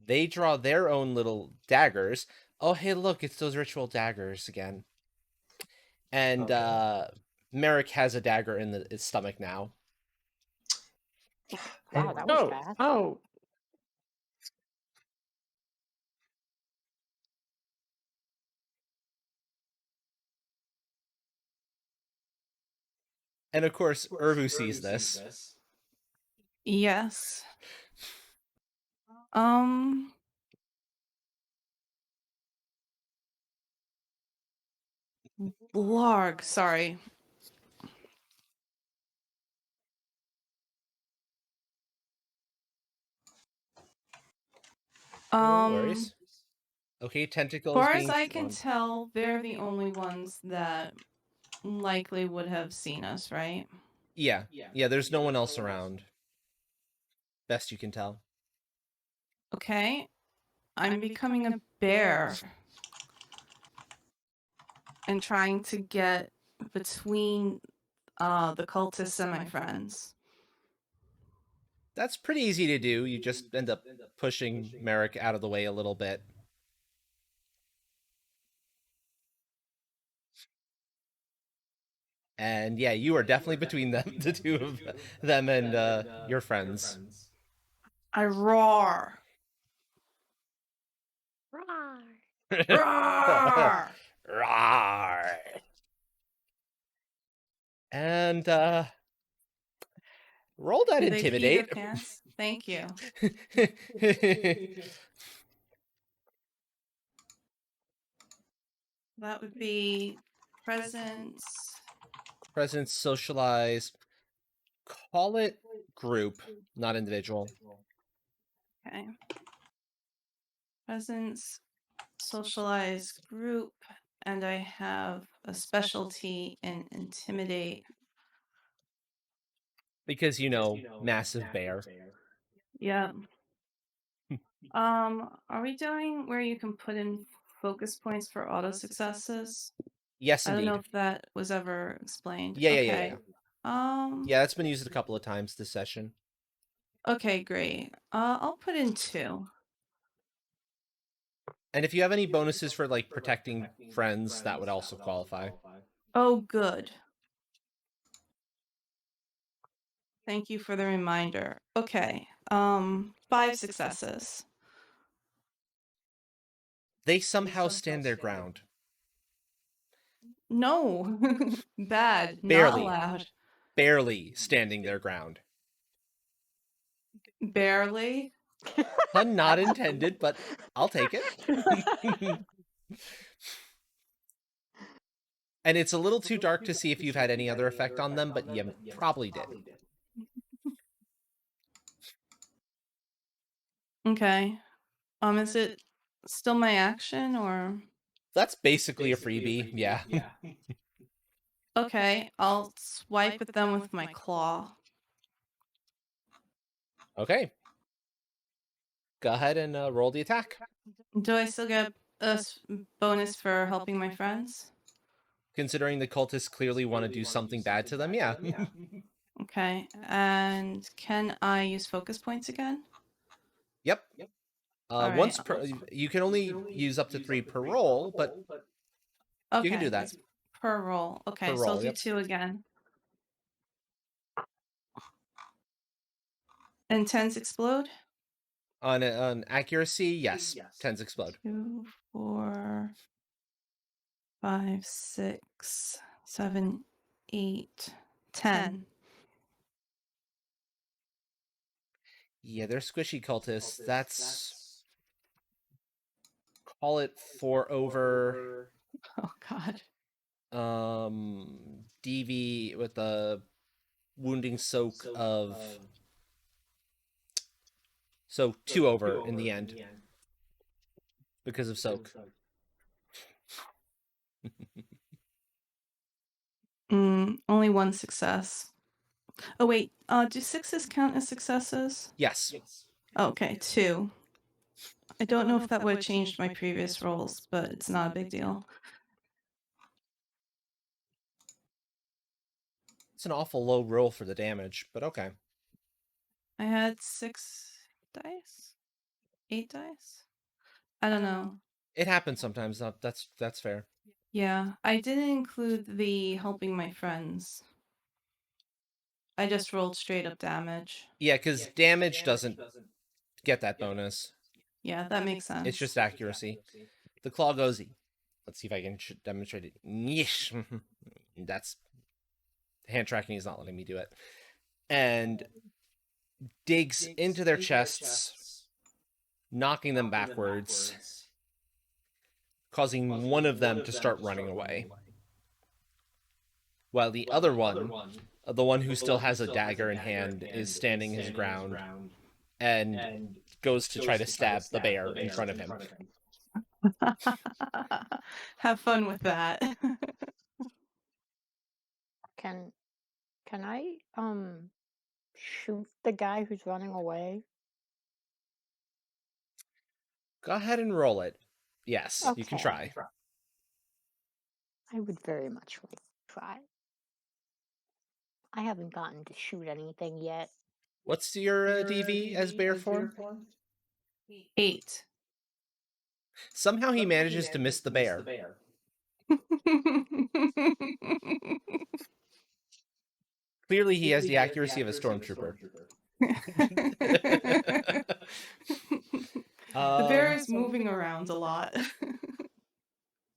They draw their own little daggers. Oh, hey, look, it's those ritual daggers again. And Okay. Merrick has a dagger in his stomach now. Wow, that was Oh, fast. oh. And of course, Urvu sees this. Yes. Blarg, sorry. No worries. Okay, tentacles Far being as I can formed. tell, they're the only ones that likely would have seen us, right? Yeah. Yeah, there's no one else around. Best you can tell. Okay. I'm becoming a bear and trying to get between the cultists and my friends. That's pretty easy to do. You just end up pushing Merrick out of the way a little bit. And yeah, you are definitely between them, the two of them and your friends. I roar. Roar! Rawr. And roll that Do they pee their intimidate. pants? Thank you. That would be presence. Presence, socialize. Call it group, not individual. Okay. Presence, socialize group, and I have a specialty in intimidate. Because massive bear. Yeah. Are we doing where you can put in focus points for auto successes? Yes, I don't indeed. know if that was ever explained. Yeah. Okay. Yeah, that's been used a couple of times this session. Okay, great. I'll put in 2. And if you have any bonuses for like protecting friends, that would also qualify. Oh, good. Thank you for the reminder. Okay. 5 successes. They somehow stand their ground. No. Bad. Not Barely. allowed. Barely standing their ground. Barely. Pun not intended, but I'll take it. And it's a little too dark to see if you've had any other effect on them, but you probably did. Okay. Is it still my action or? That's basically a freebie, yeah. Okay, I'll swipe at them with my claw. Okay. Go ahead and roll the attack. Do I still get a bonus for helping my friends? Considering the cultists clearly want to do something bad to them, yeah. Okay, and can I use focus points again? Yep. All Once right. per, you can only use up to 3 per roll, but Okay, you can do that. it's per roll. Okay, Per so I'll roll, do yep. 2 again. And 10s explode? On accuracy, yes. 10s explode. 2, 4, 5, 6, 7, 8, 10. Yeah, they're squishy cultists. That's... Call it 4 over... Oh, God. DV with the wounding soak of... So 2 over in the end. Because of soak. Only 1 success. Oh, wait. Do 6s count as successes? Yes. Okay, 2. I don't know if that would have changed my previous rolls, but it's not a big deal. It's an awful low roll for the damage, but okay. I had 6 dice? 8 dice? I don't know. It happens sometimes. That's fair. Yeah, I didn't include the helping my friends. I just rolled straight up damage. Yeah, because damage doesn't get that bonus. Yeah, that makes sense. It's just accuracy. The claw goes... Let's see if I can demonstrate it. Yeesh. That's... Hand tracking is not letting me do it. And digs into their chests, knocking them backwards, causing one of them to start running away. While the other one, the one who still has a dagger in hand, is standing his ground and goes to try to stab the bear in front of him. Have fun with that. Can Can I shoot the guy who's running away? Go ahead and roll it. Yes, you can Okay. try. I would very much like to try. I haven't gotten to shoot anything yet. What's your DV as bear form? 8. Somehow he manages to miss the bear. Clearly, he has the accuracy of a stormtrooper. The bear is moving around a lot.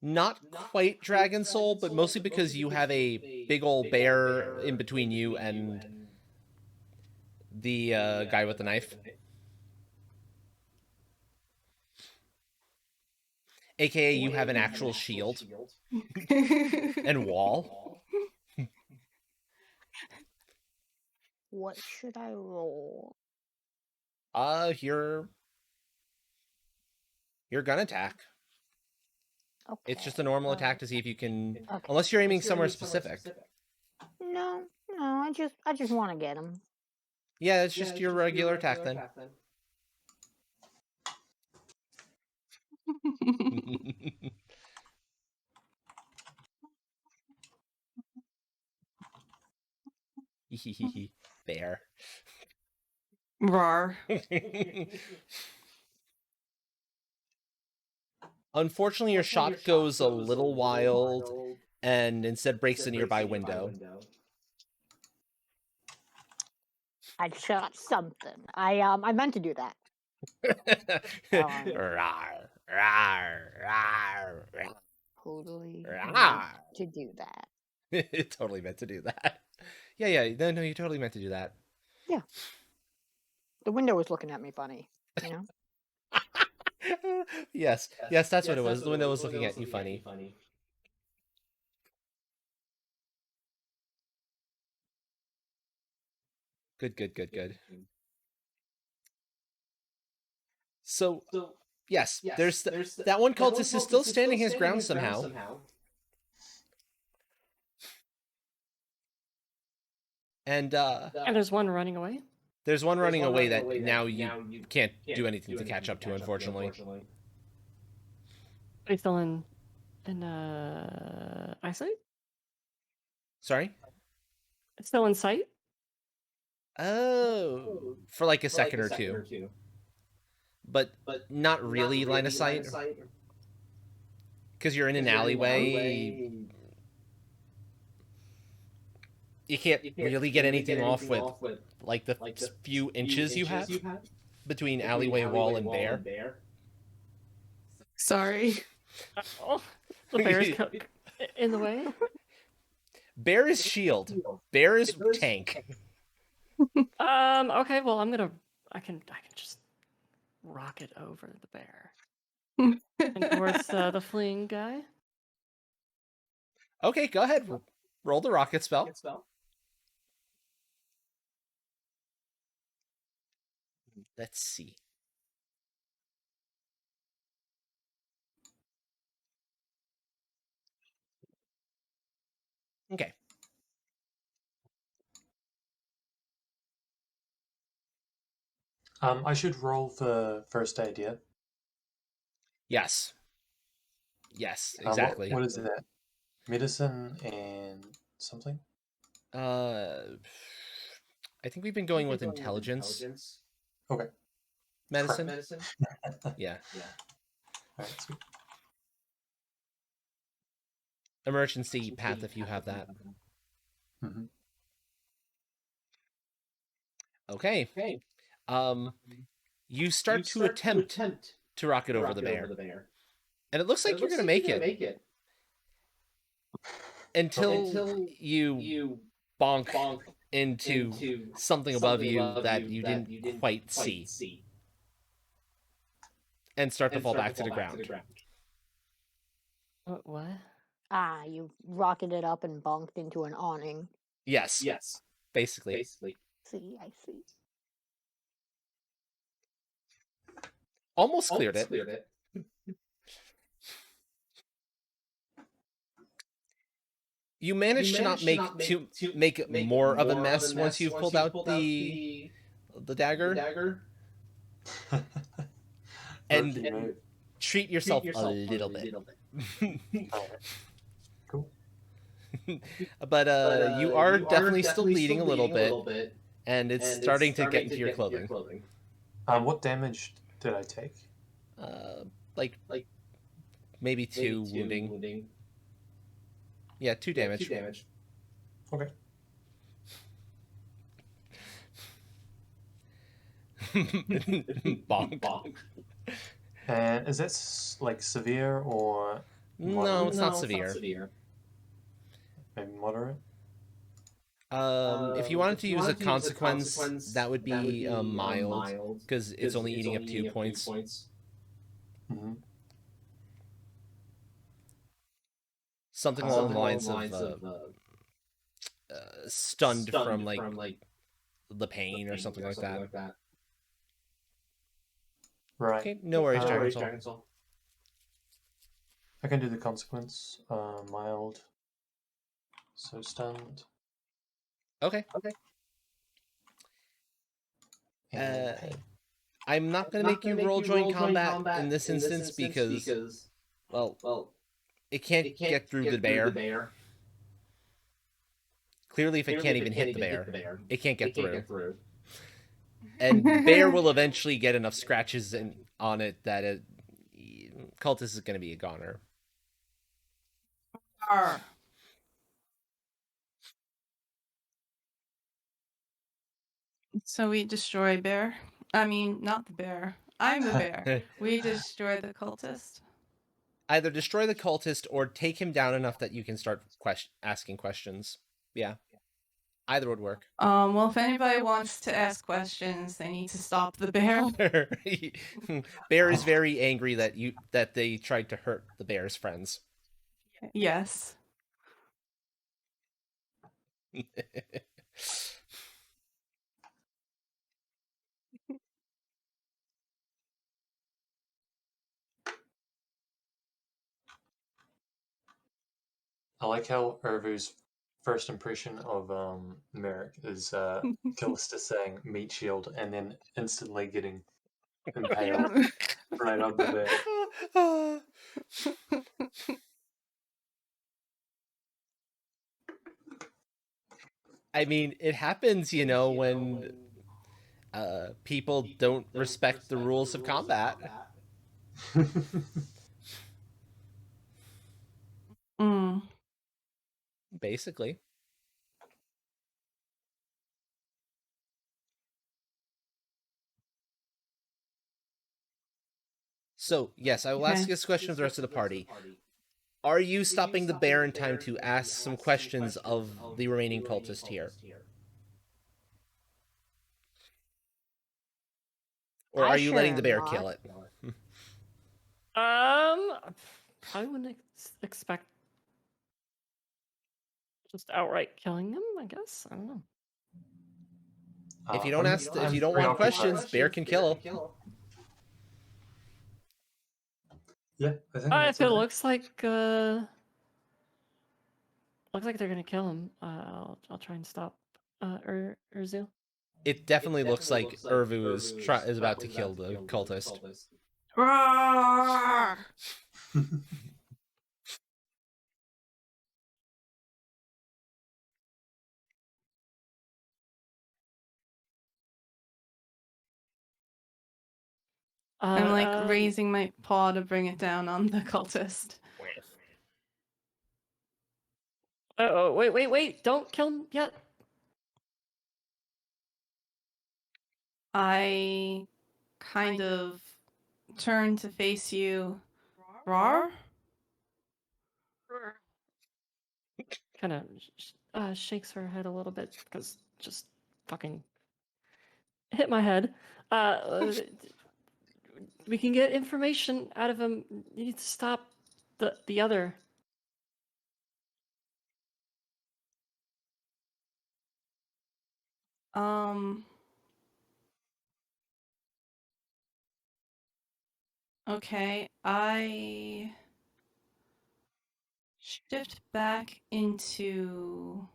Not quite Dragon Soul, but mostly because you have a big old bear in between you and the guy with the knife. AKA, you have an actual shield and wall. What should I roll? Your gun attack. Okay. It's just a normal attack to see if you can, Okay. unless you're aiming somewhere specific. No, I just want to get him. Yeah, it's just your regular attack then. Bear. Rar. Unfortunately, your shot goes a little wild and instead breaks a nearby window. I shot something. I meant to do that. Rawr, rawr, rawr, rawr. Totally Rawr. meant to do that. It totally meant to do that. Yeah. No, you totally meant to do that. Yeah. The window was looking at me funny, you know? Yes, that's what it was. The window was looking at you funny. Good. So, yes, there's that one cultist is still standing his ground somehow. And And there's one running away. there's one running away that now you can't do anything to catch up to, unfortunately. Are you still in eyesight? Sorry? Still in sight? Oh, for like a second or two. But not really line of sight. Because you're in an alleyway. You can't really get anything off with like the few inches you have between alleyway wall and bear. Sorry. Oh, the bear's in the way. Bear is shield. Bear is tank. Okay, well I can just rocket over the bear. And towards the fleeing guy. Okay, go ahead. Roll the rocket spell. Let's see. Okay. I should roll for first aid, yeah? Yes, exactly. What is that? Medicine and something? I think we've been going with intelligence. Okay. Medicine? Yeah. Alright, sweet. Emergency path if you have that. Mm-hmm. Okay. You start to attempt to rocket over the bear. And it looks like you're going to make it. Until you bonk into something above you that you didn't quite see. And start to fall back to the ground. What? Ah, you rocketed up and bonked into an awning. Yes. Basically. See, I see. Almost cleared it. You managed to not make more of a mess once you've pulled out the dagger, and Rookie move. treat yourself a little bit. Alright. Cool. But you are definitely still bleeding a little bit, and it's starting to get into your clothing. What damage did I take? Like maybe 2 wounding. Yeah, 2 damage. Okay. Bonk. And is that like severe or No, moderate? it's not severe. Maybe moderate? If you wanted to use a consequence, that would be mild, because it's only eating up 2 points. Mm-hmm. Something along the lines of stunned from like the pain or something like that. Right. Okay, no worries, Dragon Soul. I can do the consequence. Mild. So stunned. Okay. And I'm not going to make you roll joint combat in this instance because, well, it can't get through the bear. Clearly, if it can't even hit the bear, it can't get through. And bear will eventually get enough scratches on it that Cultist is going to be a goner. Arr. So we destroy bear. I mean, not the bear. I'm the bear. We destroy the cultist. Either destroy the cultist or take him down enough that you can start asking questions. Yeah. Either would work. Well, if anybody wants to ask questions, they need to stop the bear. Bear is very angry that they tried to hurt the bear's friends. Yes. I like how Urvu's first impression of Merrick is Callista saying meat shield and then instantly getting impaled right on the back. I mean, it happens, when people don't respect the rules of combat. Mm. Basically. So, yes, I will ask this question of the rest of the party. Are you stopping the bear in time to ask some questions of the remaining cultist here? Or are you letting the bear kill it? Probably wouldn't expect just outright killing him. I guess I don't know. If you don't want questions, bear can kill. Yeah, I think If it looks like they're gonna kill him, I'll try and stop Urzu. It definitely looks like Urvu is about to kill the cultist. Roar! I'm like raising my paw to bring it down on the cultist. Oh, wait! Don't kill him yet. I kind of turn to face you. Roar? Kind of shakes her head a little bit because just fucking hit my head. We can get information out of him. You need to stop the other. Okay, I shift back into.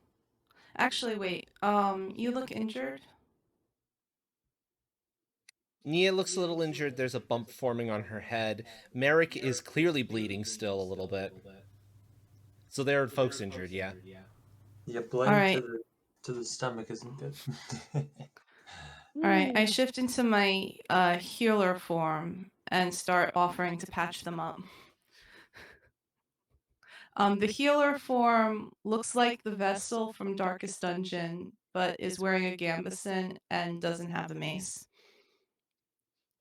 Actually, wait. You look injured. Nia looks a little injured. There's a bump forming on her head. Merrick is clearly bleeding still a little bit. So there are folks injured, yeah. Yeah, bleeding Alright. to the stomach isn't good. Alright, I shift into my healer form and start offering to patch them up. The healer form looks like the Vestal from Darkest Dungeon, but is wearing a gambeson and doesn't have the mace.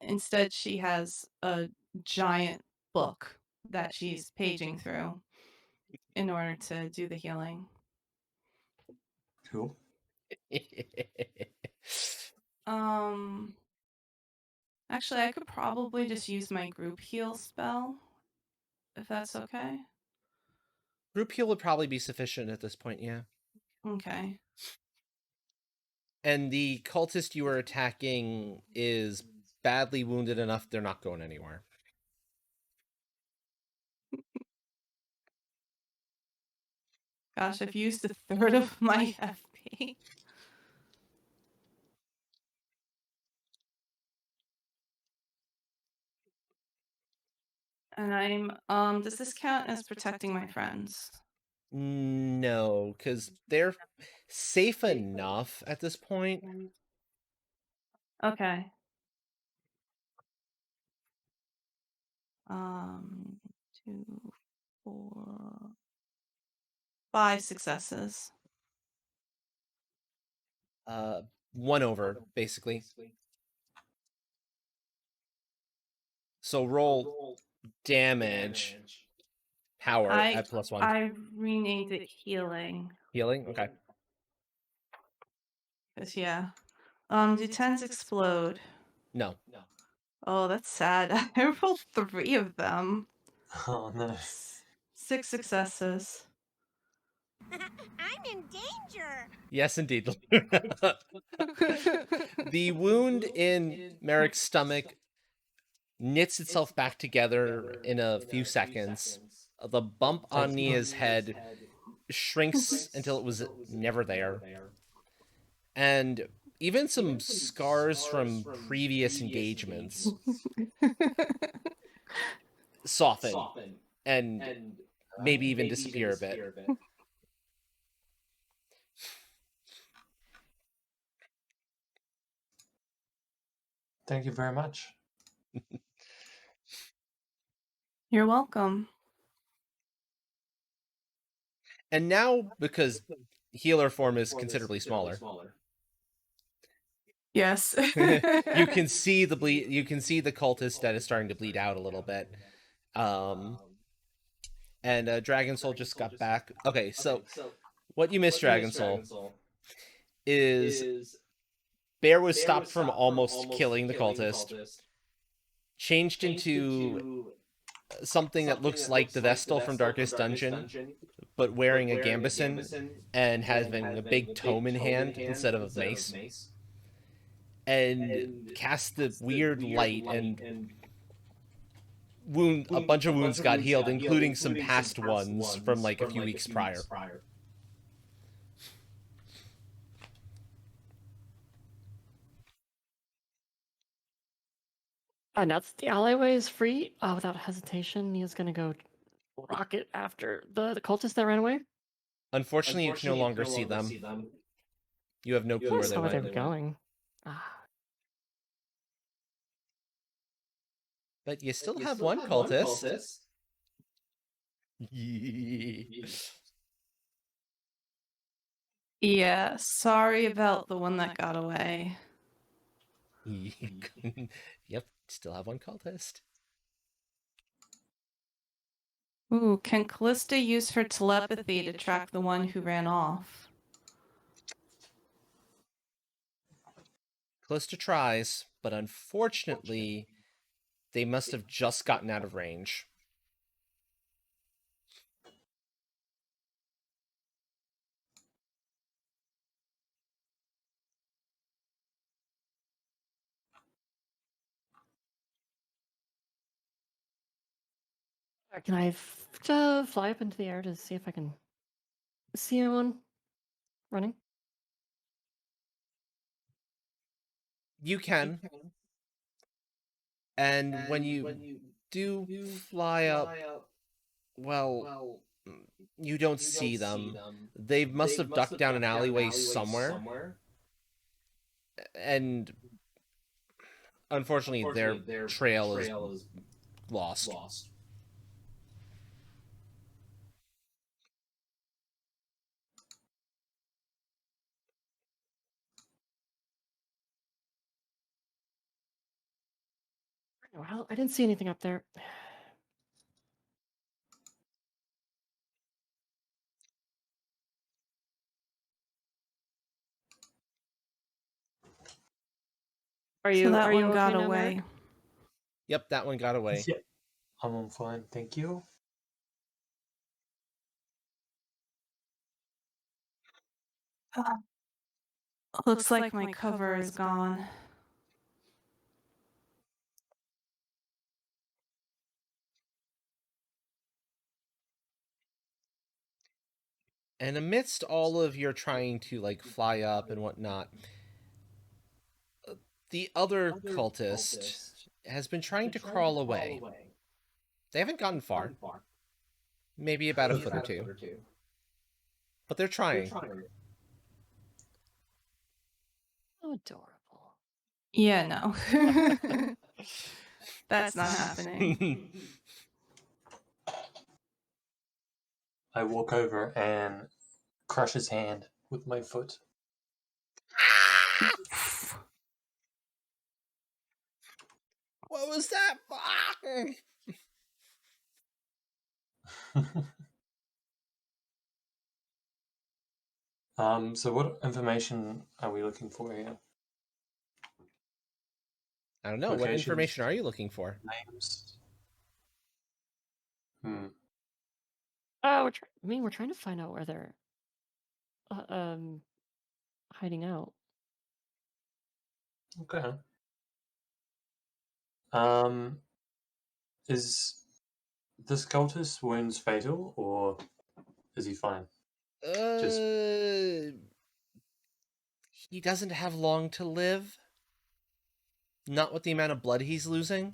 Instead, she has a giant book that she's paging through in order to do the healing. Cool. Actually, I could probably just use my group heal spell, if that's okay. Group heal would probably be sufficient at this point, yeah. Okay. And the cultist you were attacking is badly wounded enough they're not going anywhere. Gosh, I've used a third of my FP. And does this count as protecting my friends? No, because they're safe enough at this point. Okay. 2, 4, 5 successes. 1 over, basically. So roll damage. Power at +1. I renamed it healing. Healing? Okay. 'Cause, yeah. Do 10s explode? No. Oh, that's sad. I rolled 3 of them. Oh no. 6 successes. I'm in danger. Yes, indeed. The wound in Merrick's stomach knits itself back together in a few seconds. The bump on Nia's head shrinks until it was never there. And even some scars from previous engagements soften and maybe even disappear a bit. Thank you very much. You're welcome. And now, because healer form is considerably smaller, Yes. you can see the bleed. You can see the cultist that is starting to bleed out a little bit. And Dragon Soul just got back. Okay, so what you missed, Dragon Soul, is Bear was stopped from almost killing the cultist, changed into something that looks like the Vestal from Darkest Dungeon, but wearing a gambeson and having a big tome in hand instead of a mace, and cast the weird light, and a bunch of wounds got healed, including some past ones from like a few weeks prior. Now that the alleyway is free, without hesitation, Nia's gonna go rocket after the cultists that ran away. Unfortunately, you can no longer see them. You have no clue where they Where they went. were going. But you still have one cultist. Yeah, sorry about the one that got away. Yep, still have one cultist. Ooh, can Callista use her telepathy to track the one who ran off? Callista tries, but unfortunately, they must have just gotten out of range. Can I fly up into the air to see if I can see anyone running? You can, and when you do fly up, well, you don't see them. They must have ducked down an alleyway somewhere, and unfortunately, their trail is lost. Well, I didn't see anything up there. Are So you that one okay got now, away. Merrick? Yep, that one got away. Yeah, I'm fine, thank you. Looks like my cover is gone. And amidst all of your trying to like fly up and whatnot, the other cultist has been trying to crawl away. They haven't gotten far, maybe about a foot or two, but they're trying. Oh, adorable. Yeah, no. That's not happening. I walk over and crush his hand with my foot. What was that? So what information are we looking for here? I don't know. What Locations, information are you looking for? names? Oh, we're trying to find out where they're hiding out. Okay. Is this cultist wounds fatal, or is he fine? Just He doesn't have long to live. Not with the amount of blood he's losing.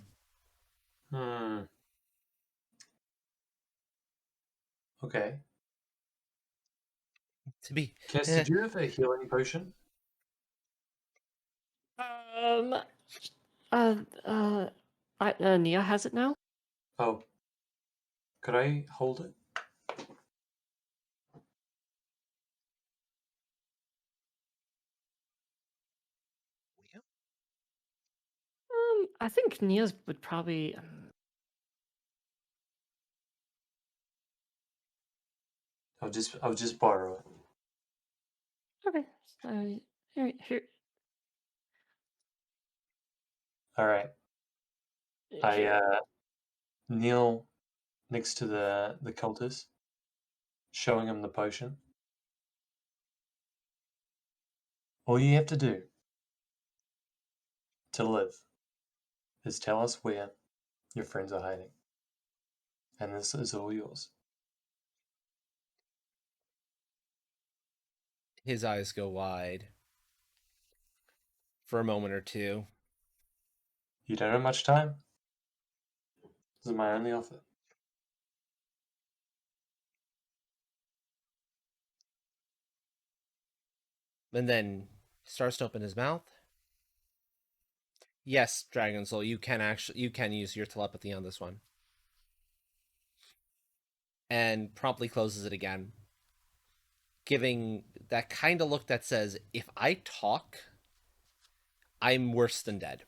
Okay. To be. Cass, did you have a healing potion? Nia has it now. Oh. Could I hold it? I think Nia's would probably. I'll just borrow it. Okay. So here. All right. I Here. kneel next to the cultist, showing him the potion. All you have to do to live is tell us where your friends are hiding, and this is all yours. His eyes go wide for a moment or two. You don't have much time. This is my only offer. And then starts to open his mouth. Yes, Dragon Soul, you can use your telepathy on this one. And promptly closes it again, giving that kind of look that says, if I talk, I'm worse than dead.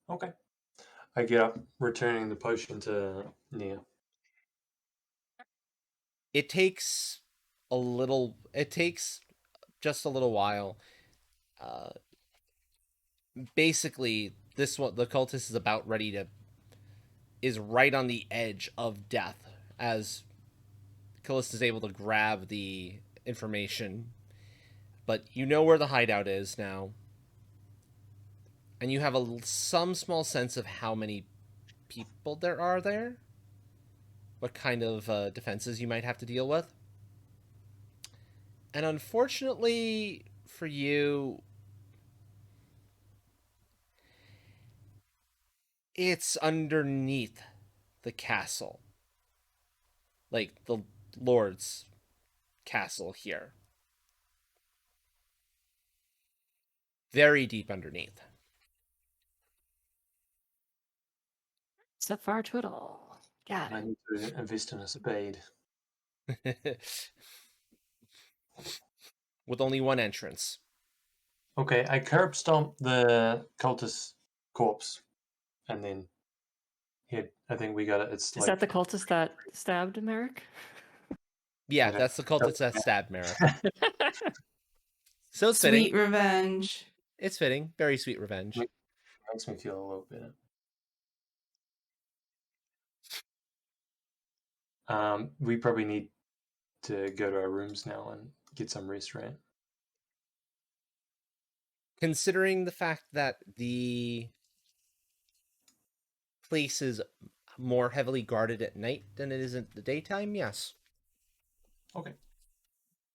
Okay. I get up, returning the potion to Nia. It takes just a little while. Basically, the cultist is right on the edge of death as Callista is able to grab the information. But you know where the hideout is now. and you have some small sense of how many people there are there, what kind of defenses you might have to deal with. And unfortunately for you, it's underneath the castle. Like the Lord's castle here. Very deep underneath. Set fire to it all. Got I it. need to invest in a spade. With only one entrance. Okay, I curb stomp the cultist corpse, and then I think we got it. It's Is like that the cultist that stabbed Merrick? Yeah, I don't- that's the cultist that stabbed Merrick. So it's Sweet fitting. revenge. It's fitting. Very sweet revenge. makes me feel a little better. We probably need to go to our rooms now and get some rest, right? Considering the fact that the place is more heavily guarded at night than it is in the daytime, yes. Okay.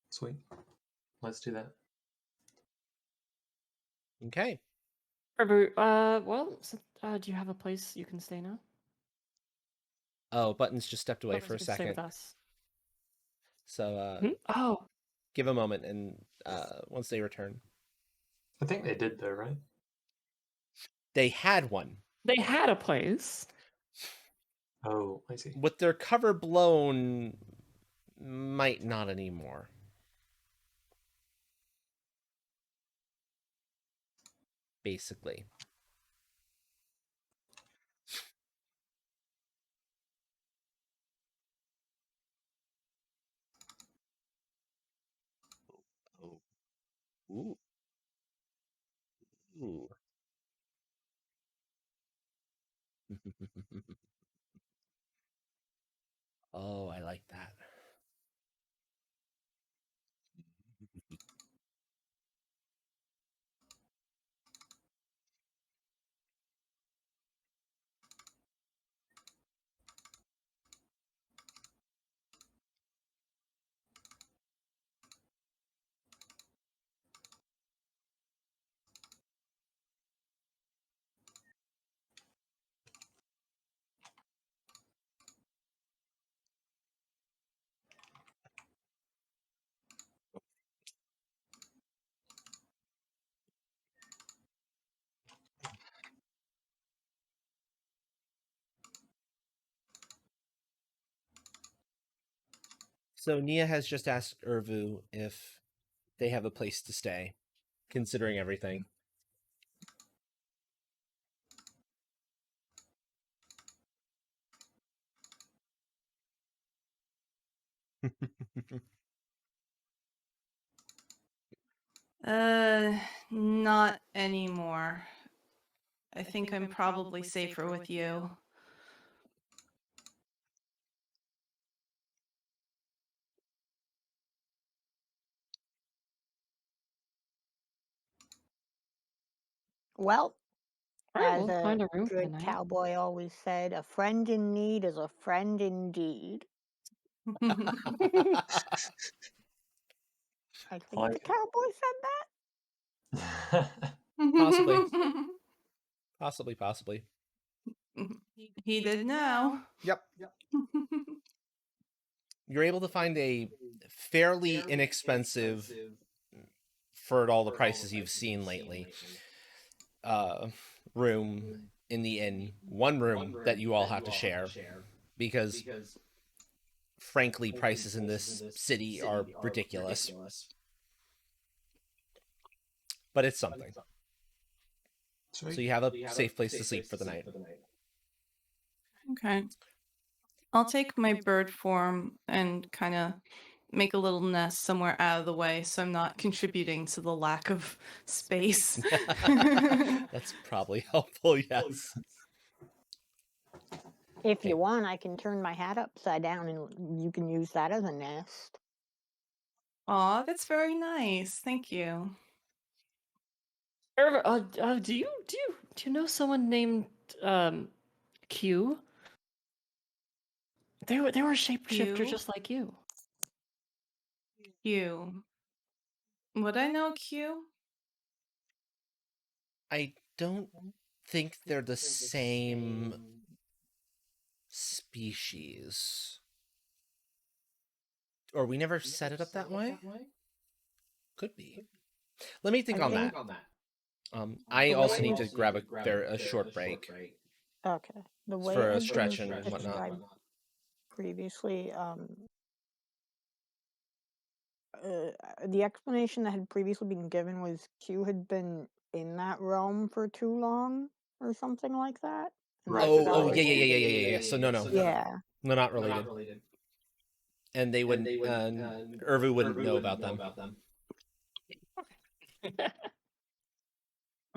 Sweet. Let's do that. Okay. Well, do you have a place you can stay now? Oh, Buttons just stepped away Otherwise for you a can stay second. with us. So Oh, give a moment, and once they return. I think they did though, right? They had one. they had a place. Oh, I see. With their cover blown, might not anymore. Basically. Oh. Ooh. Ooh. Oh, I like that. So Nia has just asked Urvu if they have a place to stay, considering everything. Not anymore. I think I'm probably safer with you. Well, All right, as we'll a find a room for the good night. cowboy always said, a friend in need is a friend indeed. I think like the it. cowboy said that. Possibly. Possibly. He did now. Yep. You're able to find a fairly inexpensive, for all the prices you've seen lately, room in the inn. One room that you all have to share, because frankly, prices in this city are ridiculous. But it's something. Sweet. So you have a safe place to sleep for the night. Okay. I'll take my bird form and kind of make a little nest somewhere out of the way so I'm not contributing to the lack of space. That's probably helpful, yes. If Okay. you want, I can turn my hat upside down and you can use that as a nest. Aw, that's very nice. Thank you. Do you know someone named Q? They were shapeshifter Q? just like you. Q. Would I know Q? I don't think they're the same species. Or we never set it up that way? Could be. Let me think I on think- that. I The also way need it to was- grab a short break Okay. The way for it a had stretch been and whatnot. described previously, the explanation that had previously been given was Q had been in that realm for too long, or something like that. And Right. that's Oh, why- yeah. So no. Yeah. No, not related. And they wouldn't, Irvu wouldn't know about them.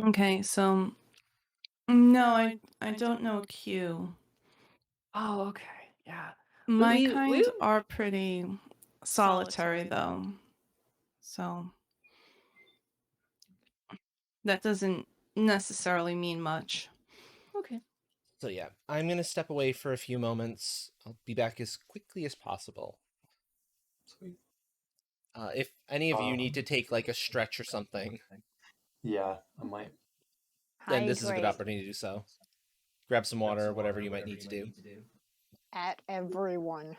Okay, so no, I don't know Q. Oh, okay. Yeah. My We- kind we- are pretty solitary though. So that doesn't necessarily mean much. Okay. So yeah, I'm gonna step away for a few moments. I'll be back as quickly as possible. Sweet. If any of you need to take like a stretch or something, Yeah, I might. then this is a good Hydrate opportunity to do so. Grab some water, or whatever you might need to do. at everyone.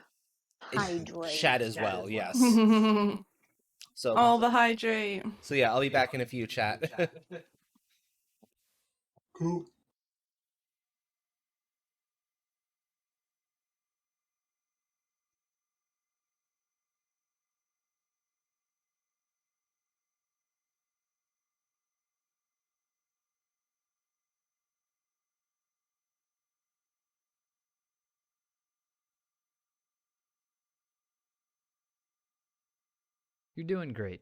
Hydrate. Chat as well, yes. So, All the hydrate. so yeah, I'll be back in a few, chat. Cool. You're doing great.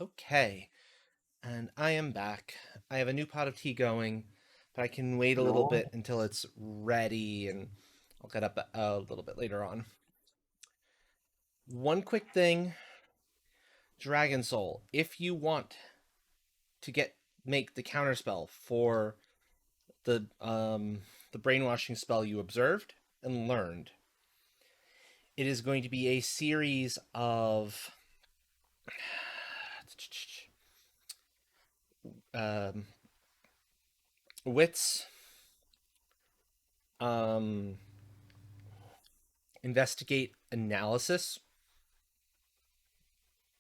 Okay, and I am back. I have a new pot of tea going, but I can wait a little bit until it's ready, and I'll get up a little bit later on. One quick thing, Dragon Soul, if you want to make the counterspell for the brainwashing spell you observed and learned, it is going to be a series of um, wits, investigate, analysis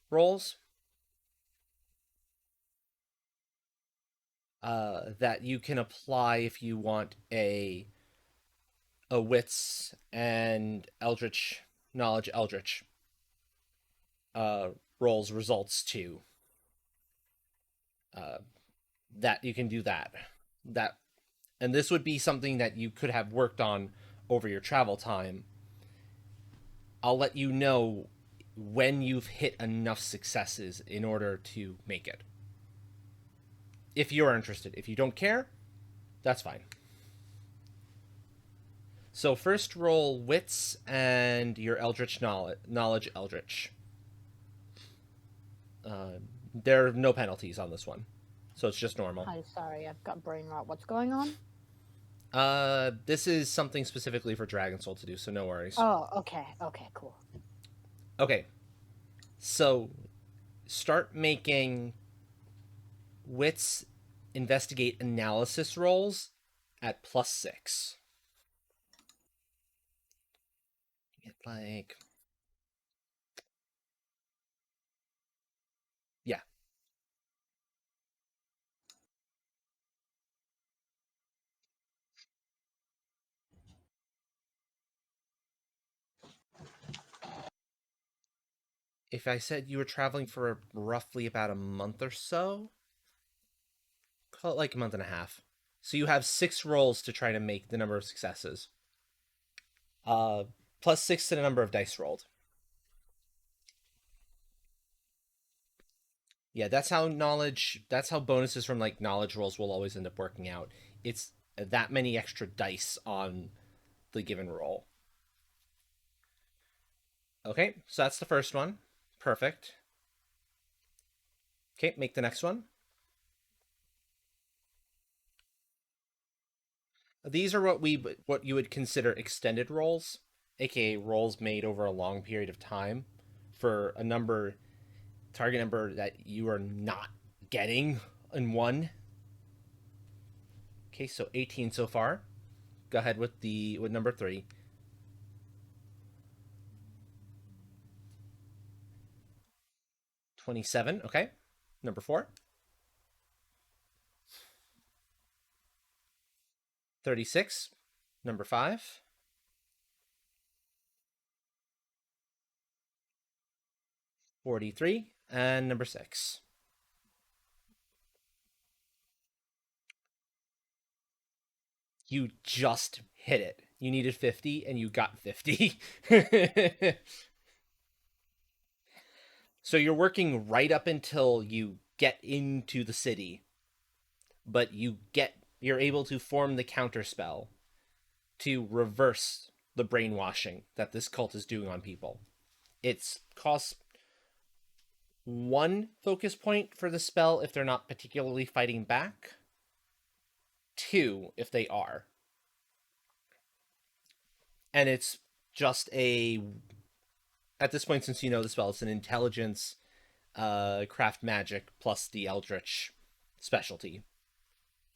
rolls that you can apply if you want a wits and eldritch knowledge eldritch rolls results to. That you can do that, and this would be something that you could have worked on over your travel time. I'll let you know when you've hit enough successes in order to make it, if you're interested. If you don't care, that's fine. So first roll wits and your eldritch knowledge eldritch. There are no penalties on this one, so it's just normal. Hi, sorry, I've got brain rot. What's going on? This is something specifically for Dragon Soul to do, so no worries. Oh, okay, cool. Okay, so start making wits investigate analysis rolls at +6. Get like, yeah. If I said you were traveling for roughly about a month or so, call it like a month and a half. So you have 6 rolls to try to make the number of successes. +6 to the number of dice rolled. Yeah, that's how bonuses from like knowledge rolls will always end up working out. It's that many extra dice on the given roll. Okay, so that's the first one. Perfect. Okay, make the next one. These are what you would consider extended rolls, aka rolls made over a long period of time for a target number that you are not getting in one. Okay, so 18 so far. Go ahead with number 3. 27, okay. Number 4. 36, number 5. 43, and number 6. You just hit it. You needed 50 and you got 50. So you're working right up until you get into the city, but you're able to form the counterspell to reverse the brainwashing that this cult is doing on people. It's costs 1 focus point for the spell if they're not particularly fighting back, 2 if they are. And it's just at this point, since you know the spell, it's an intelligence craft magic plus the eldritch specialty.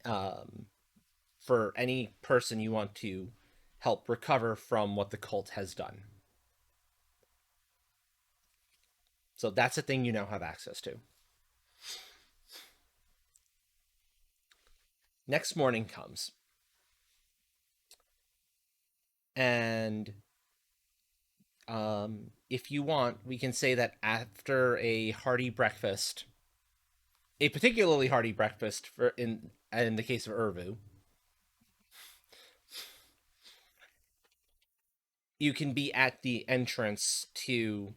For any person you want to help recover from what the cult has done. So that's a thing you now have access to. Next morning comes. And if you want, we can say that after a hearty breakfast, a particularly hearty breakfast in the case of Urvu, you can be at the entrance to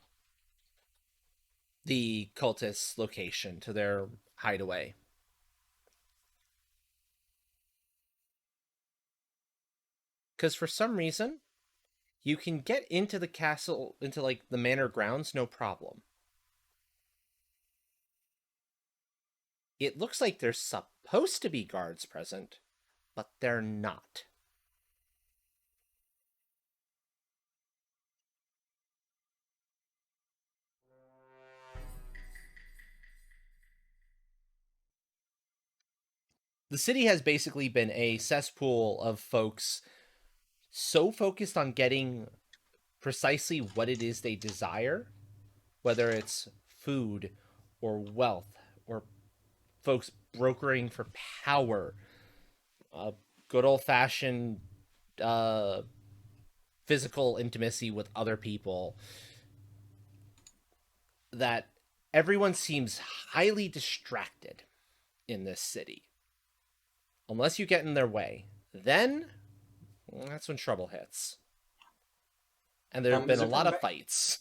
the cultists' location, to their hideaway. Because for some reason, you can get into the castle, into like the manor grounds, no problem. It looks like there's supposed to be guards present, but they're not. The city has basically been a cesspool of folks so focused on getting precisely what it is they desire, whether it's food or wealth or folks brokering for power, good old fashioned uh, physical intimacy with other people, that everyone seems highly distracted in this city. Unless you get in their way, then that's when trouble hits. And there have been Is a it lot of back? fights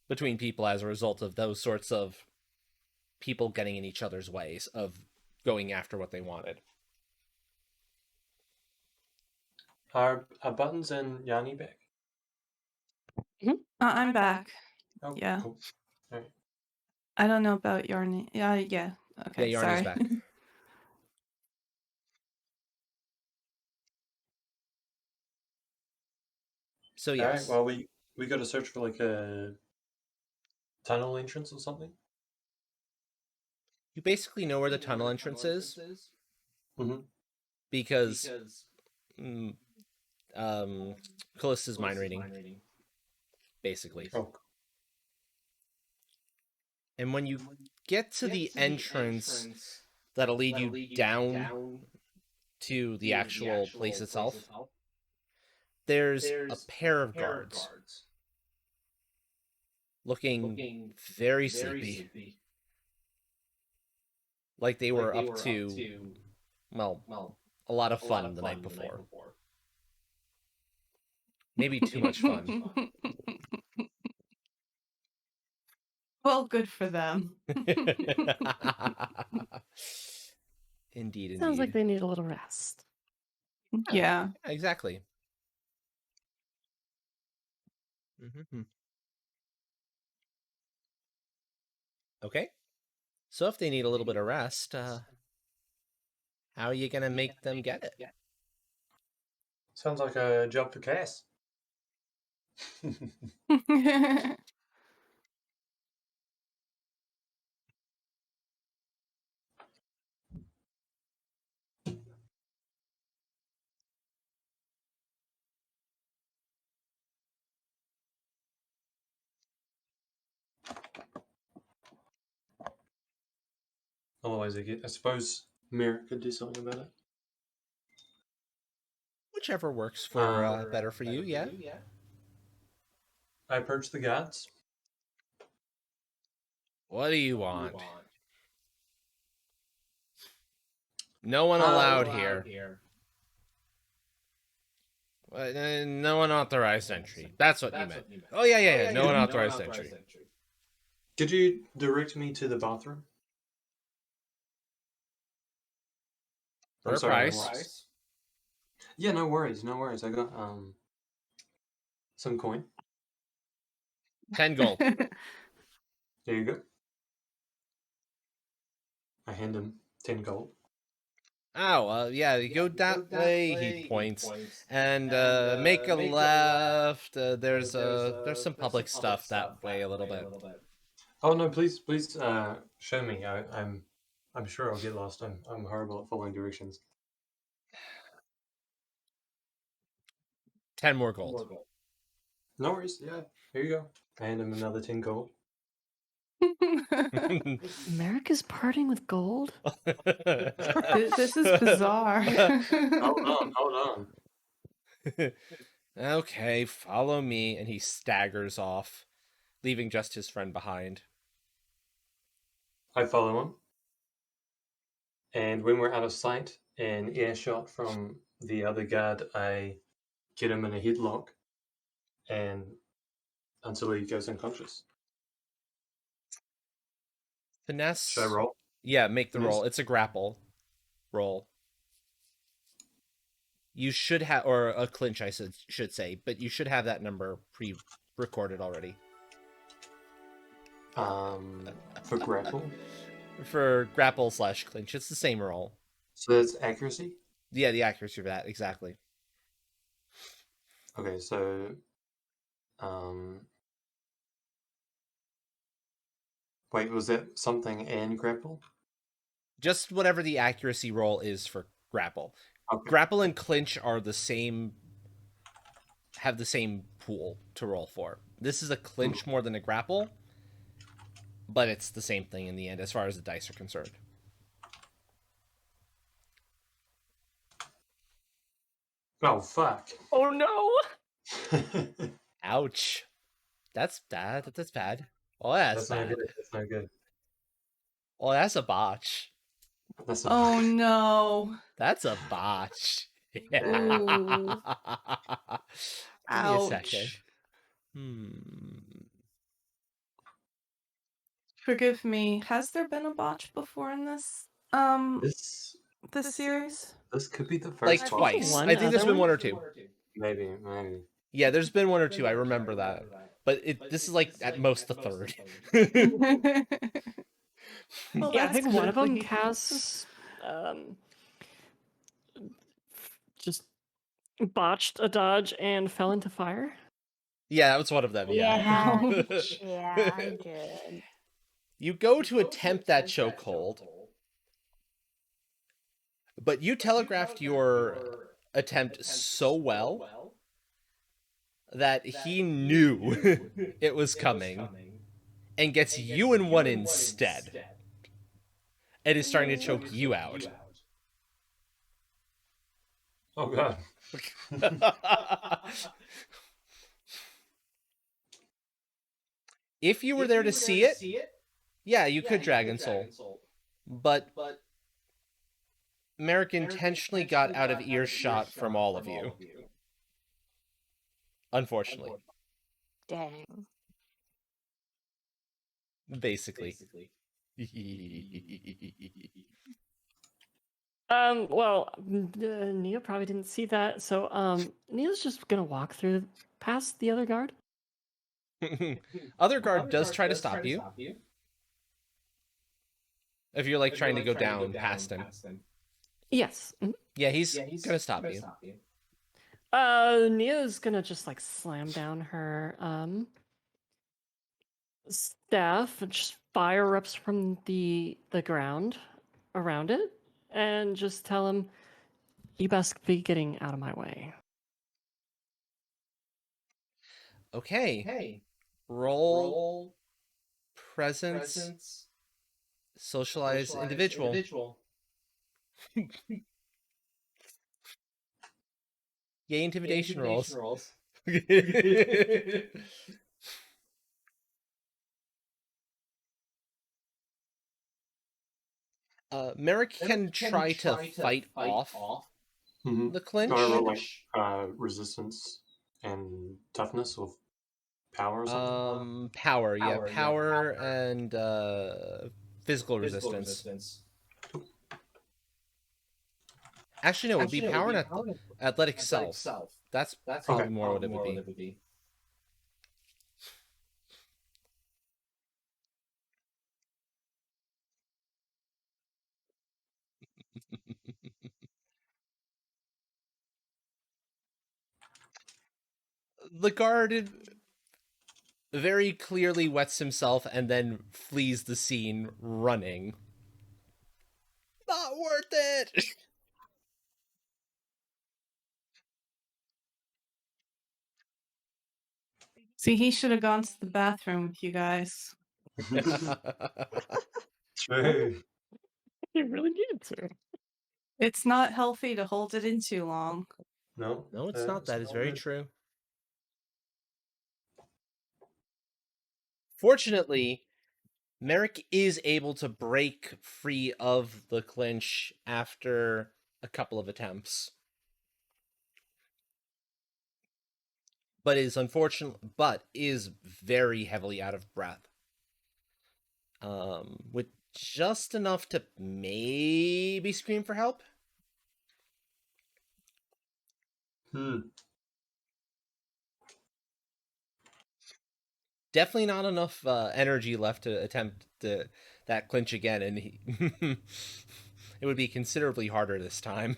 between people as a result of those sorts of people getting in each other's ways of going after what they wanted. Are Buttons and Yanni back? I'm back. Oh, Yeah. cool. All right. I don't know about Yarny. Yeah. Okay, Yeah, Yarny's sorry. back. So All right. yes, Well, we got to search for like a tunnel entrance or something. you basically know where the tunnel entrance is Mm-hmm. because mm, Callista's mind reading, basically. Oh, And when you get to the entrance that'll lead you down to the actual place itself, there's a pair of guards looking very sleepy, like they were up to, well, a lot of fun the night before. Maybe too much fun. Well, good for them. Indeed. Sounds like they need a little rest. Yeah. Exactly. Mm-hmm. Okay. So if they need a little bit of rest, how are you gonna make them get it? sounds like a job for Cass. Otherwise, I suppose Merrick could do something about it. Whichever works for better for you, yeah. I approach the guards. What do you want? No one allowed here. No one authorized entry. That's what you meant. Oh yeah. No one authorized entry. Could you direct me to the bathroom? For I'm a sorry, I price. lost. Yeah, no worries. I got some coin. 10 gold. There you go. I hand him 10 gold. Oh, yeah, you go that way, he points, and make a left. There's some public stuff that way a little bit. Oh no, please, show me. I'm sure I'll get lost. I'm horrible at following directions. 10 more gold. No worries. Yeah, here you go. I hand him another 10 gold. America's parting with gold? This is bizarre. Hold on. Okay, follow me, and he staggers off, leaving just his friend behind. I follow him, and when we're out of sight and earshot from the other guard, I get him in a headlock, and until he goes unconscious. Finesse. Should I roll? Yeah, make the Finesse? roll. It's a grapple roll. You should have, or a clinch, I should say, but you should have that number pre-recorded already. For grapple? For grapple / clinch, it's the same roll. So that's accuracy? Yeah, the accuracy of that, exactly. Okay, so wait, was that something and grapple? Just whatever the accuracy roll is for grapple. Okay. Grapple and clinch are the same, have the same pool to roll for. This is a clinch more than a grapple, but it's the same thing in the end as far as the dice are concerned. Oh, fuck. Oh no! Ouch. That's bad. That's bad. Oh, that's not bad. good. That's not good. Oh, that's a botch. That's a Oh no. That's a botch. Ooh. Give me a second. Ouch. Forgive me. Has there been a botch before in this this series? This could be the first Like botch. twice. One I think there's other been one one? or two. Maybe. Yeah, there's been one or two. I remember that. But this is like at most the third. Well, Yeah, I that's think one of them good. casts just botched a dodge and fell into fire. Yeah, that was one of them. Yeah. Yeah, I did. You go to attempt that chokehold, but you telegraphed your attempt so well that he knew it was coming and gets you in one instead and is starting to choke you out. Oh, God. If you were there to see it, yeah, you could Dragon Soul. But Merrick intentionally got out of earshot from all of you. Unfortunately. Dang. Basically. Well, Nia probably didn't see that, so Nia's just gonna walk through past the other guard. Other guard does try to stop you. If you're like trying to go down past him. Yes. Mhm. Yeah, he's gonna stop you. Nia's gonna just like slam down her staff and just fire erupts from the ground around it and just tell him, you best be getting out of my way. Okay. Roll presence. Socialize individual. Yay, intimidation rolls. Merrick can try to fight off the clinch. Do I roll like resistance and toughness or power or something? Power, yeah, power and physical resistance. Actually, no, it would be power and athletic self. That's probably more what it would be. The guard very clearly wets himself and then flees the scene running. Not worth it! See, he should have gone to the bathroom with you guys. True. You really needed to. It's not healthy to hold it in too long. No, it's not. That is very true. Fortunately, Merrick is able to break free of the clinch after a couple of attempts. But is very heavily out of breath. with just enough to maybe scream for help. Definitely not enough energy left to attempt that clinch again, and it would be considerably harder this time.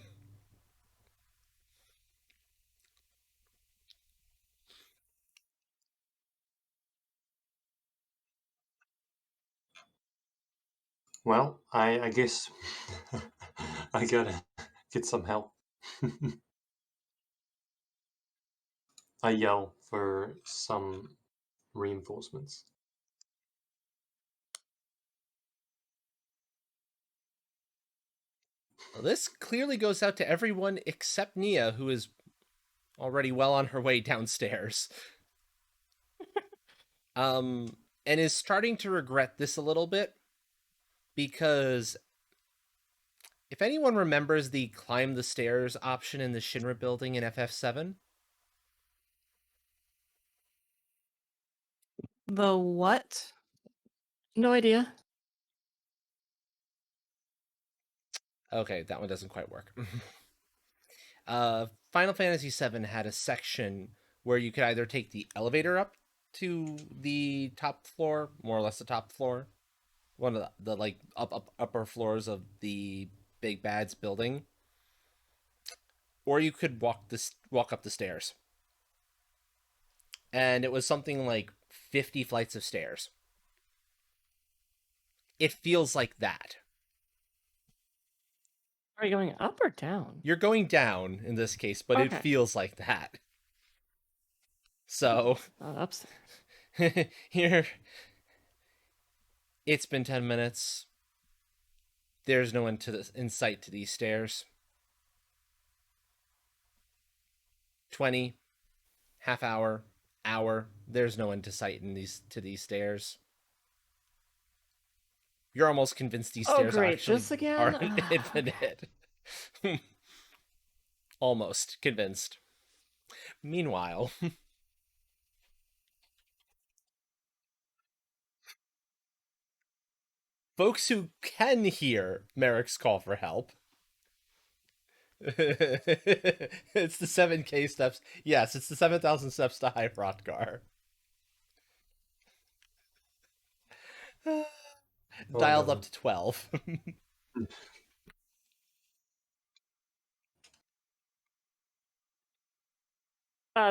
Well, I guess I gotta get some help. I yell for some reinforcements. Well, this clearly goes out to everyone except Nia, who is already well on her way downstairs. And is starting to regret this a little bit, because if anyone remembers the climb the stairs option in the Shinra building in FF7, The what? No idea. okay, that one doesn't quite work. Final Fantasy VII had a section where you could either take the elevator up to the top floor, more or less the top floor, one of the like upper floors of the Big Bad's building, or you could walk up the stairs. And it was something like 50 flights of stairs. It feels like that. Are you going up or down? You're going down in this case, but it Okay. feels like that. So Ups. here, it's been 10 minutes. There's no one in sight to these stairs. 20, half hour, hour. There's no one to sight in these stairs. You're almost convinced these Oh, stairs great. actually This again? aren't infinite. Almost convinced. Meanwhile, folks who can hear Merrick's call for help. It's the 7K steps. Yes, it's the 7,000 steps to High Hrothgar. Dialed up to 12.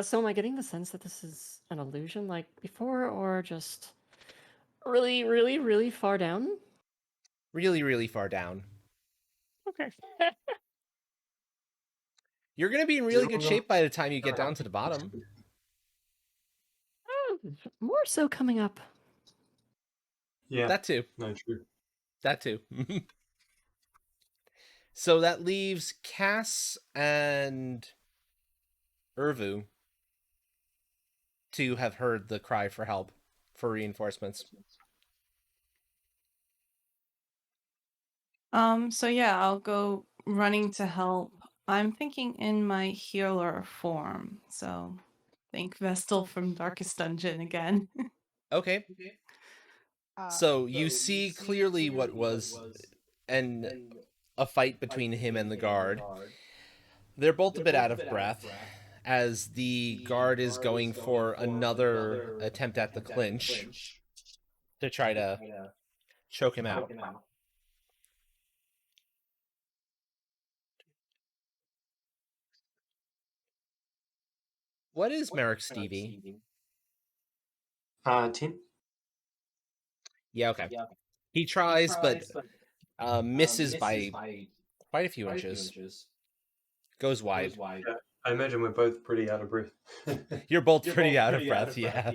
So am I getting the sense that this is an illusion like before, or just really, really, really far down? Really, really far down. Okay. You're going to be in really good shape by the time you get down to the bottom. More so coming up. Yeah, That too. no, true. That too. So that leaves Cass and Ervu to have heard the cry for help, for reinforcements. So yeah, I'll go running to help. I'm thinking in my healer form. So think Vestal from Darkest Dungeon again. Okay. Uh, So you see clearly what was a fight between him and the guard. They're both a bit out of breath as the guard is going for another attempt at the clinch to try to choke him out. What is Merrick Stevie? 10. Yeah, okay. He tries, but misses by quite a few inches. Goes wide. Yeah, I imagine we're both pretty out of breath. You're both pretty out of breath, yeah.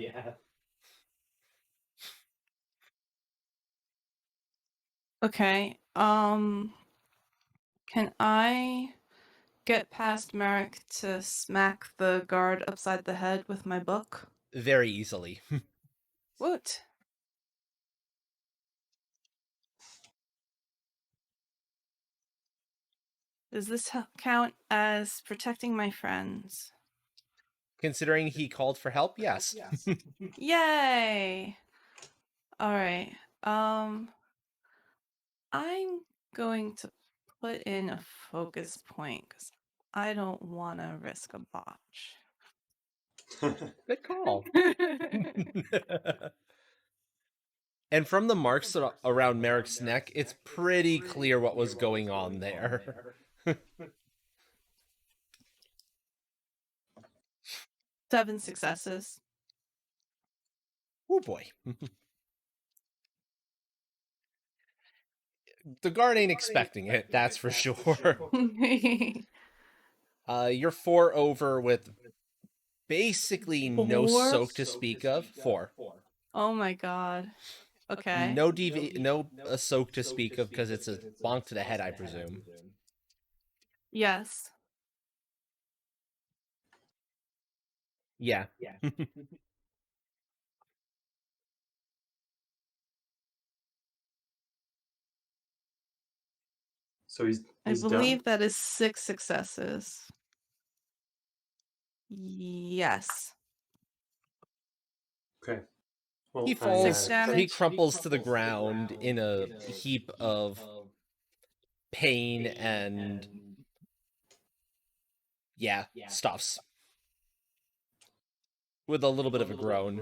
Okay. Can I get past Merrick to smack the guard upside the head with my book? Very easily. Woot. Does this count as protecting my friends? Considering he called for help, yes. Yay! All right. I'm going to put in a focus point because I don't want to risk a botch. Good call. And from the marks around Merrick's neck, it's pretty clear what was going on there. 7 successes. Oh boy. The guard ain't expecting it, that's for sure. You're 4 over with basically no 4? soak to speak of. 4. Oh my god. Okay. No soak to speak of because it's a bonk to the head, I presume. Yes. Yeah. So he's I done? believe that is 6 successes. Yes. Okay. Well, He Six falls, damage. he crumples to the ground in a heap of pain and yeah, stuffs. With a little bit of a groan.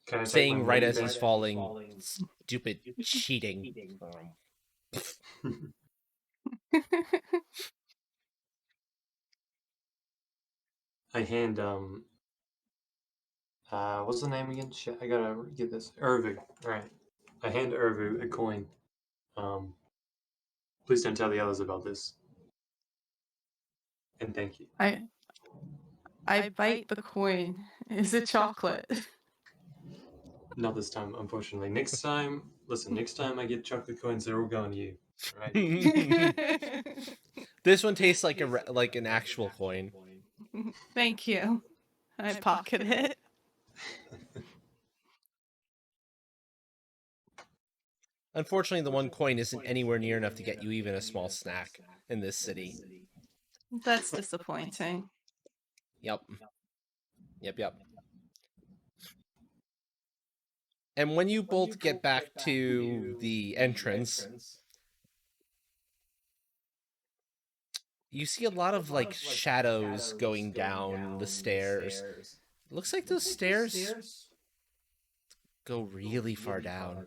Can I take Saying my right money as back? he's falling, stupid cheating. I hand what's the name again? Shit, I gotta get this. Urvu. Alright. I hand Urvu a coin. Please don't tell the others about this. And thank you. I bite the coin. Is it chocolate? Not this time, unfortunately. Next time, listen, next time I get chocolate coins, they're all going to you. Right? This one tastes like like an actual coin. Thank you. I pocket it. Unfortunately, the one coin isn't anywhere near enough to get you even a small snack in this city. That's disappointing. Yep. And when you both get back to the entrance, you see a lot of like shadows going down the stairs. It looks like those stairs go really far down.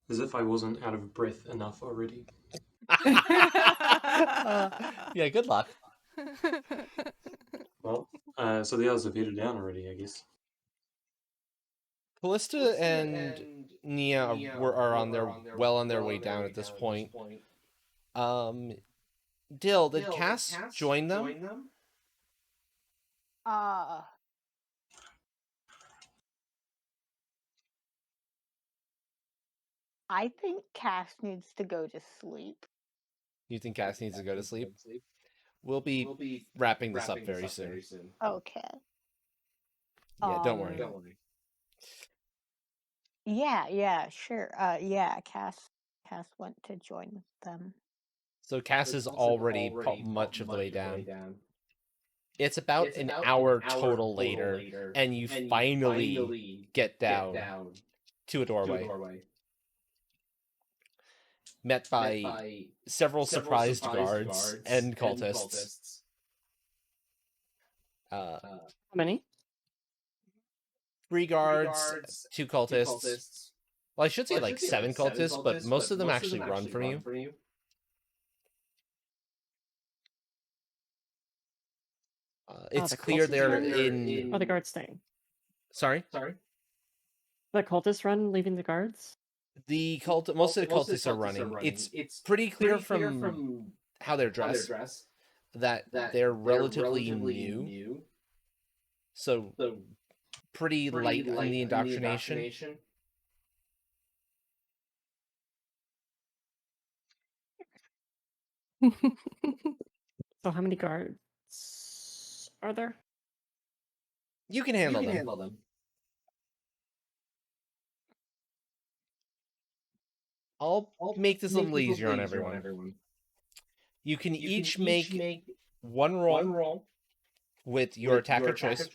As if I wasn't out of breath enough already. Yeah, good luck. Well, so the others have headed down already, I guess. Callista and Nia are on their way down at this point. Dill, did Cass join them? I think Cass needs to go to sleep. You think Cass needs to go to sleep? We'll be wrapping this up very soon. Okay. Yeah, don't worry. Yeah, sure. Yeah, Cass went to join them. So Cass is already much of the way down. It's about an hour total later, and you finally get down to a doorway. Met by several surprised guards and cultists. How many? 3 guards, 2 cultists. Well, I should say like 7 cultists, but most of them actually run from you. It's the clear cultists they're run? in. Are the guards staying? Sorry? The cultists run, leaving the guards? Most of the cultists are running. It's pretty clear from how they're dressed that they're relatively new. So pretty light on the indoctrination. So how many guards are there? You can handle them. I'll make this a little easier on everyone. You can each make one roll with your attacker choice,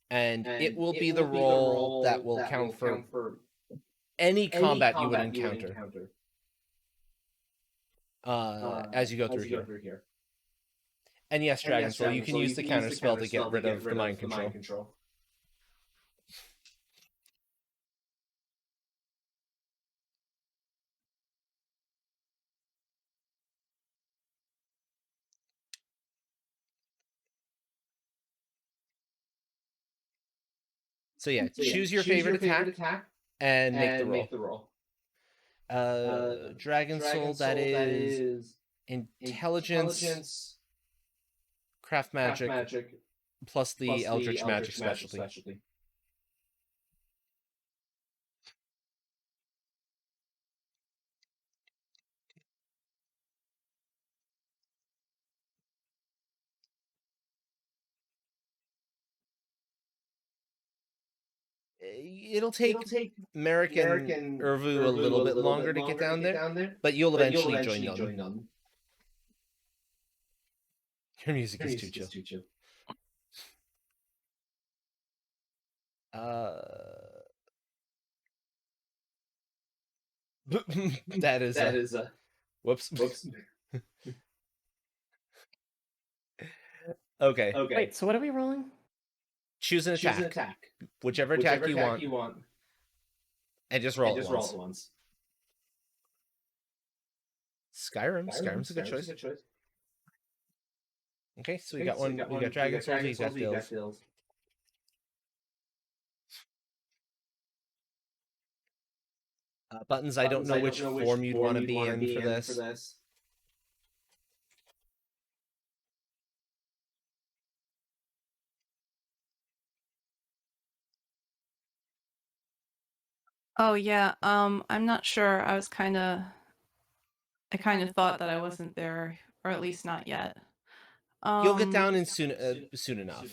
and it will be the roll that will count for any combat you would encounter as you go through here. And yes, Dragon Soul, you can use the counter spell to get rid of the mind control. So yeah, choose your favorite attack and make the roll. Dragon Soul, that is intelligence, craft magic, plus the Eldritch magic specialty. It'll take Merrick and Urvu a little bit longer to get down there, but you'll eventually join them. Your music is too chill. That is whoops. Okay. Wait, so what are we rolling? Choose an attack. Whichever attack you want. And just roll it once. Skyrim's a good choice. Okay, so we got one. We got Dragon Souls. We got Dills. Buttons. I don't know which form you'd want to be in for this. Oh yeah, I'm not sure. I kind of thought that I wasn't there, or at least not yet. You'll get down in soon enough.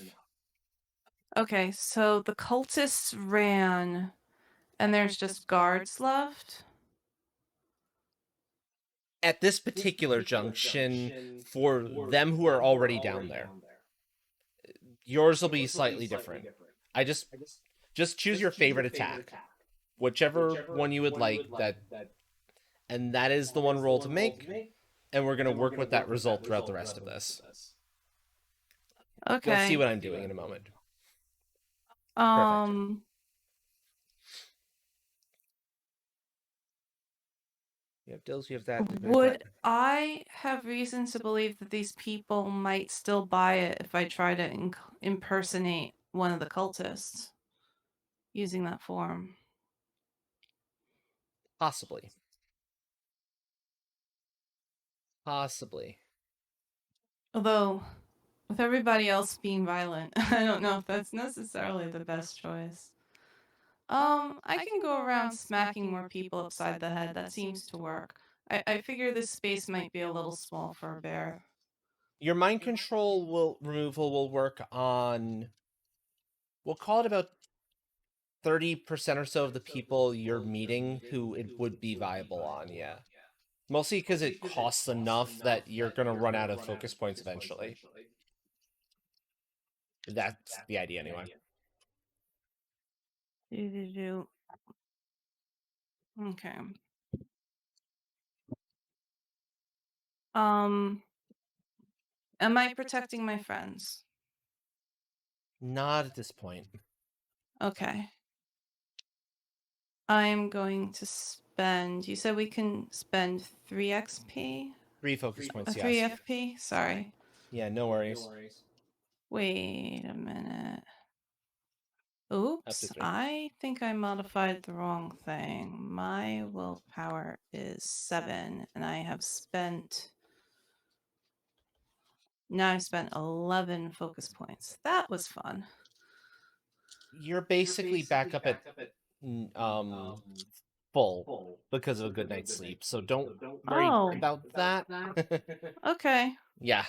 Okay, so the cultists ran, and there's just guards left. At this particular junction, for them who are already down there, yours will be slightly different. I just choose your favorite attack, whichever one you would like. And that is the one roll to make, and we're gonna work with that result throughout the rest of this. Okay. You'll see what I'm doing in a moment. Perfect. You have Dills, you have that. Would I have reason to believe that these people might still buy it if I try to impersonate one of the cultists using that form? Possibly. Although, with everybody else being violent, I don't know if that's necessarily the best choice. I can go around smacking more people upside the head. That seems to work. I figure this space might be a little small for a bear. Your mind control removal will work on, we'll call it about 30% or so of the people you're meeting who it would be viable on, yeah. Mostly because it costs enough that you're going to run out of focus points eventually. That's the idea anyway. Okay. Am I protecting my friends? Not at this point. Okay. I'm going to spend, you said we can spend 3 XP? 3 focus points, 3 yes. FP? Sorry. Yeah, no worries. Wait a minute. Oops, 3. I think I modified the wrong thing. My willpower is 7, and I have spent... Now I've spent 11 focus points. That was fun. You're basically back up at full because of a good night's sleep, so don't worry about that. Okay. Yeah.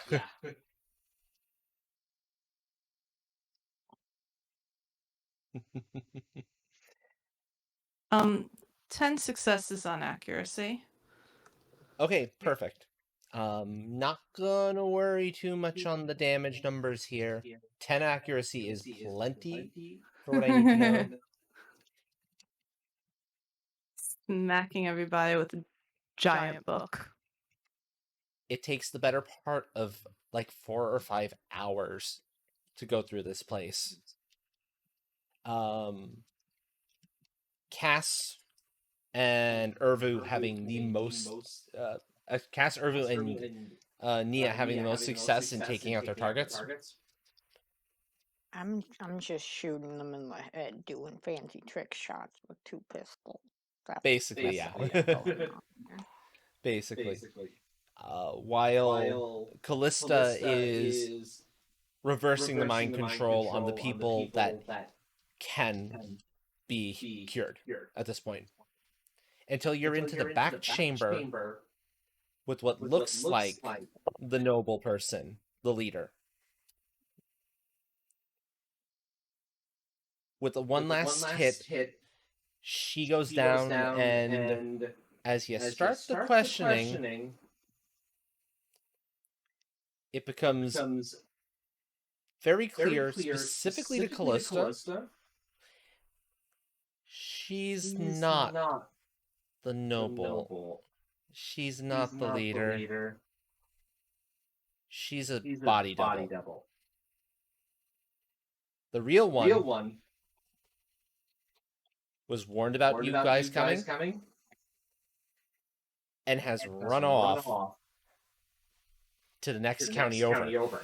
10 successes on accuracy. Okay, perfect. Not gonna worry too much on the damage numbers here. 10 accuracy is plenty for what I need to know. Smacking everybody with a giant book. It takes the better part of like 4 or 5 hours to go through this place. Cass and Ervu having the most Cass, Ervu, and Nia having the most success in taking out their targets. I'm just shooting them in the head, doing fancy trick shots with 2 pistols. Basically, yeah. What's going on here. Basically. While Callista is reversing the mind control on the people that can be cured at this point. Until you're into the back chamber with what looks like the noble person, the leader. With the one last hit, she goes down, and as you start the questioning, it becomes very clear, specifically to Callista, she's not the noble. She's not the leader. She's a body double. The real one was warned about you guys coming and has run off to the next county over.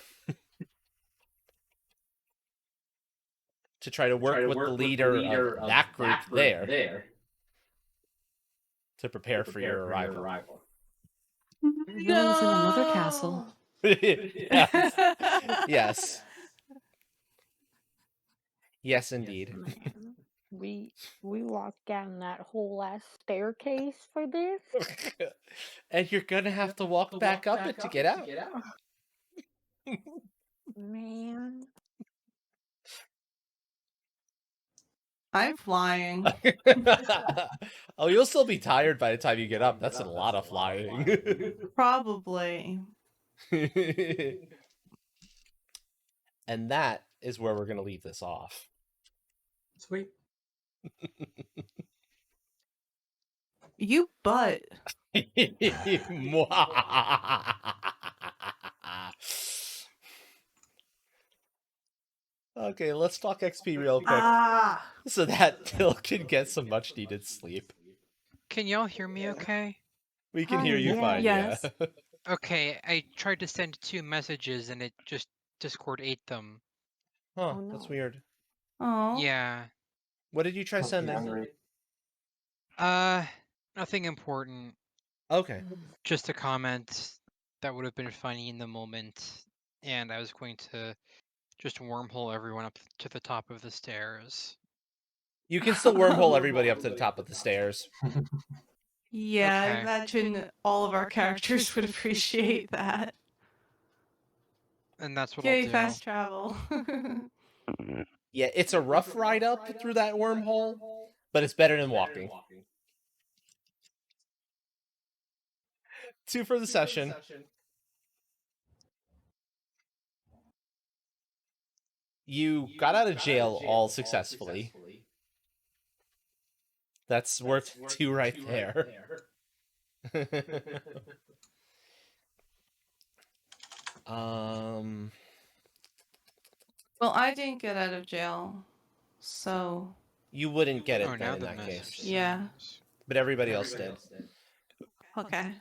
To try to work with the leader of that group there to prepare for your arrival. Villains in another castle. Yes. Yes, indeed. Man, we walked down that whole ass staircase for this. And you're gonna have to walk back up it to get out. Man. I'm flying. Oh, you'll still be tired by the time you get up. That's a lot of flying. Probably. And that is where we're going to leave this off. Sweet. You butt. Okay, let's talk XP real quick so that Till can get some much needed sleep. Can y'all hear me okay? We can hear you fine, Yes. yeah. Okay, I tried to send 2 messages and it just Discord ate them. Huh, Oh, that's no. weird. Oh. Yeah. What did you try sending? Nothing important. Okay. Just a comment that would have been funny in the moment, and I was going to just wormhole everyone up to the top of the stairs. You can still wormhole everybody up to the top of the stairs. Yeah, Okay. I imagine all of our characters would appreciate that. And that's what Yay, I'll do. fast travel. Yeah, it's a rough ride up through that wormhole, but it's better than walking. 2 for the session. You got out of jail all successfully. That's worth 2 right there. Well, I didn't get out of jail, so You wouldn't get it Oh, then now in the that message case. Yeah. sends. But everybody else did. okay.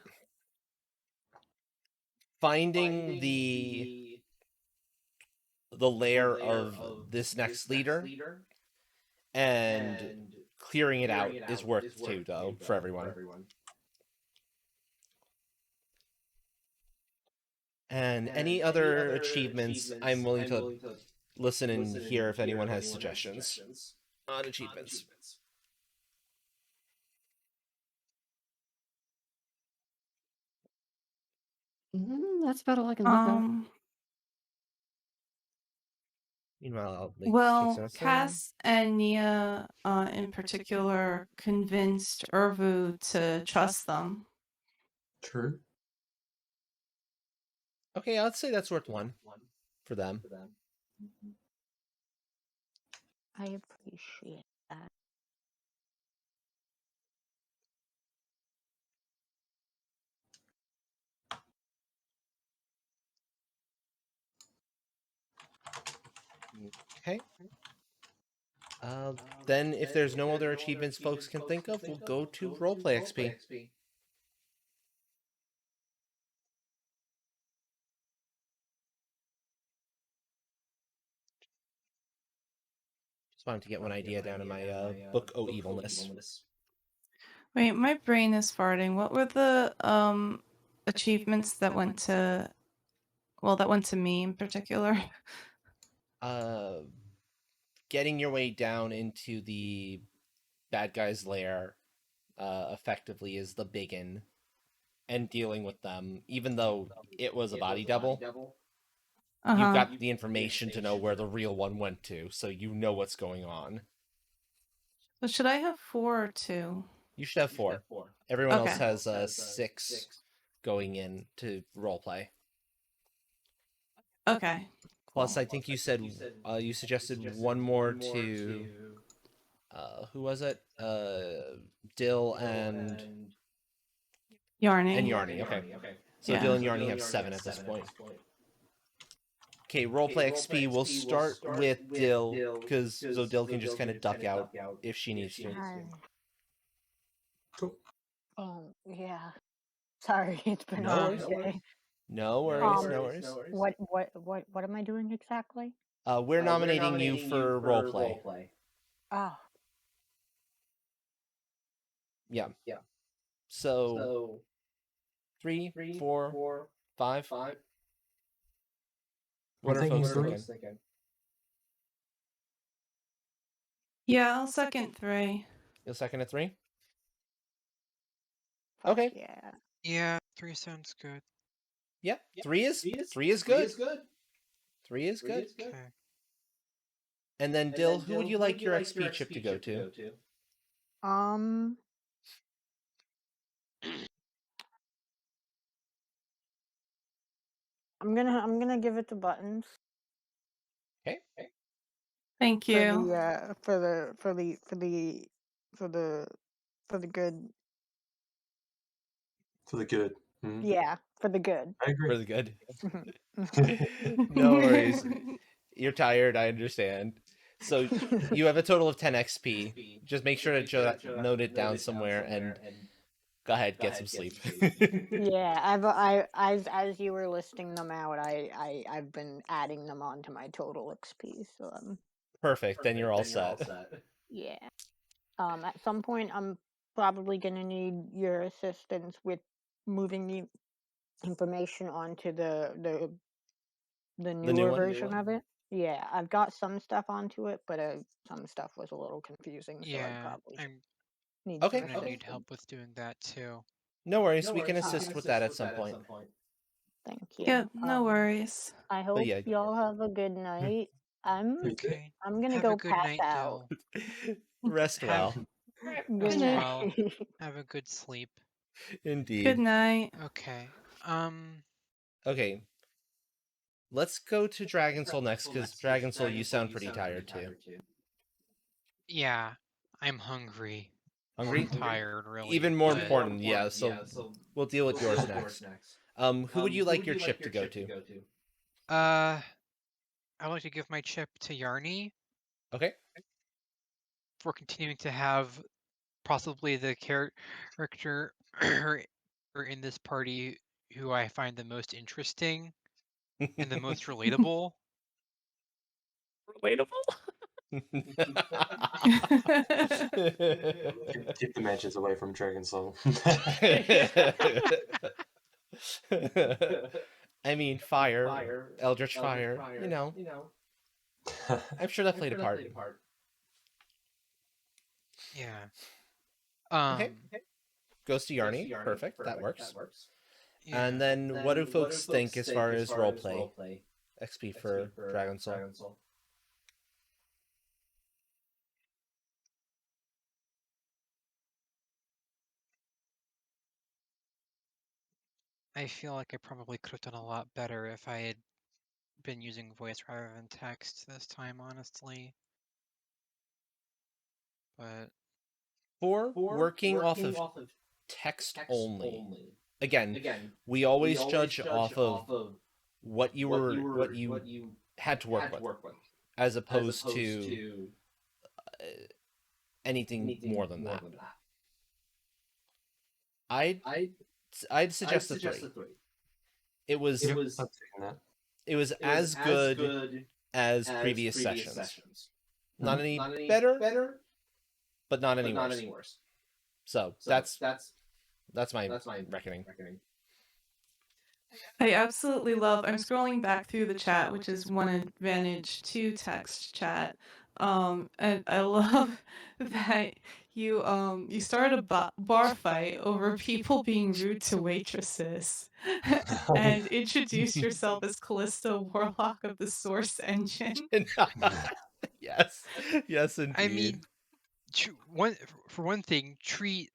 Finding the lair of this next leader and clearing it out is worth 2 though for everyone. And any other achievements, I'm willing to listen and hear if anyone has suggestions on achievements. That's about all I can think of. Meanwhile, I'll make Well, Cass and Nia, in particular, convinced Ervu to trust them. True. Okay, I'd say that's worth 1 for them. I appreciate that. Okay. Then, if there's no other achievements folks can think of, we'll go to roleplay XP. Just wanted to get one idea down in my book, Oh Evilness. Wait, my brain is farting. What were the achievements that went to that went to me in particular? Getting your way down into the bad guy's lair effectively is the biggin, and dealing with them, even though it was a body double. You've got the information to know where the real one went to, so you know what's going on. So should I have 4 or 2? You should have 4. Everyone else Okay. has 6 going in to roleplay. Okay. Plus, I think you said you suggested one more to who was it? Dill and Yarny. Yarny. Okay, so Yeah. Dill and Yarny have 7 at this point. Okay, roleplay XP. We'll start with Dill because so Dill can just kind of duck out if she needs to. Cool. Oh yeah. Sorry, it's been No a long worries. day. No worries. No worries. What am I doing exactly? We're nominating you for roleplay. Oh, Yeah. So 3, 4, 5. What are folks thinking? Yeah, I'll second 3. You'll second at 3? fuck Okay. yeah. Yeah, 3 sounds good. Yeah. 3 is good. 3 is good. Okay. And then Dill, who would you like your XP chip to go to? I'm gonna give it to Buttons Okay. Thank for you. the for the good. For the good. Mhm. Yeah, for the good. I agree. Really good. No worries. You're tired, I understand. So you have a total of 10 XP. Just make sure to note it down somewhere and go ahead, get some sleep. Yeah, as you were listing them out, I've been adding them onto my total XP. So Perfect, then you're all set. yeah. At some point, I'm probably gonna need your assistance with moving the information onto the new newer one? version of it. Yeah, I've got some stuff onto it, but some stuff was a little confusing, so I'd Yeah, probably I'm need Okay. some gonna need assistance. help with doing that too. No worries, we can assist with that at some point. Thank you. Yeah, no worries. I hope yeah. y'all have a good night. I'm You too. Okay. I'm gonna Have go a good pass night, out. Dill. Rest well. Good Rest night. well. night. Have a good sleep. Indeed. Good night. Okay. Okay. Let's go to Dragon Soul next, because Dragon Soul, you sound pretty tired too. Yeah, I'm hungry. Hungry? Or tired, really. Even more but- important, yeah, so we'll deal with yours next. Who would you like your chip to go to? I'd like to give my chip to Yarny Okay. for continuing to have possibly the character in this party who I find the most interesting and the most relatable. Relatable. Keep the matches away from Dragon Soul. I mean, fire, Eldritch Fire, you know. I'm sure that played a part. Yeah. Okay. Goes to Yarny. Perfect. That works. Yeah. And then what do folks think as far as roleplay? XP for Dragon Soul. I feel like I probably could have done a lot better if I had been using voice rather than text this time, honestly. But For working off of text only, again, we always judge off of what you had to work with, as opposed to anything more than that. I'd I'd suggest a 3. It was Yep, I'm taking that. it was as good as previous sessions. Not any better, but not any worse. So that's my reckoning. I absolutely love. I'm scrolling back through the chat, which is one advantage to text chat. And I love that you started a bar fight over people being rude to waitresses, and introduced yourself as Callisto, Warlock of the Source Engine. Yes, yes, I indeed. mean, for one thing, treat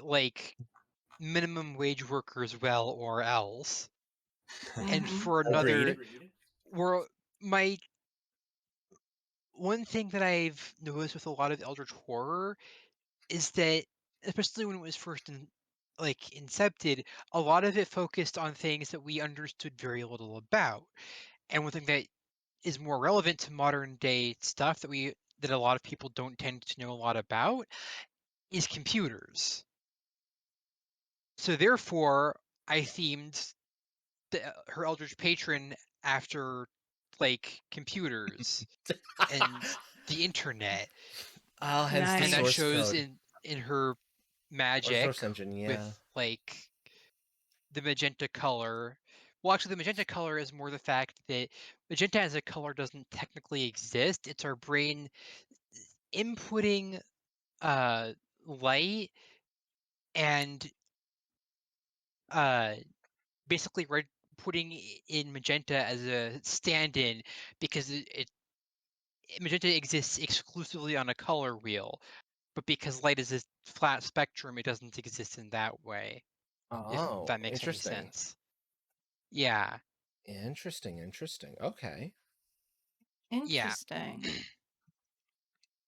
like minimum wage workers well, or else. And for another, Agreed. my one thing that I've noticed with a lot of Eldritch horror is that, especially when it was first incepted, a lot of it focused on things that we understood very little about. And one thing that is more relevant to modern day stuff that a lot of people don't tend to know a lot about is computers. So therefore, I themed her Eldritch Patron after computers and the internet, Hence the Nice. and that source shows code in her or magic source engine. with Yeah. the magenta color. Well, actually, the magenta color is more the fact that magenta as a color doesn't technically exist. It's our brain inputting light and uh, basically putting in magenta as a stand-in, because magenta exists exclusively on a color wheel, but because light is a flat spectrum, it doesn't exist in that way. If Oh, that makes any interesting. sense. Yeah. Interesting. Okay. Yeah. Interesting.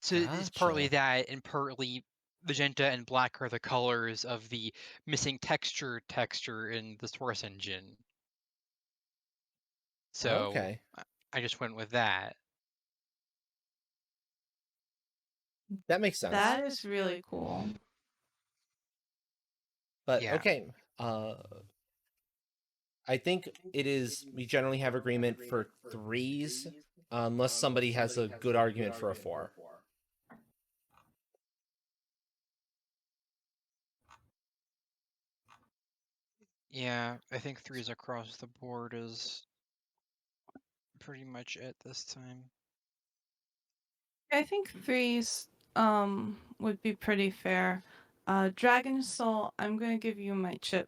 So it's partly Gotcha. that, and partly magenta and black are the colors of the missing texture in the source engine. So Okay. I just went with that. That makes sense. That is really cool. But Yeah. okay. I think it is. We generally have agreement for 3s, unless somebody has a good argument for a 4. Yeah, I think 3s across the board is pretty much it this time. I think 3s would be pretty fair. Dragon Soul, I'm gonna give you my chip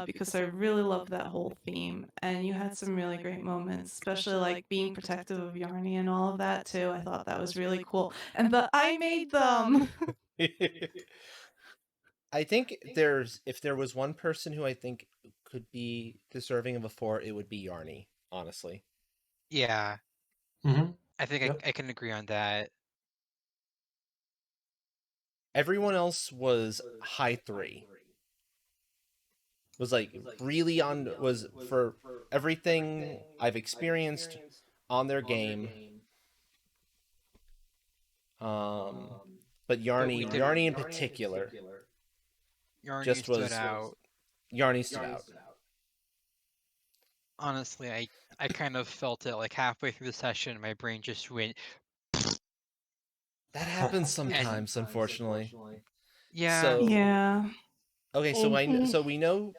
because I really love that whole theme, and you had some really great moments, especially like being protective of Yarny and all of that too. I thought that was really cool, and the I made them. I think if there was one person who I think could be deserving of a 4, it would be Yarny, honestly. Yeah, Mm-hmm. I think Yep. I can agree on that. Everyone else was high 3. Was really was for everything I've experienced on their game. But Yarny in particular, Yarny just stood was out. Yarny stood out. Honestly, I kind of felt it like halfway through the session. My brain just went. That happens sometimes, unfortunately. Yeah. So Yeah. okay, so we know.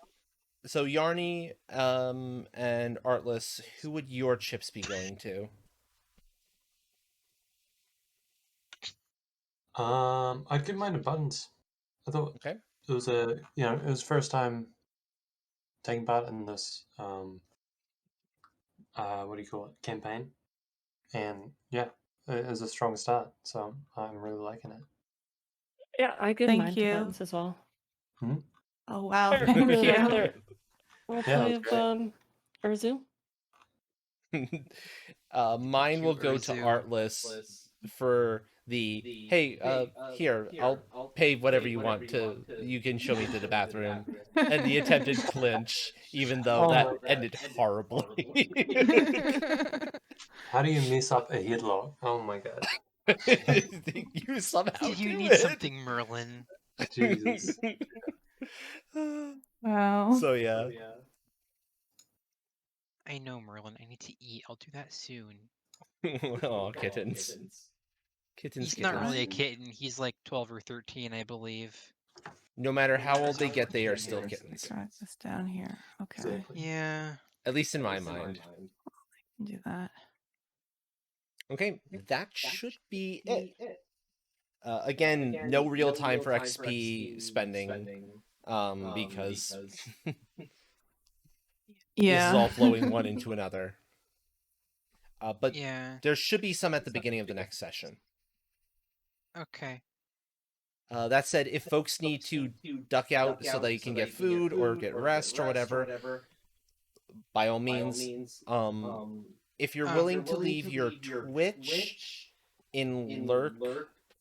So Yarny, and Artless, who would your chips be going to? I'd give mine to Buttons. I thought Okay. it was it was first time taking part in this what do you call it, campaign, and yeah, it was a strong start. So I'm really liking it. Yeah, I give Thank mine to you. Buttons as well. Hmm? Oh wow! I Thank really like you. their roleplay of Urzu. Mine you, will go to Urzu. Artless for the hey, here, I'll pay whatever you want to. You can show me to the bathroom, and the attempted clinch, even though Oh that my God. ended horribly. How do you mess up a headlock? Oh my god. You somehow Did you do need it. something, Merlin? Jesus. Wow. So yeah. I know, Merlin. I need to eat. I'll do that soon. Oh, kittens. He's not really a kitten. He's like 12 or 13, I believe. No matter how old they So get, they are he still knows. kittens. Drag this down here. Okay. Exactly. Yeah. At least in my mind. Do that. Okay, that should be it. Again, no real time for XP spending, because this Yeah. is all flowing one into another. But Yeah. there should be some at the beginning of the next session. Okay. That said, if folks need to duck out so they can get food or get rest or whatever, by all means. If you're willing to leave your Twitch in lurk,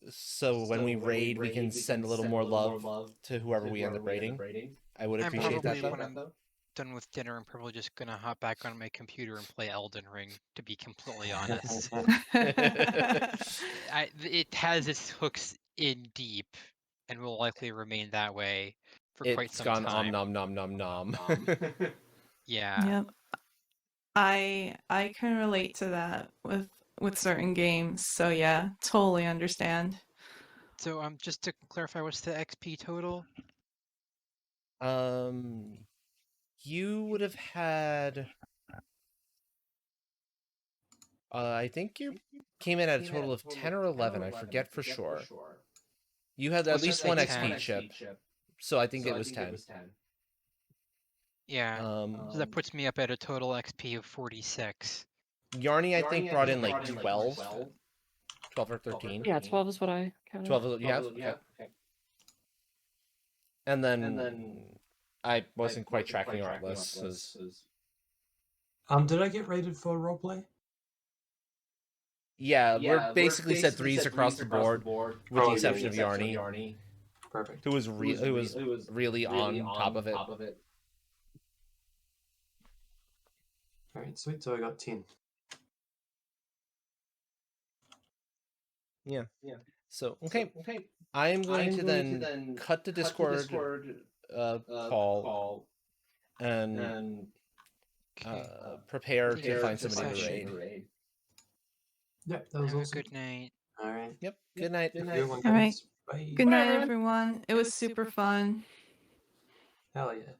so when we raid, we can send a little more love to whoever we end up raiding. I would appreciate that, though. When I'm done with dinner, I'm probably just gonna hop back on my computer and play Elden Ring, to be completely honest. It has its hooks in deep, and will likely remain that way for quite It's some gone time. nom nom nom nom. Yeah. Yep. I can relate to that with certain games. So yeah, totally understand. So just to clarify, what's the XP total? You would have had. I think you came in at a total of 10 or 11. I forget for sure. You had at Let's least just say one 10. XP chip, so I think it was 10. Yeah. So that puts me up at a total XP of 46. Yarny, I think, brought in like 12. 12 or 13. Yeah, 12 is what I counted. 12 is what you have? Okay. And then I wasn't quite tracking Artless. Did I get rated for roleplay? Yeah, we're basically said threes across the board, with the exception of Yarny, Perfect. who was really on top of it. Alright, sweet. So I got 10. Yeah. So, okay. I am going to then cut the Discord call and prepare to find somebody to raid. Yep, that was Have awesome. a good night. Alright. Yep. Good night. Everyone, All right. Bye. Good night, everyone. It was super fun. Hell yeah.